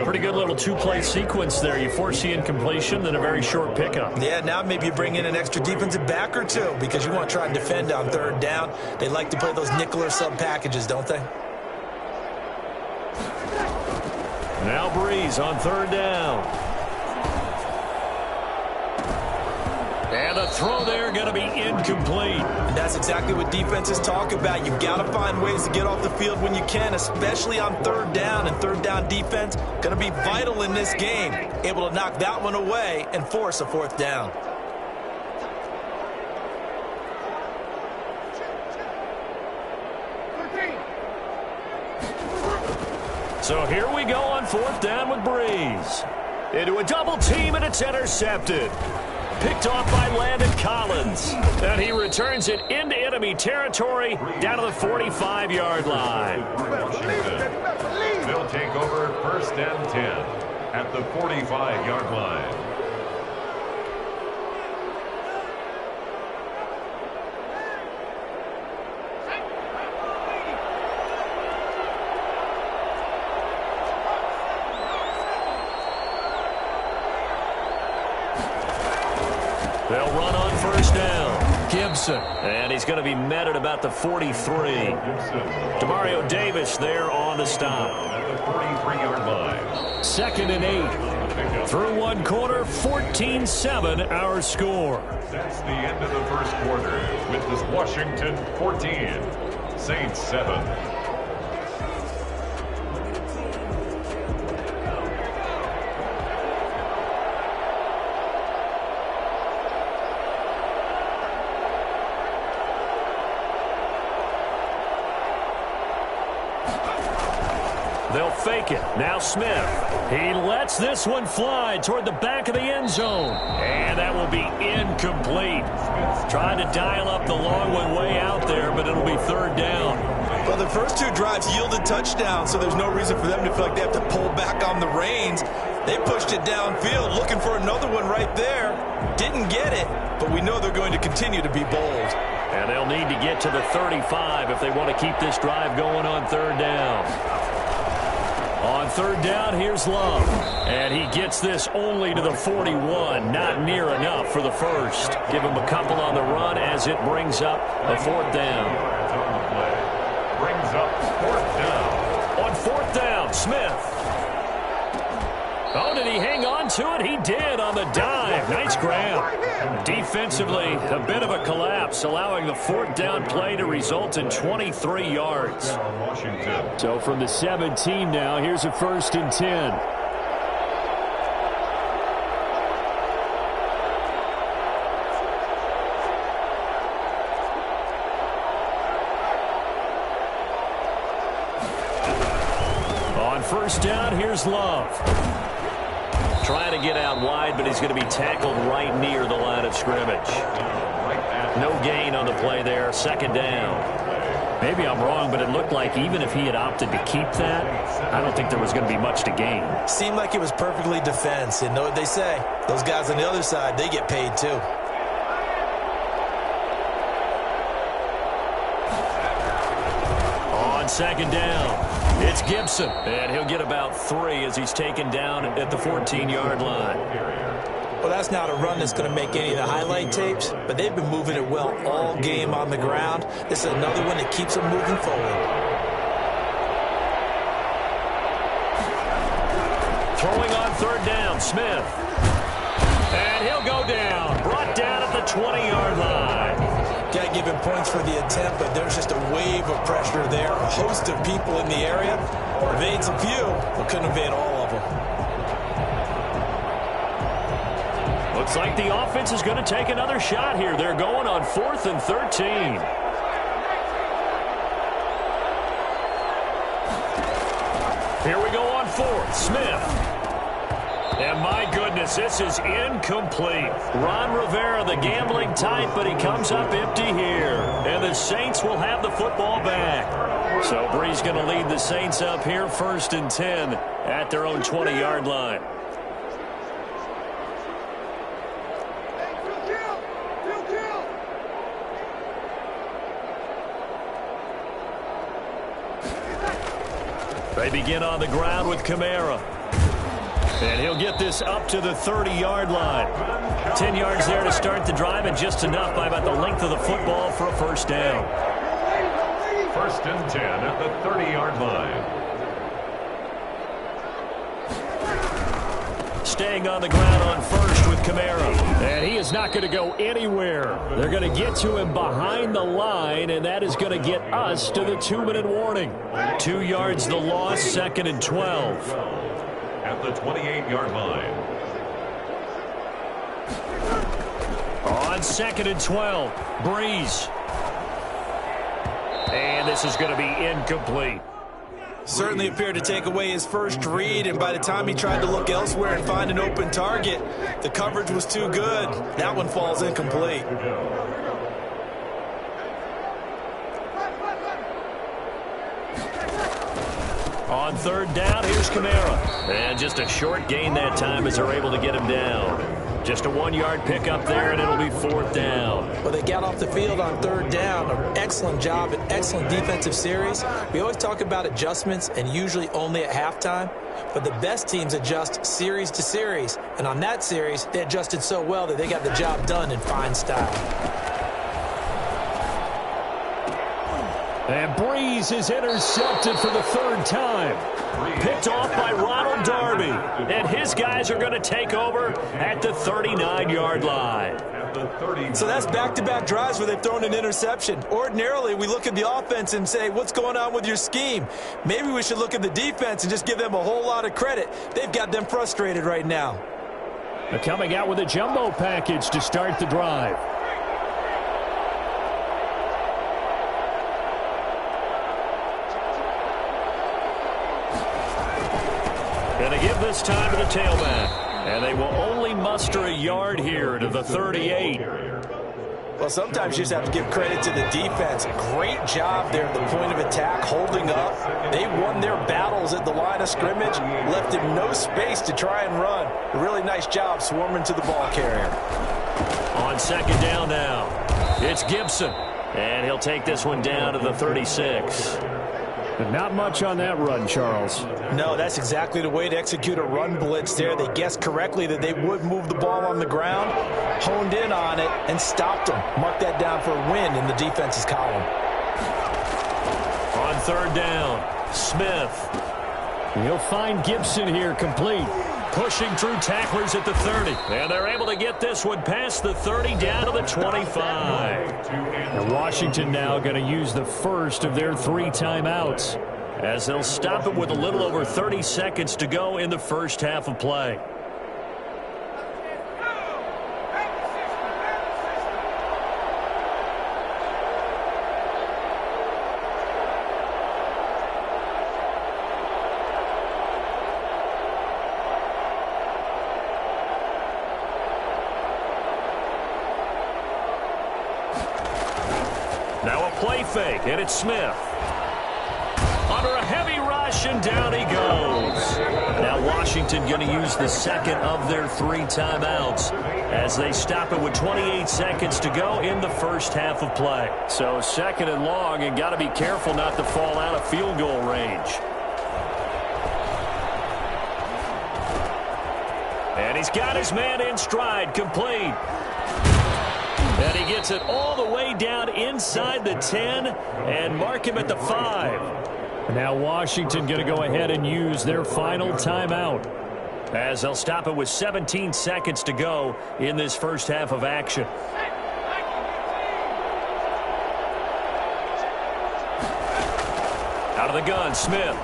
Pretty good little two-play sequence there. You force the incompletion, then a very short pickup. Yeah, now maybe you bring in an extra defensive back or two because you want to try and defend on third down. They like to play those nickel or sub packages, don't they? Now Breeze on third down. And the throw there going to be incomplete. And that's exactly what defenses talk about. You've got to find ways to get off the field when you can, especially on third down. And third down defense going to be vital in this game. Able to knock that one away and force a fourth down. So here we go on fourth down with Breeze. Into a double team, and it's intercepted. Picked off by Landon Collins. And he returns it into enemy territory down to the 45-yard line. Washington. They'll take over first and 10 at the 45-yard line. They'll run on first down. Gibson. And he's going to be met at about the 43. Demario Davis there on the stop. At the 43-yard line. 2nd and 8. Through one quarter, 14-7 our score. That's the end of the first quarter with this Washington 14, Saints 7. They'll fake it. Now Smith. He lets this one fly toward the back of the end zone. And that will be incomplete. Trying to dial up the long one way out there, but it'll be third down. Well, the first two drives yielded touchdowns, so there's no reason for them to feel like they have to pull back on the reins. They pushed it downfield, looking for another one right there. Didn't get it, but we know they're going to continue to be bold. And they'll need to get to the 35 if they want to keep this drive going on third down. On third down, here's Love. And he gets this only to the 41. Not near enough for the first. Give him a couple on the run as it brings up a fourth down. Brings up fourth down. On fourth down, Smith. Oh, did he hang on to it? He did on the dive. Nice grab. Defensively, a bit of a collapse, allowing the fourth down play to result in 23 yards. Washington. So from the 17 now, here's a 1st and 10. On first down, here's Love. Trying to get out wide, but he's going to be tackled right near the line of scrimmage. No gain on the play there. 2nd down. Maybe I'm wrong, but it looked like even if he had opted to keep that, I don't think there was going to be much to gain. Seemed like it was perfectly defense. And know what they say? Those guys on the other side, they get paid too. On 2nd down. It's Gibson, and he'll get about 3 as he's taken down at the 14-yard line. Well, that's not a run that's going to make any of the highlight tapes, but they've been moving it well all game on the ground. This is another one that keeps them moving forward. Throwing on third down, Smith. And he'll go down, brought down at the 20-yard line. Got to give him points for the attempt, but there's just a wave of pressure there. A host of people in the area. Evades a few, but couldn't evade all of them. Looks like the offense is going to take another shot here. They're going on 4th and 13. Here we go on 4th. Smith. And my goodness, this is incomplete. Ron Rivera, the gambling type, but he comes up empty here. And the Saints will have the football back. So Bree's going to lead the Saints up here, 1st and 10 at their own 20-yard line. They begin on the ground with Kamara. And he'll get this up to the 30-yard line. 10 yards there to start the drive, and just enough by about the length of the football for a first down. 1st and 10 at the 30-yard line. Staying on the ground on first with Kamara. And he is not going to go anywhere. They're going to get to him behind the line, and that is going to get us to the 2-minute warning. 2 yards the loss, 2nd and 12. At the 28-yard line. On 2nd and 12, Breeze. And this is going to be incomplete. Certainly appeared to take away his first read, and by the time he tried to look elsewhere and find an open target, the coverage was too good. That one falls incomplete. On 3rd down, here's Kamara. And just a short gain that time as they're able to get him down. Just a 1-yard pickup there, and it'll be 4th down. Well, they got off the field on 3rd down. An excellent job, an excellent defensive series. We always talk about adjustments, and usually only at halftime. But the best teams adjust series to series. And on that series, they adjusted so well that they got the job done in fine style. And Breeze is intercepted for the 3rd time. Picked off by Ronald Darby. And his guys are going to take over at the 39-yard line. So that's back-to-back drives where they've thrown an interception. Ordinarily, we look at the offense and say, what's going on with your scheme? Maybe we should look at the defense and just give them a whole lot of credit. They've got them frustrated right now. They're coming out with a jumbo package to start the drive. Going to give this time to the tailback. And they will only muster a yard here to the 38. Well, sometimes you just have to give credit to the defense. Great job there at the point of attack, holding up. They won their battles at the line of scrimmage, left him no space to try and run. A really nice job swarming to the ball carrier. On 2nd down now, it's Gibson. And he'll take this one down to the 36. But not much on that run, Charles. No, that's exactly the way to execute a run blitz there. They guessed correctly that they would move the ball on the ground, honed in on it, and stopped them. Mark that down for a win in the defense's column. On 3rd down, Smith. He'll find Gibson here complete. Pushing through tacklers at the 30. And they're able to get this one past the 30 down to the 25. And Washington now going to use the first of their 3 timeouts, as they'll stop it with a little over 30 seconds to go in the first half of play. Now a play fake, and it's Smith. Under a heavy rush, and down he goes. Now Washington going to use the second of their 3 timeouts as they stop it with 28 seconds to go in the first half of play. So 2nd and long, and got to be careful not to fall out of field goal range. And he's got his man in stride, complete. And he gets it all the way down inside the 10 and mark him at the 5. Now Washington going to go ahead and use their final timeout, as they'll stop it with 17 seconds to go in this first half of action. Out of the gun, Smith.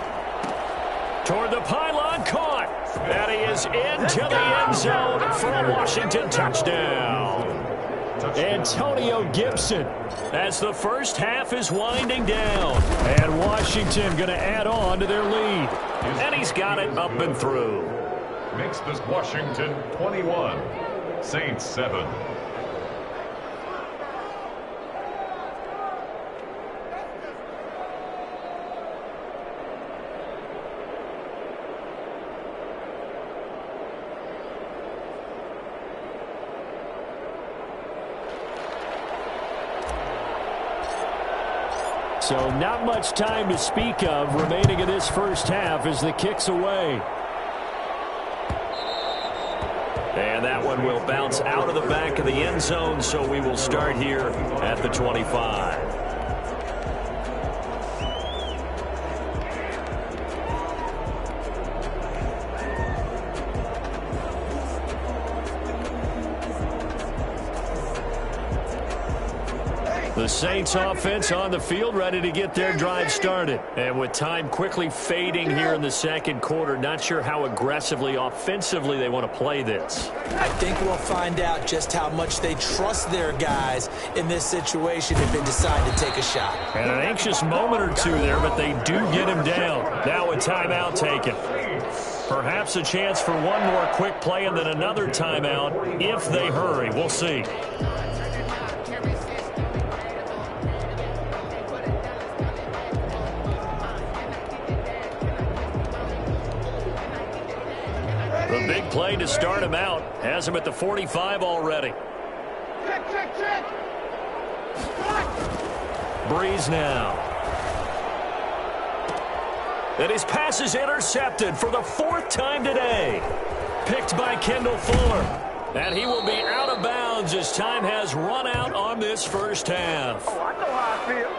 Toward the pylon, caught. And he is into the end zone for a Washington touchdown. Tonio Gibson, as the first half is winding down. And Washington going to add on to their lead. And he's got it up and through. Makes this Washington 21, Saints 7. So not much time to speak of remaining in this first half as the kick's away. And that one will bounce out of the back of the end zone, so we will start here at the 25. The Saints offense on the field, ready to get their drive started. And with time quickly fading here in the second quarter, not sure how aggressively, offensively they want to play this. I think we'll find out just how much they trust their guys in this situation if they decide to take a shot. And an anxious moment or two there, but they do get him down. Now a timeout taken. Perhaps a chance for one more quick play and then another timeout if they hurry. We'll see. The big play to start him out has him at the 45 already. Check. Breeze now. And his pass is intercepted for the fourth time today. Picked by Kendall Fuller. And he will be out of bounds as time has run out on this first half. Oh, I know how I feel.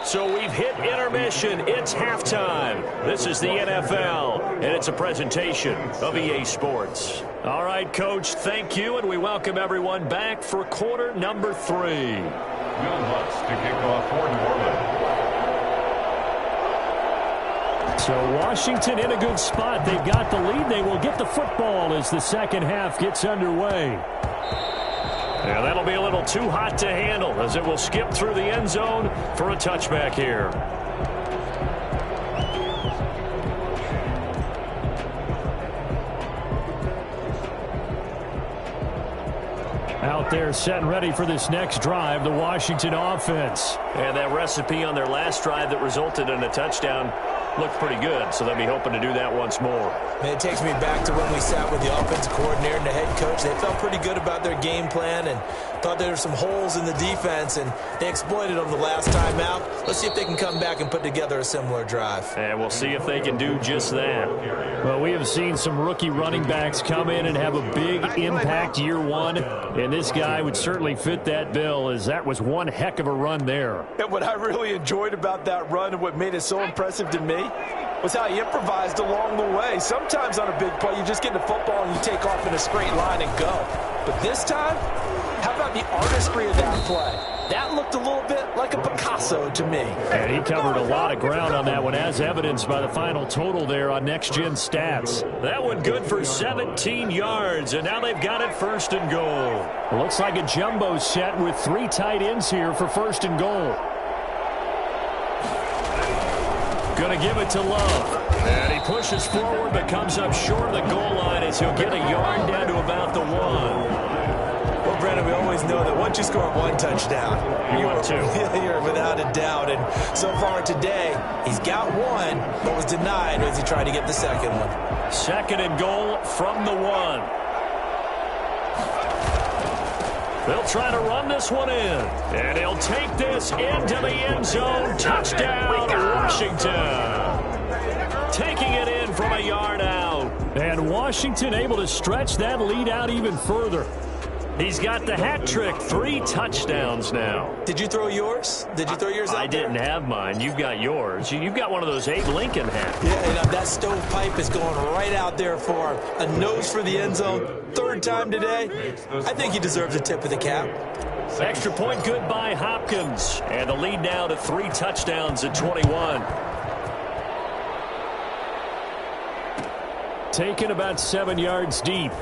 So we've hit intermission. It's halftime. This is the NFL, and it's a presentation of EA Sports. All right, Coach, thank you, and we welcome everyone back for quarter number 3. Will Lutz to kick off for New Orleans. So Washington in a good spot. They've got the lead. They will get the football as the second half gets underway. And that'll be a little too hot to handle as it will skip through the end zone for a touchback here. Out there set and ready for this next drive, the Washington offense. And that recipe on their last drive that resulted in a touchdown looked pretty good, so they'll be hoping to do that once more. Man, it takes me back to when we sat with the offensive coordinator and the head coach. They felt pretty good about their game plan and thought there were some holes in the defense, and they exploited them the last time out. Let's see if they can come back and put together a similar drive. And we'll see if they can do just that. Well, we have seen some rookie running backs come in and have a big impact year one, and this guy would certainly fit that bill, as that was one heck of a run there. And what I really enjoyed about that run and what made it so impressive to me was how he improvised along the way. Sometimes on a big play, you just get the football and you take off in a straight line and go. But this time, how about the artistry of that play? That looked a little bit like a Picasso to me. And he covered a lot of ground on that one, as evidenced by the final total there on Next Gen Stats. That one good for 17 yards, and now they've got it first and goal. It looks like a jumbo set with 3 tight ends here for first and goal. Going to give it to Love. And he pushes forward but comes up short of the goal line as he'll get a yard down to about the 1. Well, Brandon, we always know that once you score one touchdown, you're without a doubt. And so far today, he's got one, but was denied as he tried to get the second one. Second and goal from the 1. They'll try to run this one in. And he'll take this into the end zone. Touchdown, Washington. Taking it in from a yard out. And Washington able to stretch that lead out even further. He's got the hat trick, 3 touchdowns now. Did you throw yours? Did you throw yours out I didn't have mine. You've got yours. You've got one of those Abe Lincoln hats. Yeah, that stovepipe is going right out there for him. A nose for the end zone. 3rd time today. I think he deserves a tip of the cap. Extra point good by Hopkins. And the lead now to 3 touchdowns at 21. Taken about 7 yards deep.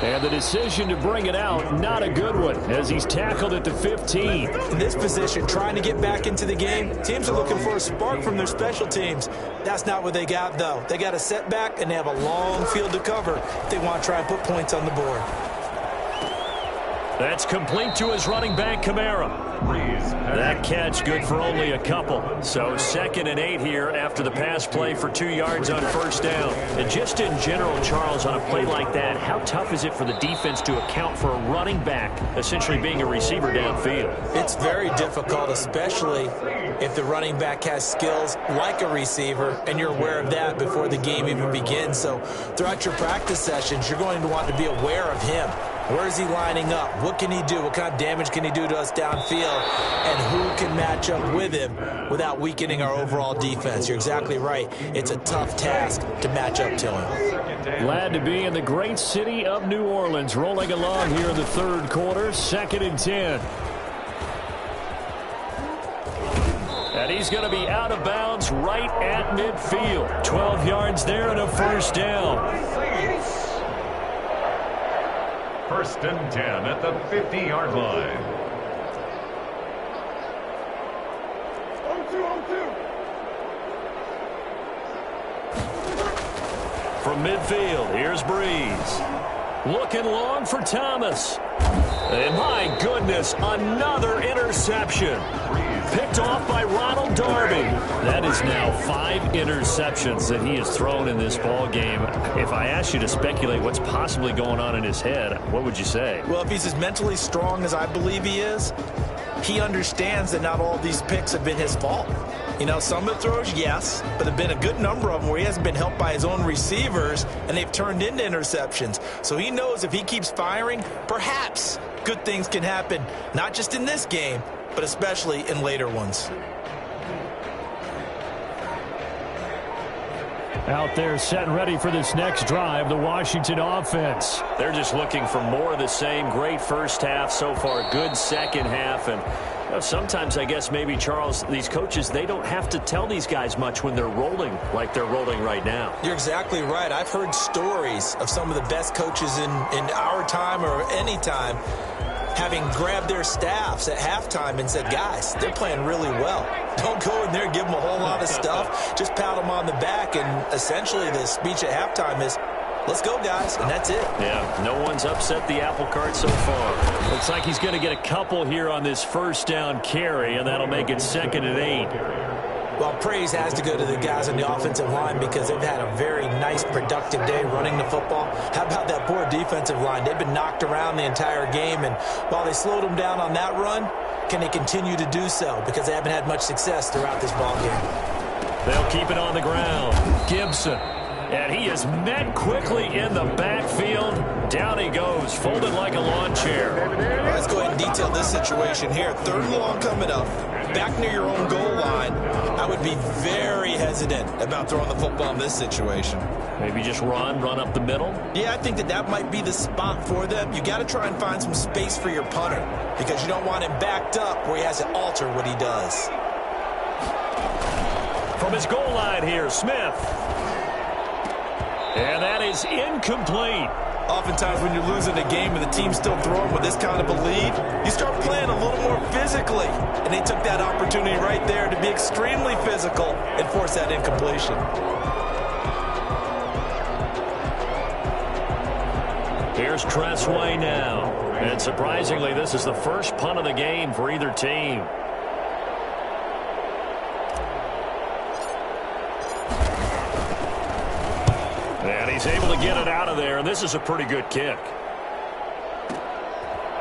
And the decision to bring it out, not a good one, as he's tackled at the 15. In this position, trying to get back into the game, teams are looking for a spark from their special teams. That's not what they got, though. They got a setback, and they have a long field to cover if they want to try and put points on the board. That's complete to his running back, Kamara. That catch good for only a couple. So 2nd and 8 here after the pass play for 2 yards on first down. And just in general, Charles, on a play like that, how tough is it for the defense to account for a running back essentially being a receiver downfield? It's very difficult, especially if the running back has skills like a receiver, and you're aware of that before the game even begins. So throughout your practice sessions, you're going to want to be aware of him. Where is he lining up? What can he do? What kind of damage can he do to us downfield? And who can match up with him without weakening our overall defense? You're exactly right. It's a tough task to match up to him. Glad to be in the great city of New Orleans, rolling along here in the 3rd quarter, 2nd and 10. And he's going to be out of bounds right at midfield. 12 yards there and a first down. 1st and 10 at the 50-yard line. From midfield, here's Breeze. Looking long for Thomas. And my goodness, another interception. Picked off by Ronald Darby. That is now 5 interceptions that he has thrown in this ball game. If I asked you to speculate what's possibly going on in his head, what would you say? Well, if he's as mentally strong as I believe he is, he understands that not all these picks have been his fault. You know, some of the throws, yes, but there have been a good number of them where he hasn't been helped by his own receivers, and they've turned into interceptions. So he knows if he keeps firing, perhaps good things can happen, not just in this game, but especially in later ones. Out there set and ready for this next drive, the Washington offense. They're just looking for more of the same. Great first half so far, good second half. And you know, sometimes I guess maybe, Charles, these coaches, they don't have to tell these guys much when they're rolling like they're rolling right now. You're exactly right. I've heard stories of some of the best coaches in our time or any time having grabbed their staffs at halftime and said, guys, they're playing really well. Don't go in there and give them a whole lot of stuff. Just pat them on the back. And essentially the speech at halftime is, let's go, guys, and that's it. Yeah, no one's upset the apple cart so far. Looks like he's going to get a couple here on this first down carry, and that'll make it 2nd and 8. Well, praise has to go to the guys on the offensive line because they've had a very nice, productive day running the football. How about that poor defensive line? They've been knocked around the entire game, and while they slowed them down on that run, can they continue to do so? Because they haven't had much success throughout this ball game. They'll keep it on the ground. Gibson. And he is met quickly in the backfield. Down he goes, folded like a lawn chair. Let's go ahead and detail this situation here. 3rd and long coming up. Back near your own goal line. I would be very hesitant about throwing the football in this situation. Maybe just run up the middle? Yeah, I think that might be the spot for them. You got to try and find some space for your punter because you don't want him backed up where he has to alter what he does. From his goal line here, Smith. And that is incomplete. Oftentimes when you're losing a game and the team's still throwing with this kind of a lead, you start playing a little more physically. And they took that opportunity right there to be extremely physical and force that incompletion. Here's Tressway now. And surprisingly, this is the first punt of the game for either team. And he's able to get it out of there, and this is a pretty good kick.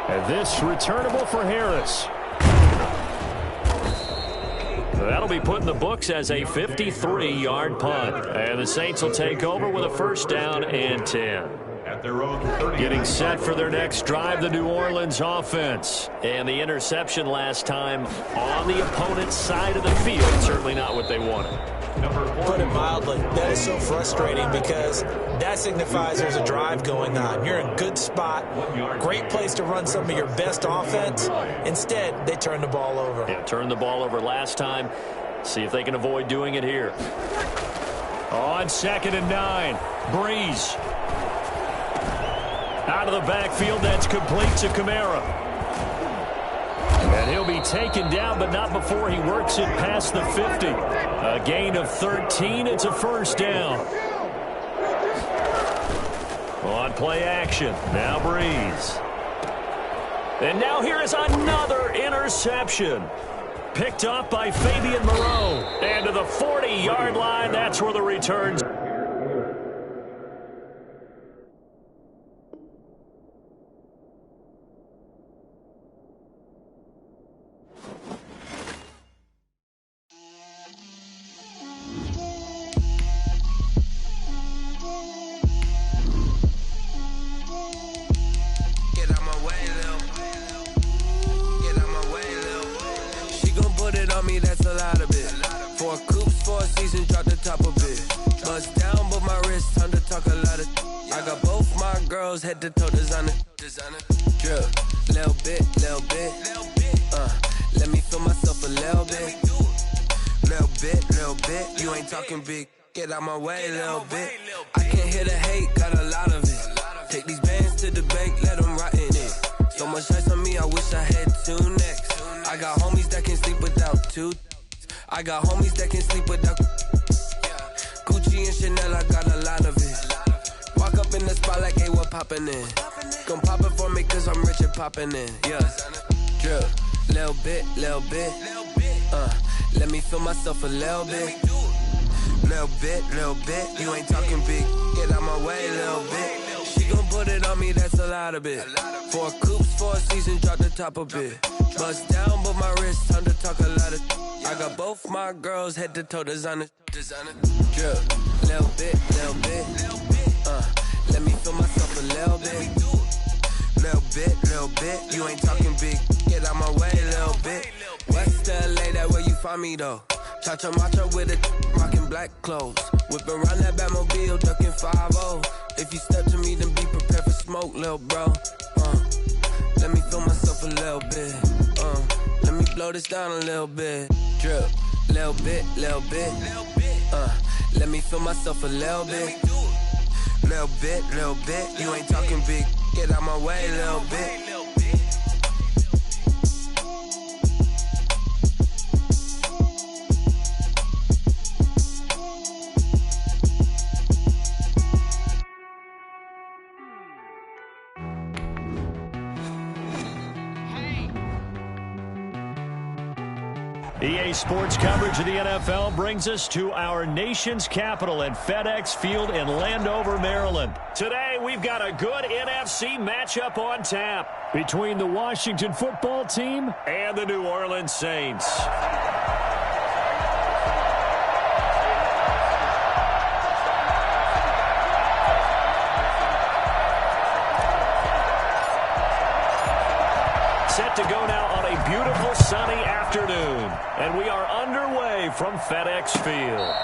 And this returnable for Harris. That'll be put in the books as a 53-yard punt. And the Saints will take over with a first down and 10. At their own 30. Getting set for their next drive, the New Orleans offense. And the interception last time on the opponent's side of the field. Certainly not what they wanted. Put it mildly, that is so frustrating because that signifies there's a drive going on. You're in a good spot, great place to run some of your best offense. Instead, they turn the ball over. Yeah, turned the ball over last time. See if they can avoid doing it here. On 2nd and 9, Breeze. Out of the backfield, that's complete to Kamara. And he'll be taken down, but not before he works it past the 50. A gain of 13. It's a first down. On play action. Now Breeze. And now here is another interception. Picked up by Fabian Moreau. And to the 40-yard line, that's where the returns. That's a lot of it. 4 coops, 4 seasons, drop the top of it. Bust down, but my wrist, time to talk a lot of. I got both my girls head to toe designer. Drip, little bit. Let me feel myself a little bit. Little bit. You ain't talking big. Get out my way, little bit. I can't hear the hate, got a lot of it. Take these bands to the bank, let them rot in it. So much ice on me, I wish I had 2 necks. I got homies that can sleep without 2. I got homies that can sleep without Gucci and Chanel, I got a lot of it. Walk up in the spot like, hey, what poppin' in? Gon' pop it for me cause I'm rich and poppin' in. Yeah, drip, little bit. Let me feel myself a little bit. Little bit. You ain't talking big. Get out my way, little bit. She gon' put it on me, that's a lot of it. 4 coops, 4 seasons, drop the top a bit. Bust down, but my wrist, time to talk a lot of. I got both my girls head to toe designer. Drip, little bit. Let me feel myself a little bit. Little bit. You ain't talking big. Get out my way, little bit. West LA, that where you find me though. Cha-cha matcha with a rockin' black clothes. Whip around that Batmobile, ducking 5-0. If you step to me, then be prepared for smoke, little bro. Let me feel myself a little bit. Let me blow this down a little bit. Drip, little bit. Let me feel myself a little bit. Little bit. You ain't talking big. Get out my way, little bit. EA Sports coverage of the NFL brings us to our nation's capital at FedEx Field in Landover, Maryland. Today, we've got a good NFC matchup on tap between the Washington football team and the New Orleans Saints. Set to go now on a beautiful sunny afternoon. And we are underway from FedEx Field.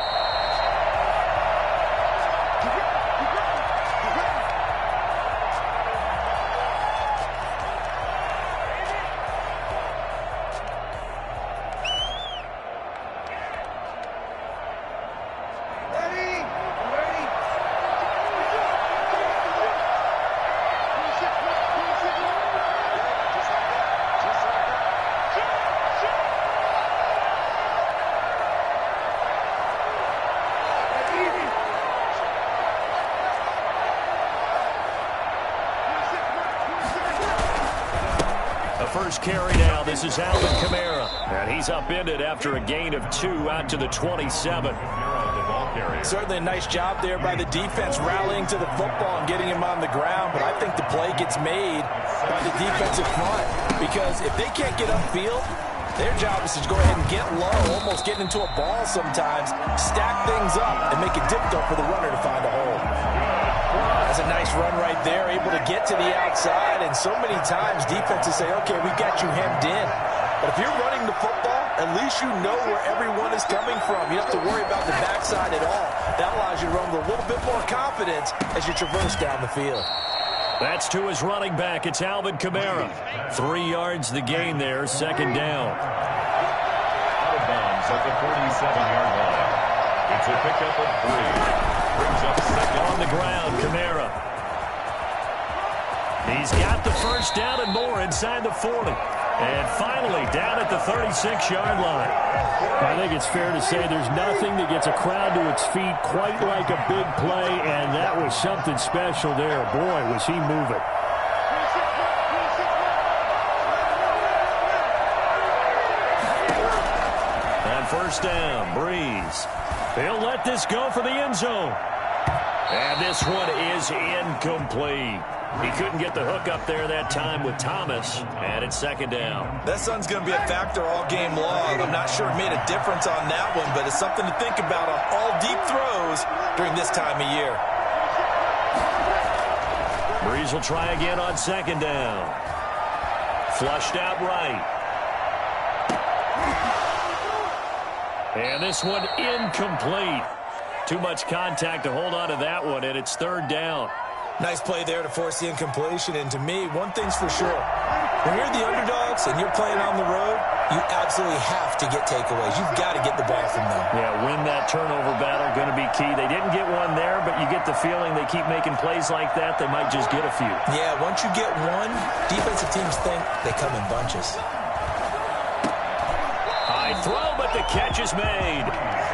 First carry now. This is Alvin Kamara. And he's upended after a gain of 2 out to the 27. Certainly a nice job there by the defense rallying to the football and getting him on the ground. But I think the play gets made by the defensive front. Because if they can't get upfield, their job is to go ahead and get low, almost get into a ball sometimes, stack things up, and make it difficult for the runner to find a hole. That's a nice run right there, able to get to the outside, and so many times defenses say, okay, we've got you hemmed in. But if you're running the football, at least you know where everyone is coming from. You don't have to worry about the backside at all. That allows you to run with a little bit more confidence as you traverse down the field. That's to his running back. It's Alvin Kamara. 3 yards the gain there, second down. Out of bounds at the 47-yard line. It's a pickup of 3. Brings up second. On the ground, Kamara. He's got the first down and more inside the 40. And finally, down at the 36-yard line. I think it's fair to say there's nothing that gets a crowd to its feet quite like a big play, and that was something special there. Boy, was he moving. first down. Breeze. He'll let this go for the end zone. And this one is incomplete. He couldn't get the hook up there that time with Thomas, and it's second down. That sun's going to be a factor all game long. I'm not sure it made a difference on that one, but it's something to think about on all deep throws during this time of year. Breeze will try again on second down. Flushed out right. And this one incomplete. Too much contact to hold on to that one, and it's third down. Nice play there to force the incompletion, and to me, one thing's for sure. When you're the underdogs and you're playing on the road, you absolutely have to get takeaways. You've got to get the ball from them. Yeah, win that turnover battle, going to be key. They didn't get one there, but you get the feeling they keep making plays like that, they might just get a few. Yeah, once you get one, defensive teams think they come in bunches. High throw, but the catch is made.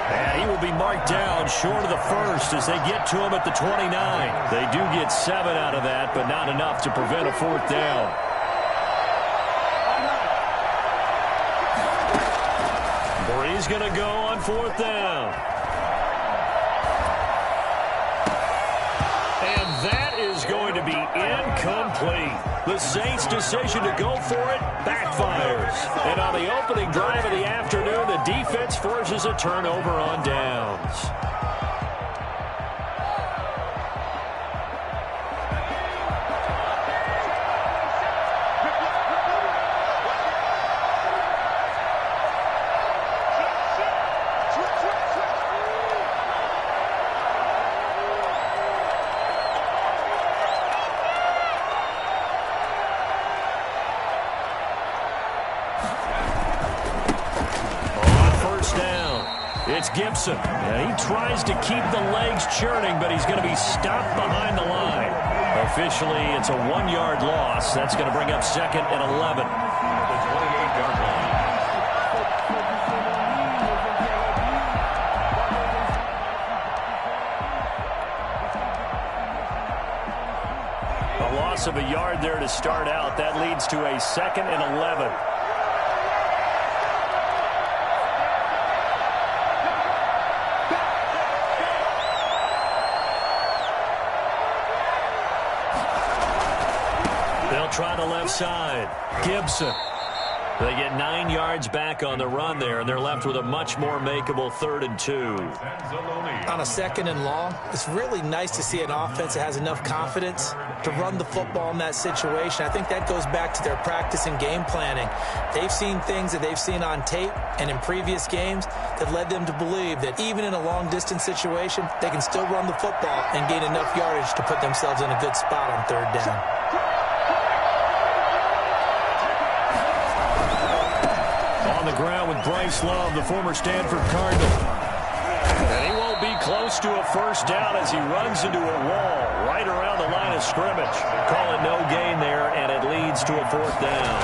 And he will be marked down short of the first as they get to him at the 29. They do get 7 out of that, but not enough to prevent a fourth down. Breeze going to go on fourth down. And that is going to be incomplete. The Saints' decision to go for it backfires. And on the opening drive of the afternoon, the defense forces a turnover on downs. It's Gibson. And he tries to keep the legs churning, but he's going to be stopped behind the line. Officially, it's a 1-yard loss. That's going to bring up second and 11. The 28-yard line. A loss of a yard there to start out. That leads to a second and 11. Try the left side. Gibson. They get 9 yards back on the run there, and they're left with a much more makeable 3rd and 2. On a second and long, it's really nice to see an offense that has enough confidence to run the football in that situation. I think that goes back to their practice and game planning. They've seen things that they've seen on tape and in previous games that led them to believe that even in a long-distance situation, they can still run the football and gain enough yardage to put themselves in a good spot on 3rd down. On the ground with Bryce Love, the former Stanford Cardinal. And he won't be close to a first down as he runs into a wall right around the line of scrimmage. Call it no gain there, and it leads to a 4th down.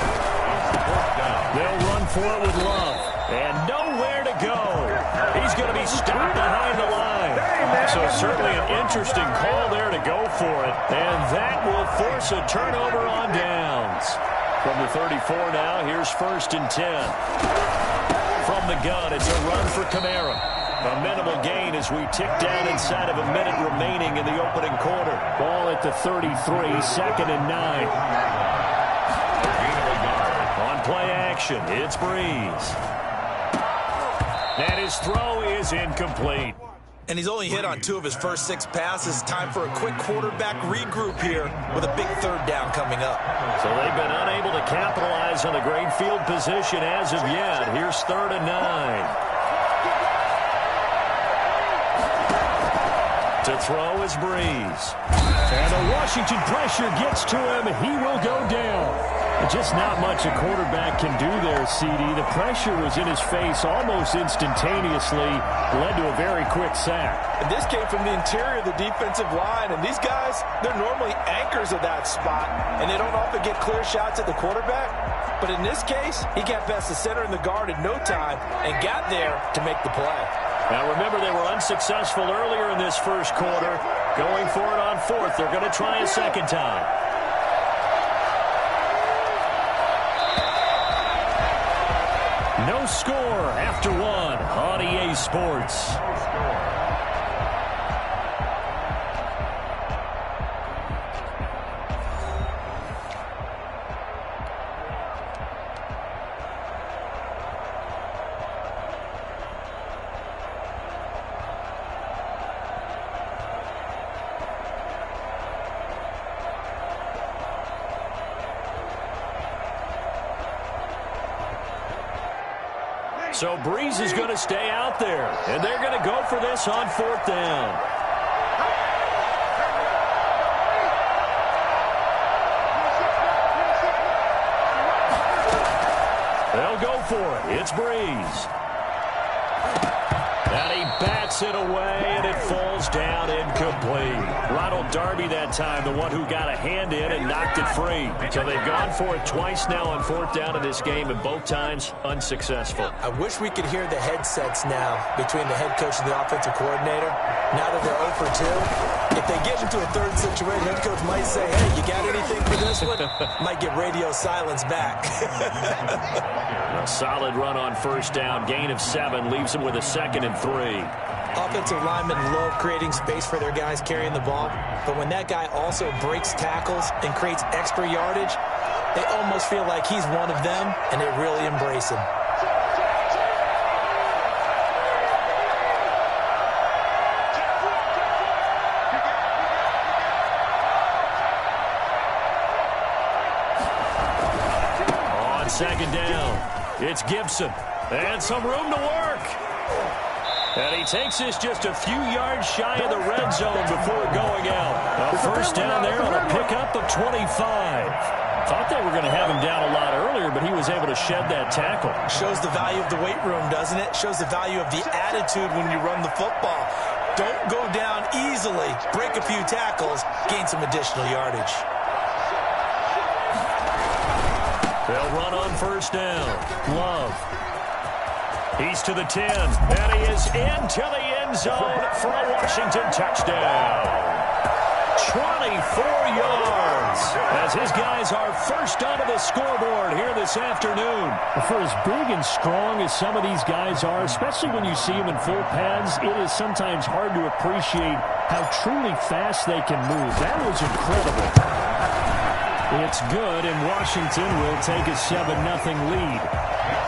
They'll run for it with Love. And nowhere to go. He's going to be stopped behind the line. So certainly an interesting call there to go for it. And that will force a turnover on downs. From the 34 now, here's 1st and 10. From the gun, it's a run for Kamara. A minimal gain as we tick down inside of a minute remaining in the opening quarter. Ball at the 33, 2nd and 9. On play action, it's Breeze. And his throw is incomplete. And he's only hit on 2 of his first 6 passes. Time for a quick quarterback regroup here with a big 3rd down coming up. So they've been unable to capitalize on the great field position as of yet. Here's 3rd and 9. To throw is Breeze. And the Washington pressure gets to him. He will go down. Just not much a quarterback can do there, CD. The pressure was in his face almost instantaneously. Led to a very quick sack. And this came from the interior of the defensive line. And these guys, they're normally anchors of that spot. And they don't often get clear shots at the quarterback. But in this case, he got past the center and the guard in no time and got there to make the play. Now remember, they were unsuccessful earlier in this first quarter. Going for it on 4th. They're going to try a second time. No score after one on EA Sports. So Breeze is going to stay out there, and they're going to go for this on 4th down. They'll go for it. It's Breeze. And he bats it away, and it falls down incomplete. Ronald Darby that time, the one who got a hand in and knocked it free. So they've gone for it twice now on 4th down in this game, and both times unsuccessful. I wish we could hear the headsets now between the head coach and the offensive coordinator. Now that they're 0 for 2, if they get into a third situation, head coach might say, hey, you got anything for this one? Might get radio silence back. A solid run on 1st down. Gain of 7 leaves him with a 2nd and 3. Offensive linemen love creating space for their guys carrying the ball, but when that guy also breaks tackles and creates extra yardage, they almost feel like he's one of them, and they really embrace him. On 2nd down, it's Gibson, and some room to work. And he takes this just a few yards shy of the red zone before going out. A 1st down there on a pickup of 25. Thought they were going to have him down a lot earlier, but he was able to shed that tackle. Shows the value of the weight room, doesn't it? Shows the value of the attitude when you run the football. Don't go down easily. Break a few tackles. Gain some additional yardage. They'll run on 1st down. Love. He's to the 10, and he is into the end zone for a Washington touchdown. 24 yards as his guys are first onto the scoreboard here this afternoon. For as big and strong as some of these guys are, especially when you see them in full pads, it is sometimes hard to appreciate how truly fast they can move. That was incredible. It's good, and Washington will take a 7-0 lead.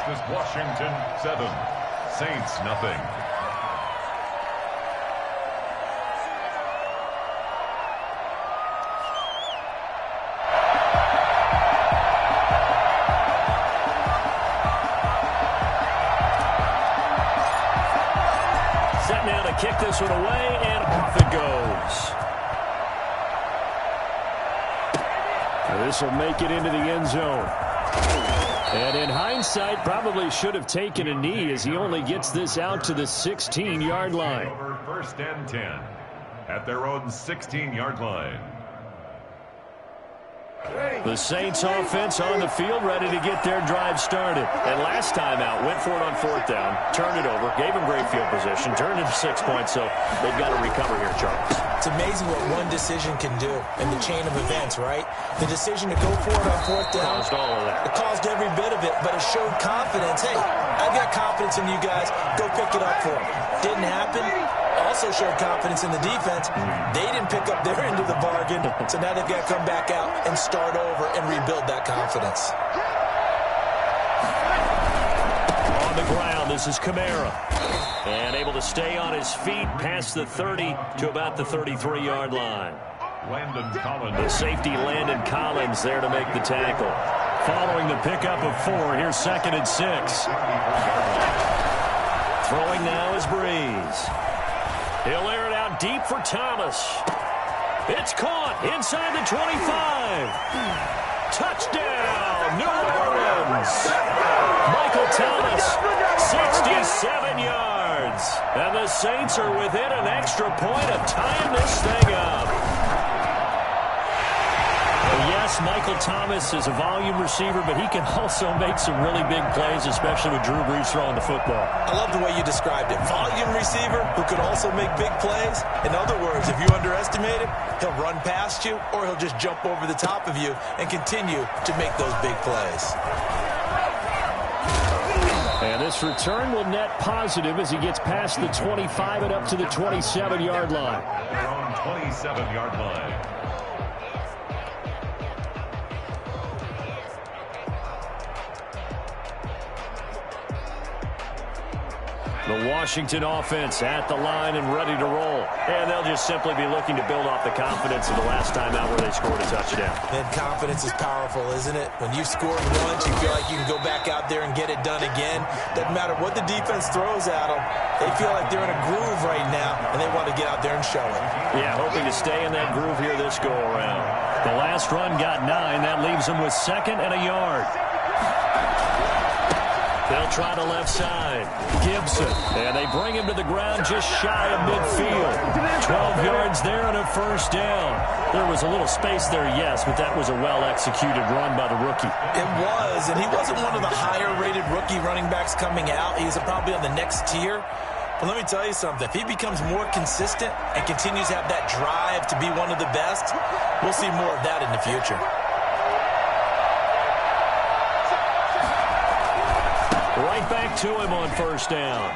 This is Washington 7, Saints nothing. Set now to kick this one away, and off it goes. This will make it into the end zone. And in hindsight, probably should have taken a knee as he only gets this out to the 16-yard line. Over 1st and 10 at their own 16-yard line. The Saints offense on the field, ready to get their drive started. And last time out, went for it on 4th down, turned it over, gave them great field position, turned it to 6 points, so they've got to recover here, Charles. It's amazing what one decision can do in the chain of events, right? The decision to go for it on 4th down. Caused all of that. It caused every bit of it, but it showed confidence. Hey, I've got confidence in you guys. Go pick it up for them. Didn't happen. Also showed confidence in the defense. They didn't pick up their end of the bargain, so now they've got to come back out and start over and rebuild that confidence. On the ground, this is Kamara. And able to stay on his feet past the 30 to about the 33-yard line. Landon Collins. The safety, Landon Collins, there to make the tackle. Following the pickup of 4, here's 2nd and 6. Throwing now is Breeze. He'll air it out deep for Thomas. It's caught inside the 25. Touchdown, New Orleans. Michael Thomas, 67 yards. And the Saints are within an extra point of tying this thing up. Yes, Michael Thomas is a volume receiver, but he can also make some really big plays, especially with Drew Brees throwing the football. I love the way you described it. Volume receiver who can also make big plays. In other words, if you underestimate him, he'll run past you or he'll just jump over the top of you and continue to make those big plays. And this return will net positive as he gets past the 25 and up to the 27-yard line. Their own 27-yard line. The Washington offense at the line and ready to roll. And they'll just simply be looking to build off the confidence of the last time out where they scored a touchdown. And confidence is powerful, isn't it? When you've scored once, you feel like you can go back out there and get it done again. Doesn't matter what the defense throws at them. They feel like they're in a groove right now, and they want to get out there and show it. Yeah, hoping to stay in that groove here this go-around. The last run got 9. That leaves them with 2nd and a yard. They'll try the left side. Gibson. And they bring him to the ground just shy of midfield. 12 yards there and a first down. There was a little space there, yes, but that was a well-executed run by the rookie. It was, and he wasn't one of the higher-rated rookie running backs coming out. He's probably on the next tier. But let me tell you something. If he becomes more consistent and continues to have that drive to be one of the best, we'll see more of that in the future. Right back to him on first down.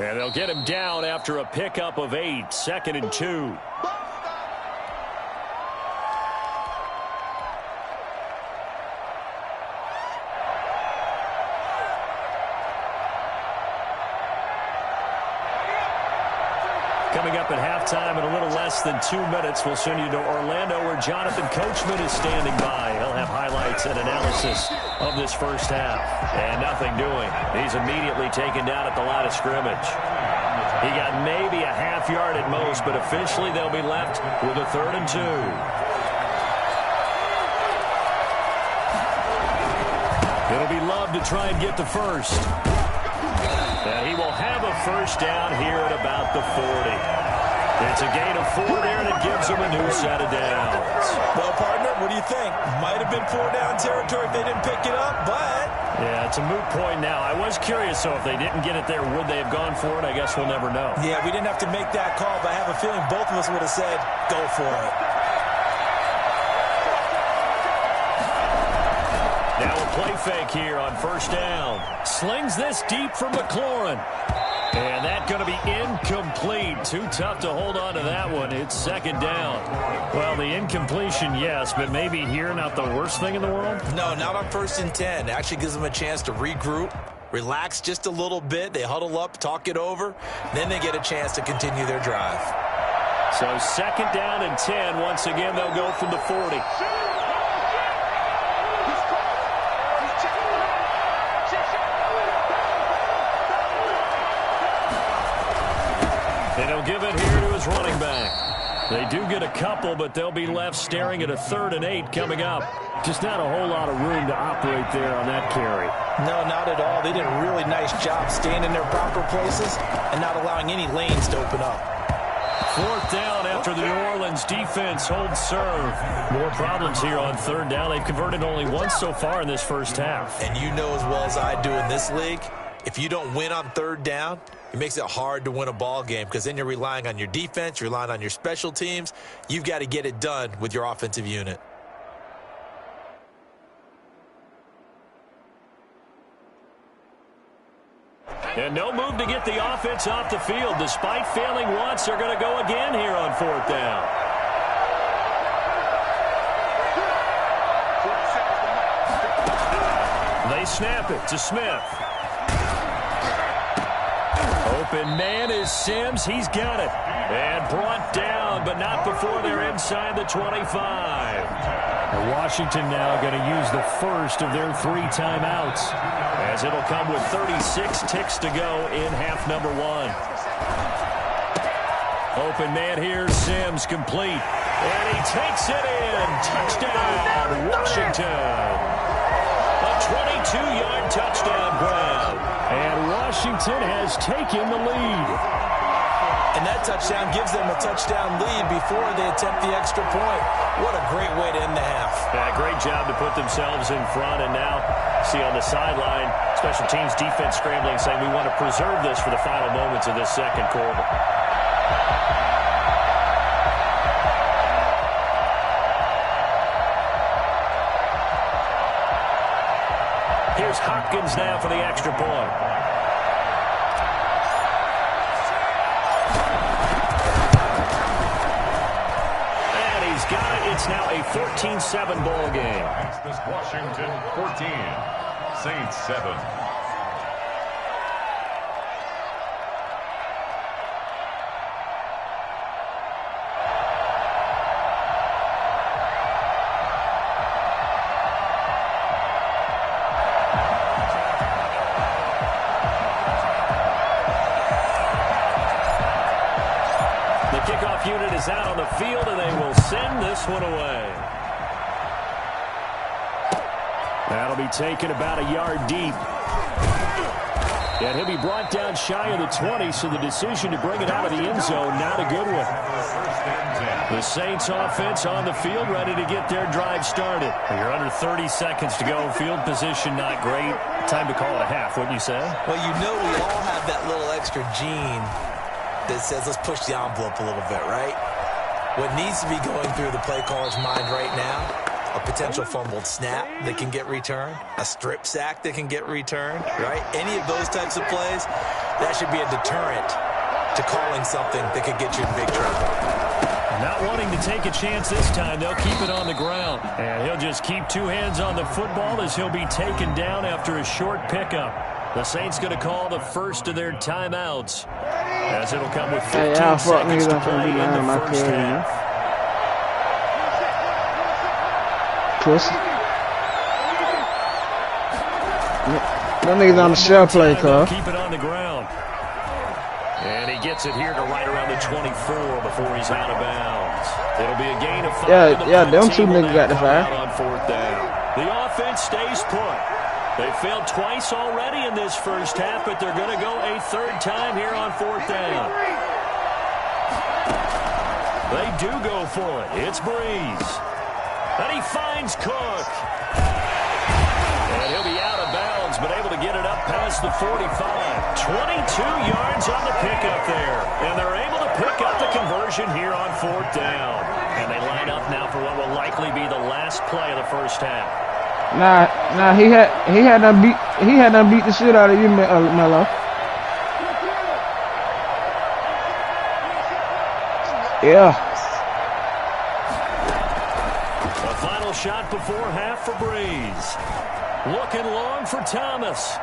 And they'll get him down after a pickup of 8, 2nd and 2. Coming up at halftime in a little less than 2 minutes, we'll send you to Orlando where Jonathan Coachman is standing by. He'll have highlights and analysis of this first half. And nothing doing. He's immediately taken down at the line of scrimmage. He got maybe a half yard at most, but officially they'll be left with a 3rd and 2. It'll be Love to try and get the first. And he will have a first down here at about the 40. It's a gain of 4 there, and it gives him a new set of downs. Well, partner, what do you think? Might have been 4-down territory if they didn't pick it up, but... Yeah, it's a moot point now. I was curious, so if they didn't get it there, would they have gone for it? I guess we'll never know. Yeah, we didn't have to make that call, but I have a feeling both of us would have said, go for it. Now a play fake here on first down. Slings this deep for McLaurin. And that's going to be incomplete. Too tough to hold on to that one. It's 2nd down. Well, the incompletion, yes, but maybe here not the worst thing in the world? No, not on 1st and 10. It actually gives them a chance to regroup, relax just a little bit. They huddle up, talk it over. Then they get a chance to continue their drive. So 2nd down and 10. Once again, they'll go from the 40. And he'll give it here to his running back. They do get a couple, but they'll be left staring at a 3rd and 8 coming up. Just not a whole lot of room to operate there on that carry. No, not at all. They did a really nice job staying in their proper places and not allowing any lanes to open up. 4th down after the New Orleans defense holds serve. More problems here on 3rd down. They've converted only once so far in this first half. And you know as well as I do in this league, if you don't win on 3rd down, it makes it hard to win a ball game because then you're relying on your defense, you're relying on your special teams. You've got to get it done with your offensive unit. And no move to get the offense off the field. Despite failing once, they're going to go again here on 4th down. They snap it to Smith. Open man is Sims. He's got it. And brought down, but not before they're inside the 25. And Washington now going to use the first of their 3 timeouts. As it'll come with 36 ticks to go in half number 1. Open man here, Sims complete. And he takes it in. Touchdown, Washington. A 22-yard touchdown grab. And Washington has taken the lead. And that touchdown gives them a touchdown lead before they attempt the extra point. What a great way to end the half. Yeah, great job to put themselves in front. And now, see on the sideline, special teams defense scrambling, saying we want to preserve this for the final moments of this 2nd quarter. Here's Hopkins now for the extra point. And he's got it. It's now a 14-7 ball game. Texas Washington 14, Saints 7. Unit is out on the field, and they will send this one away. That'll be taken about a yard deep. And he'll be brought down shy of the 20, so the decision to bring it out of the end zone, not a good one. The Saints offense on the field, ready to get their drive started. You're under 30 seconds to go. Field position not great. Time to call it a half, wouldn't you say? Well, you know we all have that little extra gene that says let's push the envelope a little bit, right? What needs to be going through the play caller's mind right now, a potential fumbled snap that can get returned, a strip sack that can get returned, right? Any of those types of plays, that should be a deterrent to calling something that could get you in big trouble. Not wanting to take a chance this time, they'll keep it on the ground. And he'll just keep two hands on the football as he'll be taken down after a short pickup. The Saints going to call the first of their timeouts, as it'll come with 15 seconds to play in the first half. Twist. That nigga's on the shell play, cuz. Keep it on the ground. And he gets it here to right around the 24 before he's out of bounds. It'll be a gain of 5. Yeah, them two niggas got the fire. On fourth down. The offense stays put. They failed twice already in this first half, but they're going to go a third time here on fourth down. They do go for it. It's Breeze. And he finds Cook. And he'll be out of bounds, but able to get it up past the 45. 22 yards on the pickup there. And they're able to pick up the conversion here on fourth down. And they line up now for what will likely be the last play of the first half. Nah, he had done beat the shit out of you, Mello. Yeah. A final shot before half for Breeze. Looking long for Thomas.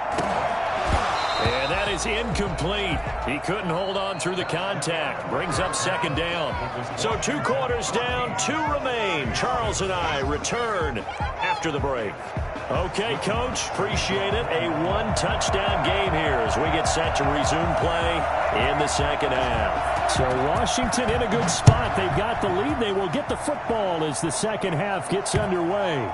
And that is incomplete. He couldn't hold on through the contact. Brings up second down. So 2 quarters down, 2 remain. Charles and I return after the break. Okay, Coach, appreciate it. A 1-touchdown game here as we get set to resume play in the second half. So Washington in a good spot. They've got the lead. They will get the football as the second half gets underway.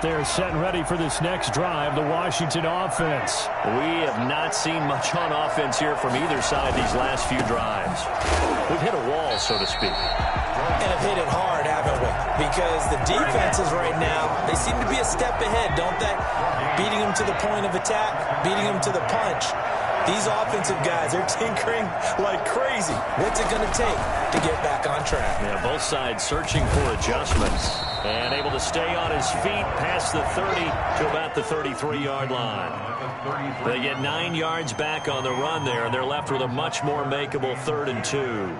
They're set and ready for this next drive, the Washington offense. We have not seen much on offense here from either side these last few drives. We've hit a wall, so to speak. And have hit it hard, haven't we? Because the defenses right now, they seem to be a step ahead, don't they? Beating them to the point of attack, beating them to the punch. These offensive guys are tinkering like crazy. What's it going to take to get back on track? Yeah, both sides searching for adjustments. And able to stay on his feet past the 30 to about the 33-yard line. They get 9 yards back on the run there, and they're left with a much more makeable 3rd and 2.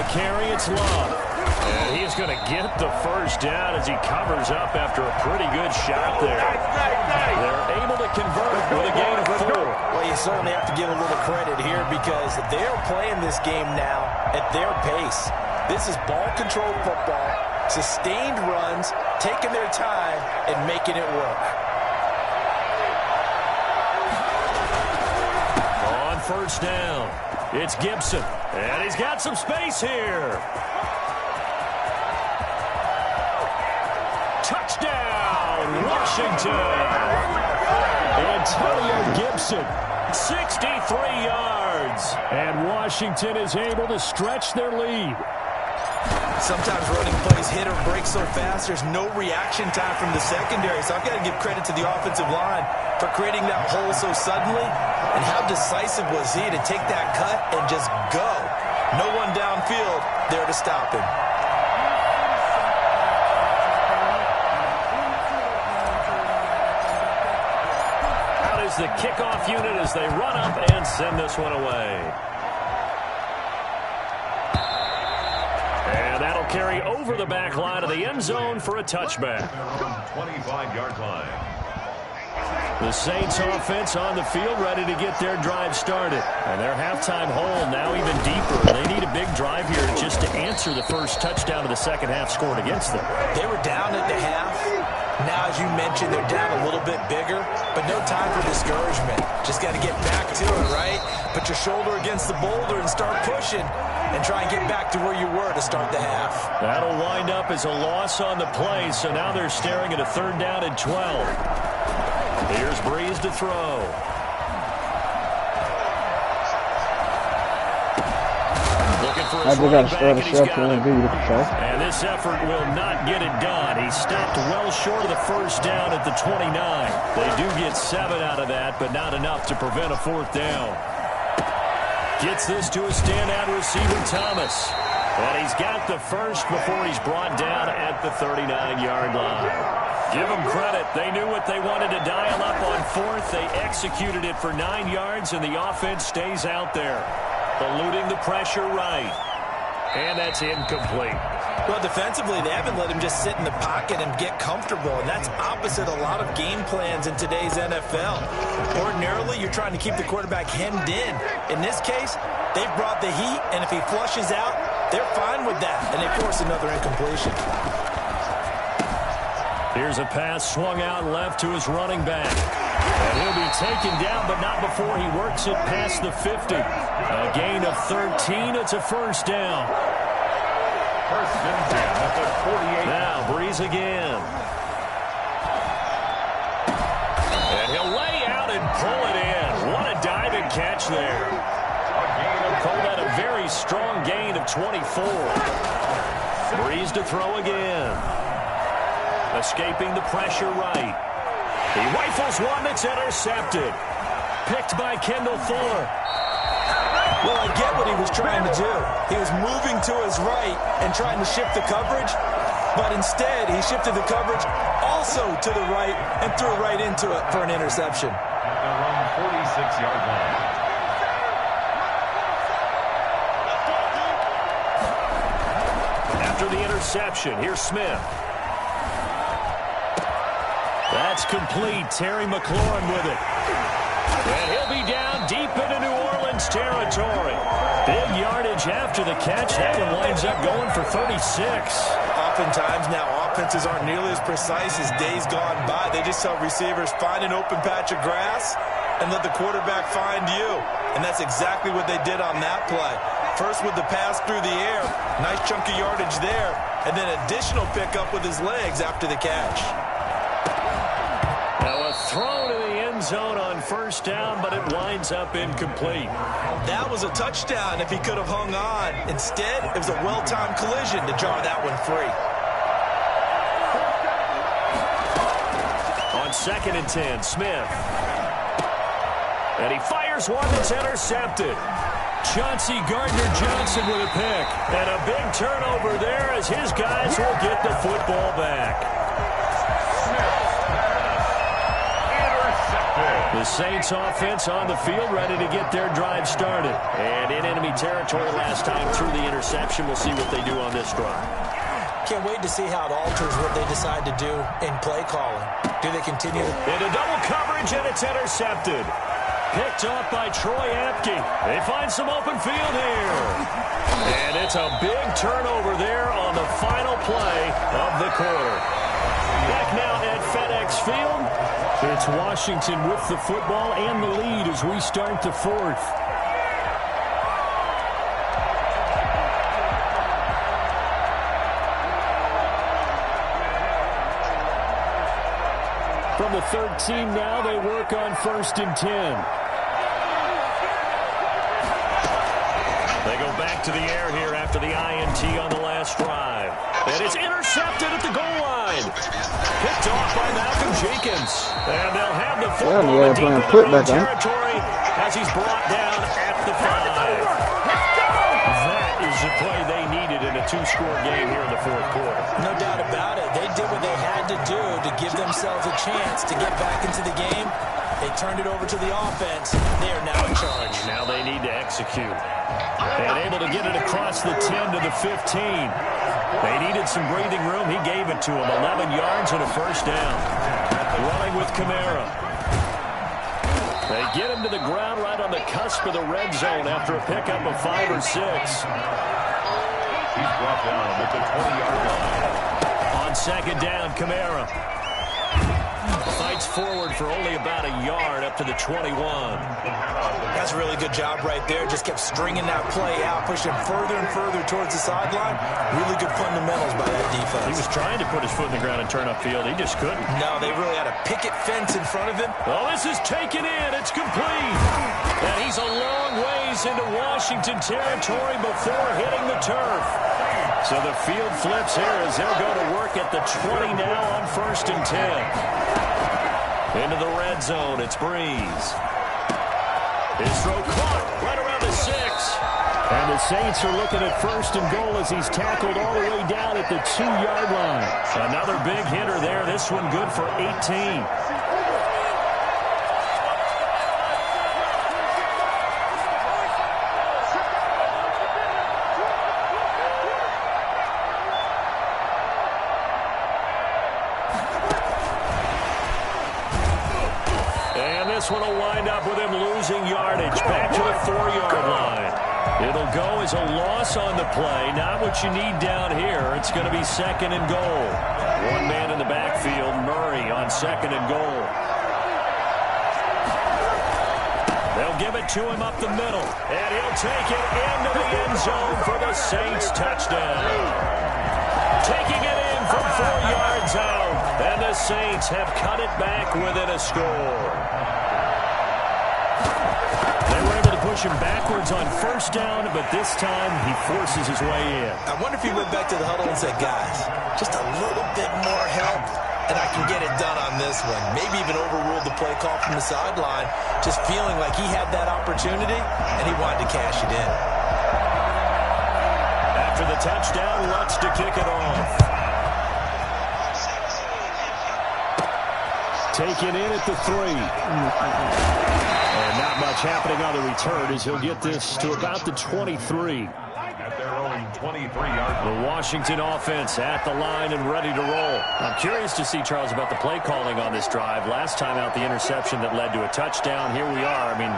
Carry, it's Love. And he is going to get the first down as he covers up after a pretty good shot there. They're able to convert with a gain of 4. Well, you certainly have to give a little credit here because they're playing this game now at their pace. This is ball control football, sustained runs, taking their time and making it work. On first down, it's Gibson. And he's got some space here. Touchdown, Washington. Tonio Gibson, 63 yards. And Washington is able to stretch their lead. Sometimes running plays hit or break so fast, there's no reaction time from the secondary. So I've got to give credit to the offensive line for creating that hole so suddenly. And how decisive was he to take that cut and just go? No one downfield there to stop him. Out is the kickoff unit as they run up and send this one away. And that'll carry over the back line of the end zone for a touchback. From 25-yard line. The Saints offense on the field ready to get their drive started. And their halftime hole now even deeper. They need a big drive here just to answer the first touchdown of the second half scored against them. They were down at the half. Now, as you mentioned, they're down a little bit bigger, but no time for discouragement. Just got to get back to it, right? Put your shoulder against the boulder and start pushing and try and get back to where you were to start the half. That'll wind up as a loss on the play, so now they're staring at a 3rd down and 12. Here's Breeze to throw. Looking for his running back, and he's got him. And this effort will not get it done. He stopped well short of the first down at the 29. They do get 7 out of that, but not enough to prevent a 4th down. Gets this to a standout receiver, Thomas. And he's got the first before he's brought down at the 39-yard line. Give them credit. They knew what they wanted to dial up on 4th. They executed it for 9 yards, and the offense stays out there, eluding the pressure right. And that's incomplete. Well, defensively, they haven't let him just sit in the pocket and get comfortable, and that's opposite a lot of game plans in today's NFL. Ordinarily, you're trying to keep the quarterback hemmed in. In this case, they brought the heat, and if he flushes out, they're fine with that, and they force another incompletion. Here's a pass swung out left to his running back. And he'll be taken down, but not before he works it past the 50. A gain of 13. It's a 1st down. 1st and 10 at the 48. Now Breeze again. And he'll lay out and pull it in. What a diving catch there. Call that a very strong gain of 24. Breeze to throw again. Escaping the pressure right. He rifles one that's intercepted. Picked by Kendall Fuller. Well, I get what he was trying to do. He was moving to his right and trying to shift the coverage, but instead he shifted the coverage also to the right and threw right into it for an interception. At their own 46-yard line. After the interception, here's Smith. That's complete. Terry McLaurin with it. And he'll be down deep into New Orleans territory. Big yardage after the catch. That one winds up going for 36. Oftentimes now offenses aren't nearly as precise as days gone by. They just tell receivers, find an open patch of grass and let the quarterback find you. And that's exactly what they did on that play. First with the pass through the air. Nice chunk of yardage there. And then additional pickup with his legs after the catch. Now a throw to the end zone on 1st down, but it winds up incomplete. That was a touchdown if he could have hung on. Instead, it was a well-timed collision to jar that one free. On 2nd and 10, Smith. And he fires one that's intercepted. Chauncey Gardner-Johnson with a pick. And a big turnover there as his guys will get the football back. The Saints offense on the field ready to get their drive started. And in enemy territory last time through the interception. We'll see what they do on this drive. Can't wait to see how it alters what they decide to do in play calling. Do they continue? Into double coverage, and it's intercepted. Picked off by Troy Apke. They find some open field here. And it's a big turnover there on the final play of the quarter. Back now at FedEx Field. It's Washington with the football and the lead as we start the 4th. From from the 13 now. They work on 1st and 10. They go back to the air here after the INT on the last drive. And it's intercepted at the goal line. Picked off by Malcolm Jenkins. And they'll have the football deep in their own territory as he's brought down at the 5. That is the play they needed in a 2-score game here in the 4th quarter. No doubt about it. They did what they had to do to give themselves a chance to get back into the game. They turned it over to the offense. They are now in charge. Now they need to execute. And able to get it across the 10 to the 15. They needed some breathing room. He gave it to them. 11 yards and a 1st down. Running with Kamara. They get him to the ground right on the cusp of the red zone after a pickup of 5 or 6. He's brought down at the 20-yard line. On 2nd down, Kamara fights forward for only about a yard up to the 21. That's a really good job right there. Just kept stringing that play out, pushing further and further towards the sideline. Really good fundamentals by that defense. He was trying to put his foot in the ground and turn upfield. He just couldn't. No, they really had a picket fence in front of him. Oh, this is taken in. It's complete. And he's a long ways into Washington territory before hitting the turf. So the field flips here as they'll go to work at the 20 now on 1st and 10. Into the red zone, it's Breeze. His throw caught right around the 6. And the Saints are looking at 1st and goal as he's tackled all the way down at the 2-yard line. Another big hitter there. This one good for 18. This one will wind up with him losing yardage back to the 4-yard line. It'll go as a loss on the play. Not what you need down here. It's going to be 2nd and goal. One man in the backfield, Murray on 2nd and goal. They'll give it to him up the middle. And he'll take it into the end zone for the Saints touchdown. Taking it in from 4 yards out. And the Saints have cut it back within a score. Push him backwards on 1st down, but this time he forces his way in. I wonder if he went back to the huddle and said, guys, just a little bit more help, and I can get it done on this one. Maybe even overruled the play call from the sideline, just feeling like he had that opportunity, and he wanted to cash it in. After the touchdown, Lutz to kick it off. Taken in at the 3. And not much happening on the return as he'll get this to about the 23. At their own 23-yard line. The Washington offense at the line and ready to roll. I'm curious to see, Charles, about the play calling on this drive. Last time out, the interception that led to a touchdown. Here we are. I mean,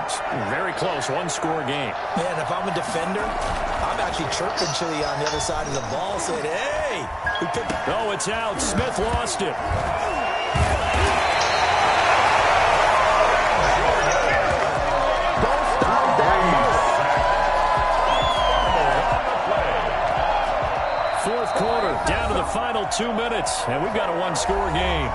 very close, 1-score game. Man, if I'm a defender, I'm actually chirping Chili on the other side of the ball, saying, hey! Oh, it's out. Smith lost it. Down to the final 2 minutes, and we've got a 1-score game.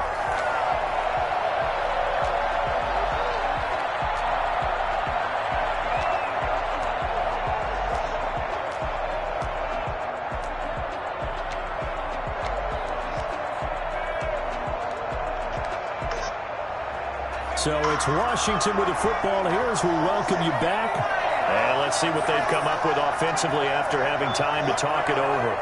So it's Washington with the football here as we welcome you back. And let's see what they've come up with offensively after having time to talk it over.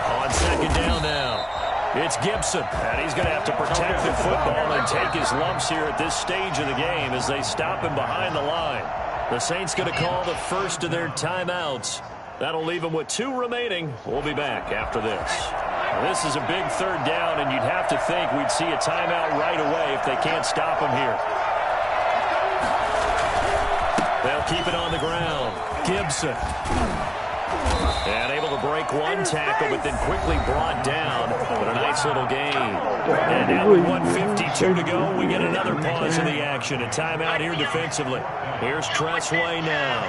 On 2nd down now, it's Gibson. And he's going to have to protect the football and take his lumps here at this stage of the game as they stop him behind the line. The Saints going to call the first of their timeouts. That'll leave them with 2 remaining. We'll be back after this. This is a big 3rd down, and you'd have to think we'd see a timeout right away if they can't stop him here. They'll keep it on the ground. Gibson. And able to break one tackle, but then quickly brought down. But a nice little gain. And now with 1:52 to go, we get another pause in the action. A timeout here defensively. Here's Tressway now.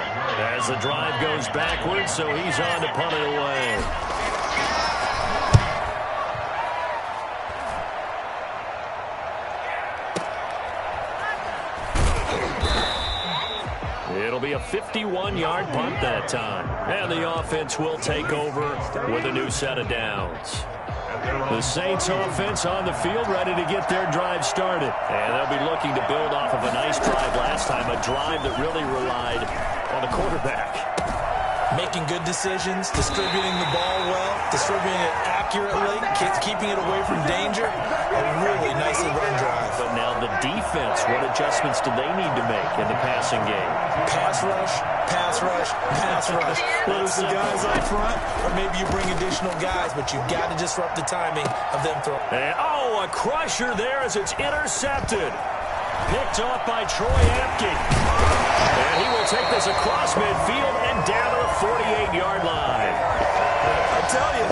As the drive goes backwards, so he's on to punt it away. It'll be a 51-yard punt that time. And the offense will take over with a new set of downs. The Saints offense on the field ready to get their drive started. And they'll be looking to build off of a nice drive last time, a drive that really relied on the quarterback. Making good decisions, distributing the ball well, distributing it accurately, keeping it away from danger. A really nicely run drive. But now the defense, what adjustments do they need to make in the passing game? Pass rush, pass rush, pass rush. Whether it's the guys up front or maybe you bring additional guys, but you've got to disrupt the timing of them throwing. And, a crusher there as it's intercepted. Picked off by Troy Apke. And he will take this across midfield and down to the 48-yard line. I tell you,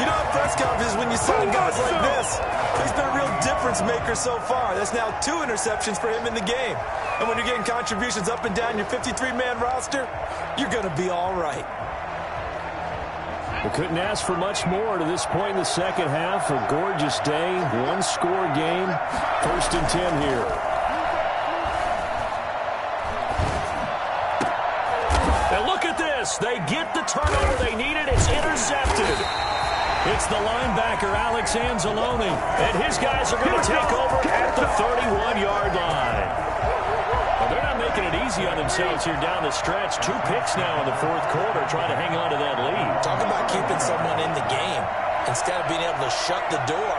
you don't have press conferences when you sign guys like this. He's been a real difference maker so far. That's now 2 interceptions for him in the game. And when you're getting contributions up and down your 53-man roster, you're going to be all right. We couldn't ask for much more to this point in the second half. A gorgeous day, one-score game. 1st and 10 here. Now look at this. They get the turnover they needed. It's intercepted. It's the linebacker, Alex Anzalone. And his guys are going to take over at the 31-yard line. Well, they're not making it easy on themselves here down the stretch. 2 picks now in the 4th quarter, trying to hang on to that lead. Talk about keeping someone in the game. Instead of being able to shut the door,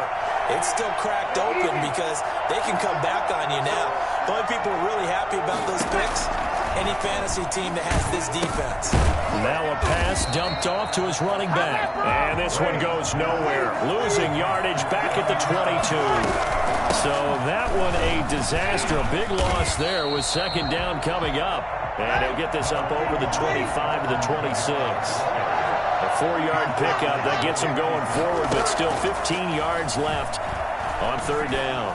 it's still cracked open because they can come back on you now. The only people who are really happy about those picks, any fantasy team that has this defense. Now a pass dumped off to his running back. And this one goes nowhere. Losing yardage back at the 22. So that one a disaster. A big loss there with 2nd down coming up. And he'll get this up over the 25 to the 26. A 4-yard pickup that gets him going forward, but still 15 yards left on 3rd down.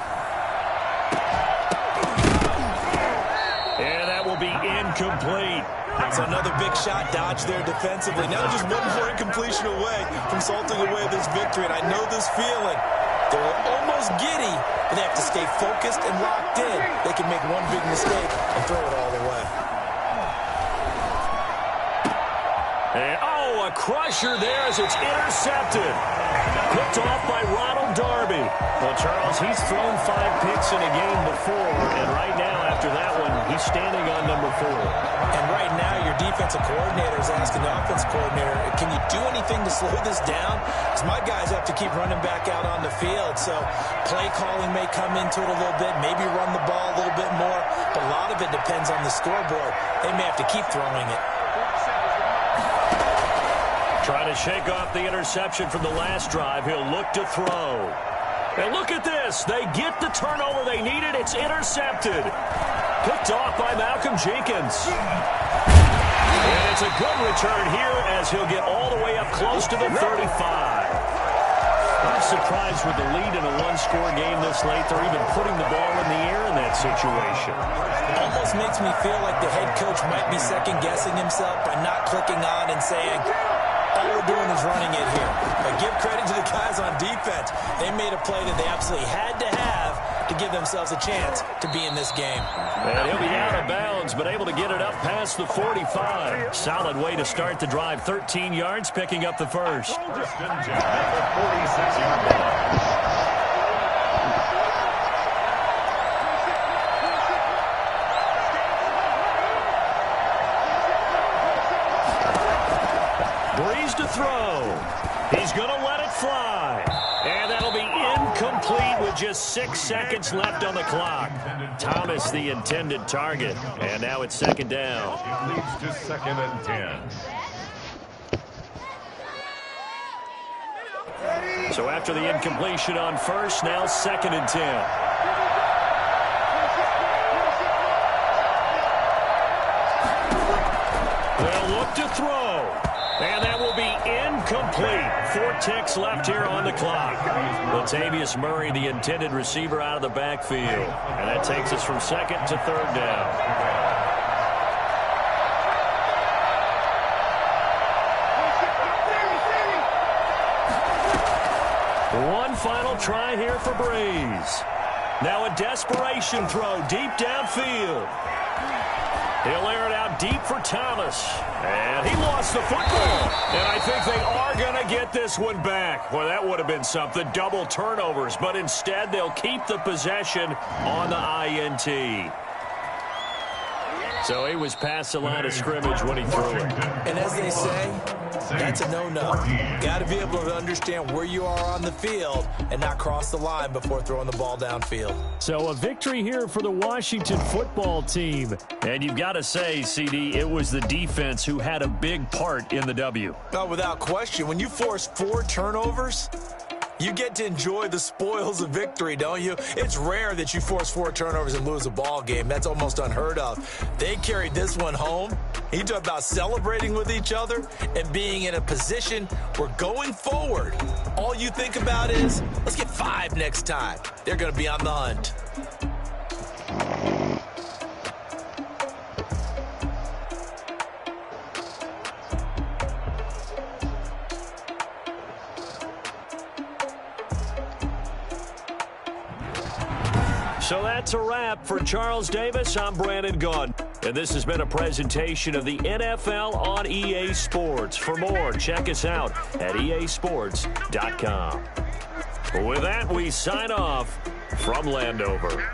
And that will be incomplete. It's another big shot dodged there defensively. Now just one more incompletion away from salting away this victory. And I know this feeling. They're almost giddy, but they have to stay focused and locked in. They can make one big mistake and throw it all the way. And, a crusher there as it's intercepted. Picked off by Ronald Darby. Well, Charles, he's thrown 5 picks in a game before, and right now, after that one, he's standing on number 4. And right now, your defensive coordinator is asking the offense coordinator, can you do anything to slow this down? Because my guys have to keep running back out on the field, so play calling may come into it a little bit, maybe run the ball a little bit more, but a lot of it depends on the scoreboard. They may have to keep throwing it. Trying to shake off the interception from the last drive. He'll look to throw. And look at this. They get the turnover they needed. It's intercepted. Picked off by Malcolm Jenkins. And it's a good return here as he'll get all the way up close to the 35. I'm surprised with the lead in a 1-score game this late. They're even putting the ball in the air in that situation. Almost makes me feel like the head coach might be second-guessing himself by not clicking on and saying, all we're doing is running it here. But give credit to the guys on defense. They made a play that they absolutely had to have to give themselves a chance to be in this game. And he'll be out of bounds, but able to get it up past the 45. Solid way to start the drive. 13 yards, picking up the first. Distance at the 46-yard line. Breeze to throw. He's going to let it fly. And that'll be incomplete with just 6 seconds left on the clock. Thomas, the intended target. And now it's 2nd down. It leads to 2nd and 10. So after the incompletion on first, now 2nd and 10. They'll look to throw. And that will be incomplete. 4 ticks left here on the clock. Latavius Murray, the intended receiver, out of the backfield. And that takes us from 2nd to 3rd down. One final try here for Breeze. Now a desperation throw deep downfield. He'll air it out deep for Thomas. And he lost the football. And I think they are going to get this one back. Well, that would have been something. Double turnovers. But instead, they'll keep the possession on the INT. So he was past the line of scrimmage when he threw it. And as they say, that's a no-no. Got to be able to understand where you are on the field and not cross the line before throwing the ball downfield. So a victory here for the Washington football team. And you've got to say, CD, it was the defense who had a big part in the W. No, without question. When you force 4 turnovers, you get to enjoy the spoils of victory, don't you? It's rare that you force 4 turnovers and lose a ball game. That's almost unheard of. They carried this one home. He talked about celebrating with each other and being in a position where going forward, all you think about is, let's get 5 next time. They're going to be on the hunt. So that's a wrap for Charles Davis. I'm Brandon Gunn. And this has been a presentation of the NFL on EA Sports. For more, check us out at easports.com. With that, we sign off from Landover.